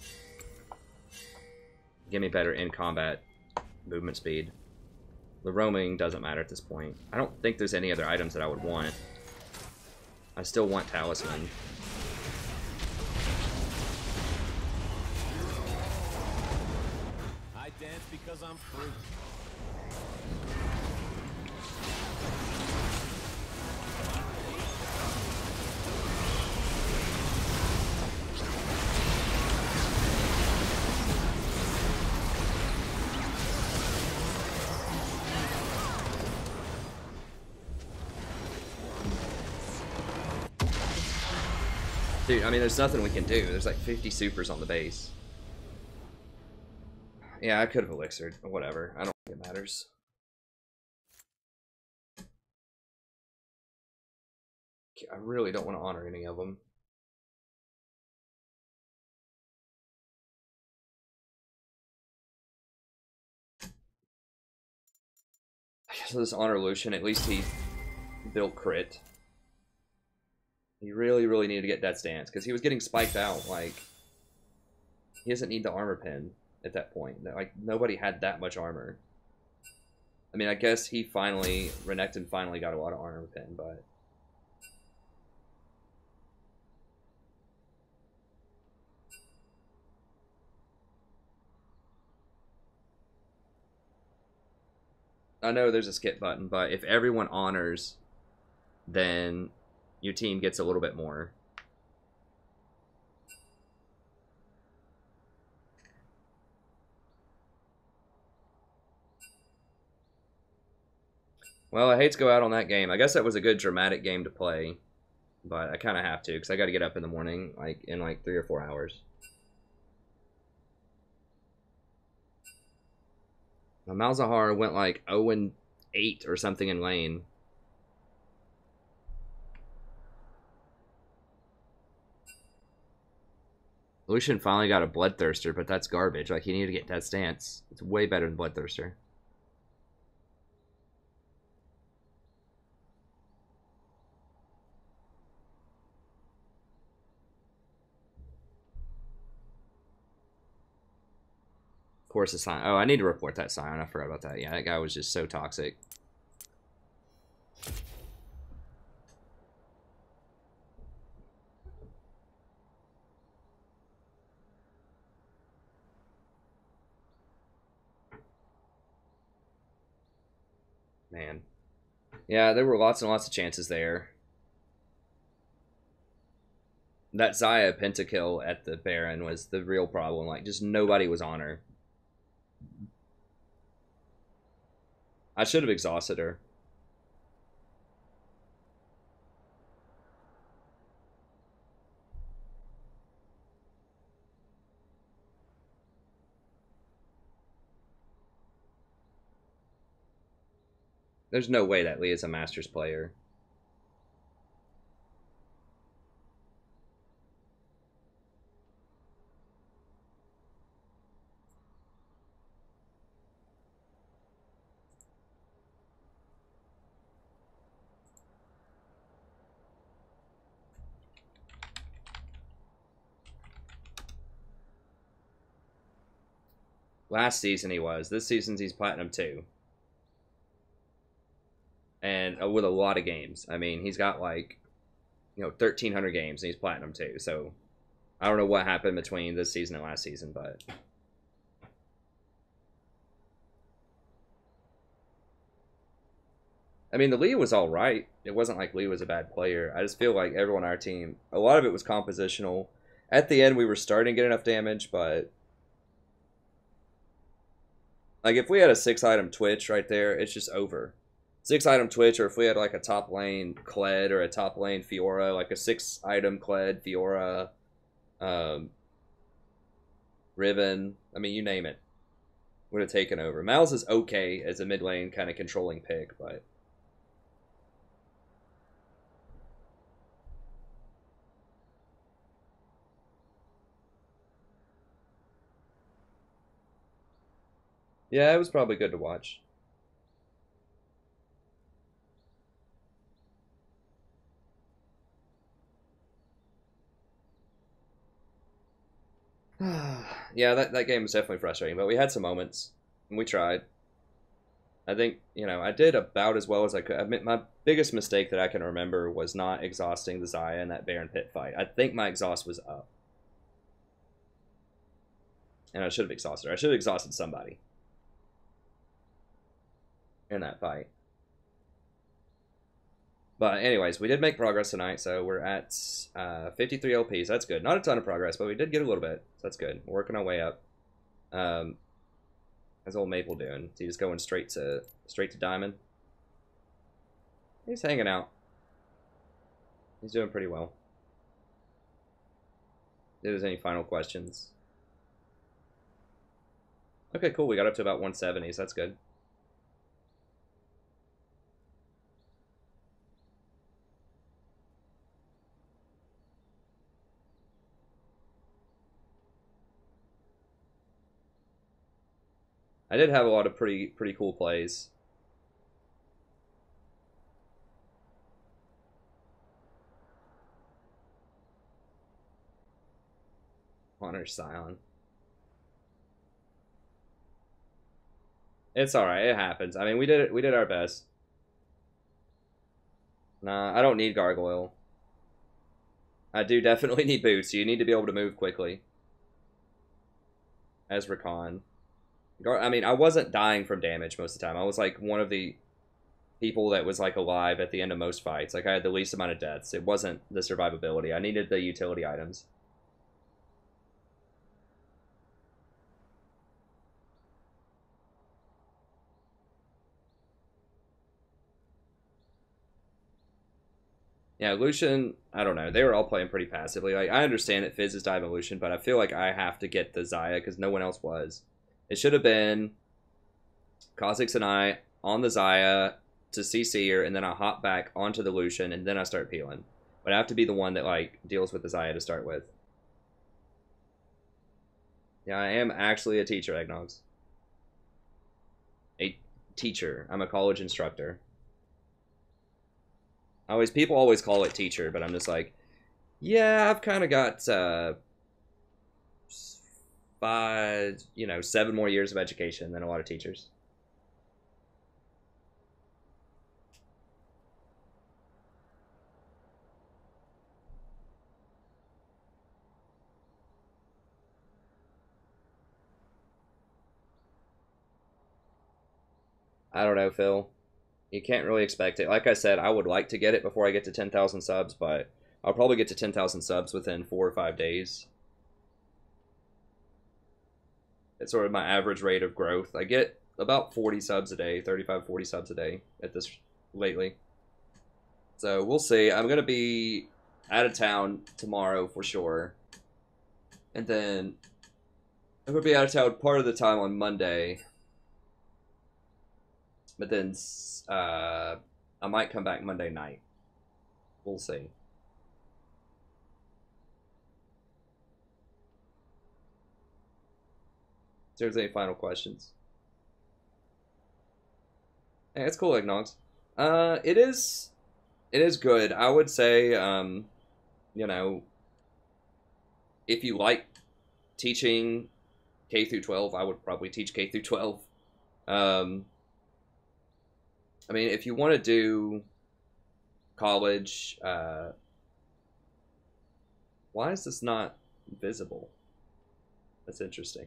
[SPEAKER 1] Give me better in combat movement speed. The roaming doesn't matter at this point. I don't think there's any other items that I would want. I still want Talisman.
[SPEAKER 3] I dance because I'm free.
[SPEAKER 1] Dude, I mean, there's nothing we can do. There's like 50 supers on the base. Yeah, I could have elixired. Whatever. I don't think it matters. I really don't want to honor any of them. So this honor Lucian, at least he built crit. He really, really needed to get Death's Dance, because he was getting spiked out, like, he doesn't need the armor pin at that point. Like, nobody had that much armor. I mean, I guess he finally, Renekton finally got a lot of armor pin, but... I know there's a skip button, but if everyone honors, then your team gets a little bit more. Well, I hate to go out on that game. I guess that was a good dramatic game to play, but I kind of have to because I got to get up in the morning, like in like 3 or 4 hours. Now, Malzahar went like 0-8 or something in lane. Lucian finally got a Bloodthirster, but that's garbage. Like, he needed to get Death's Dance. It's way better than Bloodthirster. Of course, the Scion. Oh, I need to report that Scion. I forgot about that. Yeah, that guy was just so toxic. Man. Yeah, there were lots and lots of chances there. That Xayah pentakill at the Baron was the real problem. Like, just nobody was on her. I should have exhausted her. There's no way that Lee is a Masters player. Last season he was. This season he's Platinum 2. And with a lot of games. I mean, he's got like, 1,300 games and he's Platinum 2. So, I don't know what happened between this season and last season, but... I mean, the Lee was alright. It wasn't like Lee was a bad player. I just feel like everyone on our team, a lot of it was compositional. At the end, we were starting to get enough damage, but... Like, if we had a 6-item Twitch right there, it's just over. 6-item Twitch, or if we had, like, a top lane Kled or a top lane Fiora, like a 6-item Kled, Fiora, Riven, I mean, you name it, would have taken over. Mal's is okay as a mid lane kind of controlling pick, but... Yeah, it was probably good to watch. Yeah, that game was definitely frustrating, but we had some moments, and we tried. I think, you know, I did about as well as I could. I mean, my biggest mistake that I can remember was not exhausting the Zaya in that Baron Pit fight. I think my exhaust was up. And I should have exhausted her. I should have exhausted somebody in that fight. But anyways, we did make progress tonight, so we're at 53 LPs. That's good. Not a ton of progress, but we did get a little bit. So that's good. We're working our way up. How's old Maple doing? Is he just going straight to Diamond? He's hanging out. He's doing pretty well. If there's any final questions. Okay, cool. We got up to about 170, so that's good. I did have a lot of pretty cool plays. Honor Scion. It's alright, it happens. I mean, we did our best. Nah, I don't need Gargoyle. I do definitely need boots. You need to be able to move quickly. Ezra Khan. I mean, I wasn't dying from damage most of the time. I was like one of the people that was like alive at the end of most fights. Like I had the least amount of deaths. It wasn't the survivability. I needed the utility items. Yeah, Lucian, I don't know. They were all playing pretty passively. Like I understand that Fizz is diving Lucian, but I feel like I have to get the Zaya because no one else was. It should have been Kha'Zix and I on the Zaya to CC her, and then I hop back onto the Lucian, and then I start peeling. But I have to be the one that like deals with the Zaya to start with. Yeah, I am actually a teacher, Eggnogs. A teacher. I'm a college instructor. People always call it teacher, but I'm just like, yeah, I've kind of got 7 more years of education than a lot of teachers. I don't know, Phil. You can't really expect it. Like I said, I would like to get it before I get to 10,000 subs, but I'll probably get to 10,000 subs within 4 or 5 days. It's sort of my average rate of growth. I get about 40 subs a day, 35, 40 subs a day at this lately. So we'll see. I'm going to be out of town tomorrow for sure. And then I'm going to be out of town part of the time on Monday. But then I might come back Monday night. We'll see. If there's any final questions. Hey, it's cool, Eggnogs. It is good. I would say, you know, if you like teaching K through 12, I would probably teach K through 12. I mean, if you want to do college, why is this not visible? That's interesting.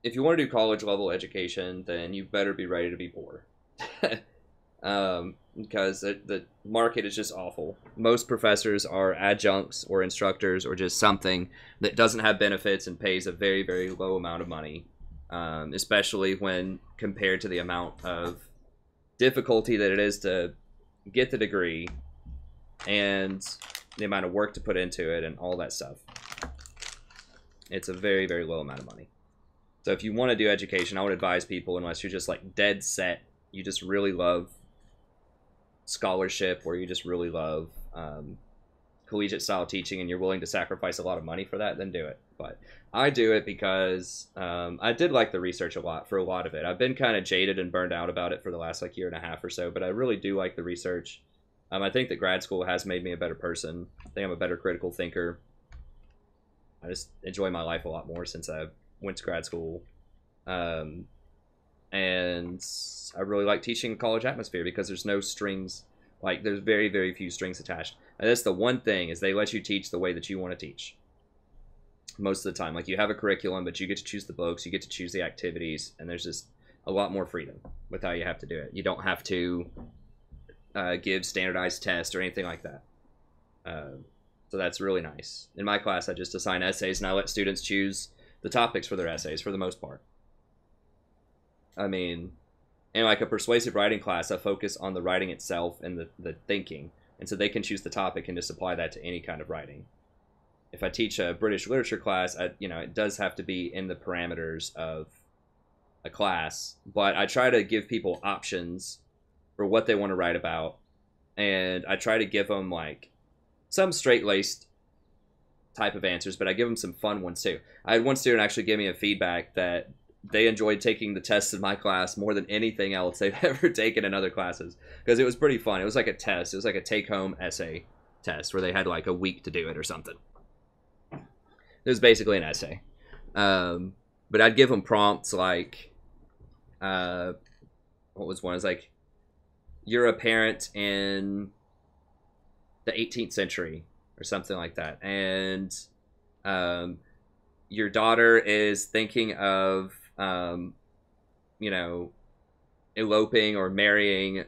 [SPEAKER 1] If you want to do college level education, then you better be ready to be poor. Because the market is just awful. Most professors are adjuncts or instructors or just something that doesn't have benefits and pays a very, very low amount of money. Especially when compared to the amount of difficulty that it is to get the degree and the amount of work to put into it and all that stuff. It's a very, very low amount of money. So if you want to do education, I would advise people, unless you're just like dead set, you just really love scholarship or you just really love collegiate style teaching and you're willing to sacrifice a lot of money for that, then do it. But I do it because I did like the research a lot for a lot of it. I've been kind of jaded and burned out about it for the last like year and a half or so, but I really do like the research. I think that grad school has made me a better person. I think I'm a better critical thinker. I just enjoy my life a lot more since I went to grad school. And I really like teaching college atmosphere because there's no strings. Like, there's very, very few strings attached. And that's the one thing, is they let you teach the way that you want to teach. Most of the time. Like, you have a curriculum, but you get to choose the books, you get to choose the activities, and there's just a lot more freedom with how you have to do it. You don't have to give standardized tests or anything like that. So that's really nice. In my class, I just assign essays, and I let students choose the topics for their essays for the most part. I mean, in like a persuasive writing class, I focus on the writing itself and the thinking. And so they can choose the topic and just apply that to any kind of writing. If I teach a British literature class, it does have to be in the parameters of a class. But I try to give people options for what they want to write about. And I try to give them like some straight-laced type of answers, but I give them some fun ones too. I had one student actually give me a feedback that they enjoyed taking the tests in my class more than anything else they've ever taken in other classes, because it was pretty fun. It was like a test. It was like a take-home essay test where they had like a week to do it or something. It was basically an essay. But I'd give them prompts like, what was one? It was like, you're a parent in the 18th century or something like that, and your daughter is thinking of eloping or marrying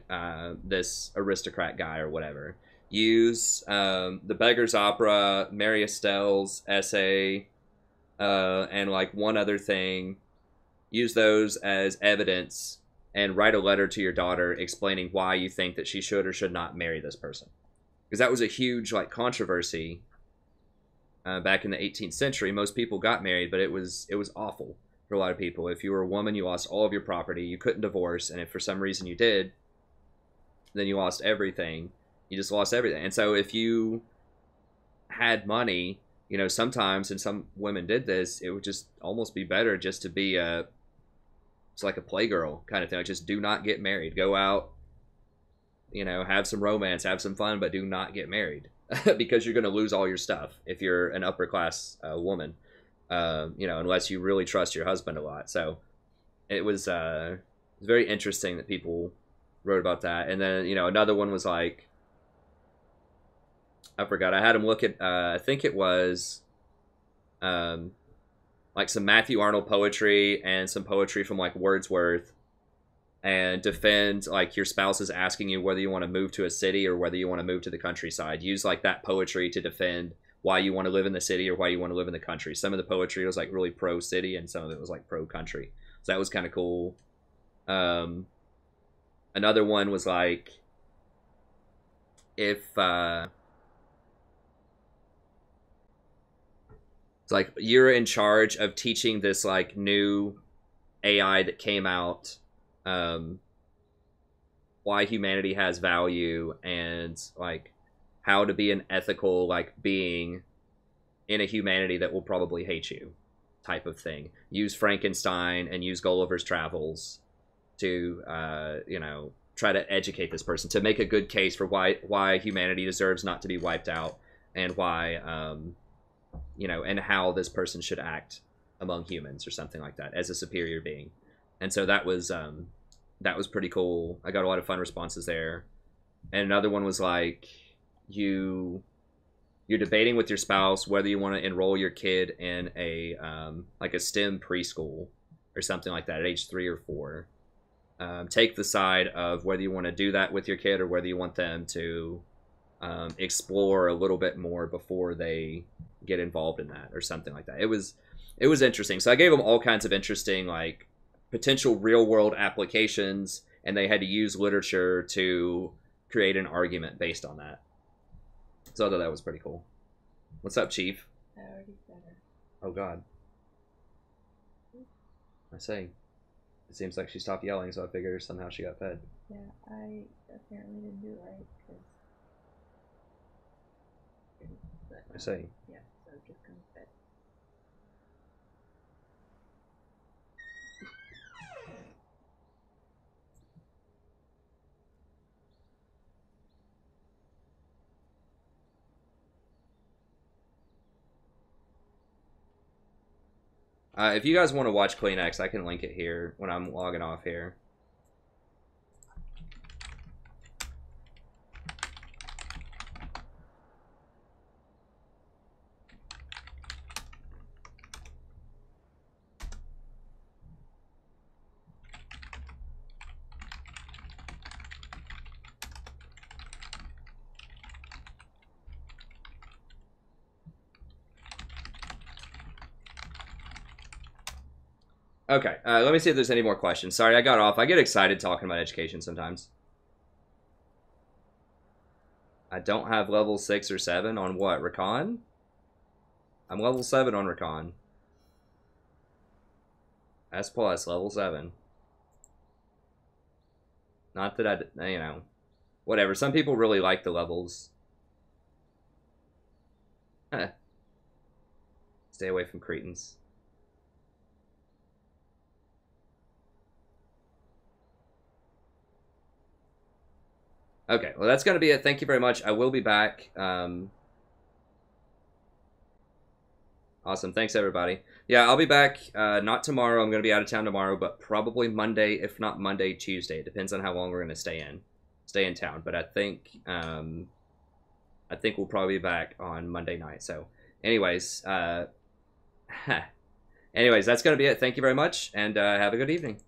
[SPEAKER 1] this aristocrat guy or whatever. Use the Beggar's Opera, Mary Estelle's essay, and like one other thing. Use those as evidence and write a letter to your daughter explaining why you think that she should or should not marry this person. Because that was a huge like controversy back in the 18th century. Most people got married, but it was awful for a lot of people. If you were a woman, you lost all of your property. You couldn't divorce, and if for some reason you did, then you lost everything. You just lost everything. And so if you had money, sometimes, and some women did this, it would just almost be better just to be it's like a playgirl kind of thing. Like, just do not get married. Go out, have some romance, have some fun, but do not get married. Because you're going to lose all your stuff if you're an upper class woman, unless you really trust your husband a lot. So it was very interesting that people wrote about that. And then, another one was like, I forgot. I had him look at, I think it was like some Matthew Arnold poetry and some poetry from like Wordsworth, and defend like your spouse is asking you whether you want to move to a city or whether you want to move to the countryside. Use like that poetry to defend why you want to live in the city or why you want to live in the country. Some of the poetry was like really pro city and some of it was like pro country. So that was kind of cool. Another one was like, if it's like you're in charge of teaching this like new AI that came out why humanity has value and like how to be an ethical like being in a humanity that will probably hate you type of thing. Use Frankenstein and use Gulliver's Travels to try to educate this person, to make a good case for why humanity deserves not to be wiped out, and why and how this person should act among humans or something like that as a superior being. And so that was pretty cool. I got a lot of fun responses there. And another one was like, you're debating with your spouse whether you want to enroll your kid in a like a STEM preschool or something like that at age 3 or 4. Take the side of whether you want to do that with your kid or whether you want them to explore a little bit more before they get involved in that or something like that. It was interesting. So I gave them all kinds of interesting like potential real world applications, and they had to use literature to create an argument based on that. So I thought that was pretty cool. What's up, Chief?
[SPEAKER 4] I already said her.
[SPEAKER 1] Oh God. I say. It seems like she stopped yelling, so I figured somehow she got fed.
[SPEAKER 4] Yeah, I apparently didn't do it right, because but
[SPEAKER 1] I see.
[SPEAKER 4] yeah, so it just comes back.
[SPEAKER 1] If you guys want to watch Kleenex, I can link it here when I'm logging off here. Okay, let me see if there's any more questions. Sorry, I got off. I get excited talking about education sometimes. I don't have level 6 or 7 on what? Recon? I'm level 7 on Recon. S plus, level 7. Not that I, you know, whatever. Some people really like the levels. Stay away from cretins. Okay, well, that's going to be it. Thank you very much. I will be back. Awesome. Thanks, everybody. Yeah, I'll be back. Not tomorrow. I'm going to be out of town tomorrow, but probably Monday, if not Monday, Tuesday. It depends on how long we're going to stay in town. But I think we'll probably be back on Monday night. So, anyways, anyways, that's going to be it. Thank you very much, and have a good evening.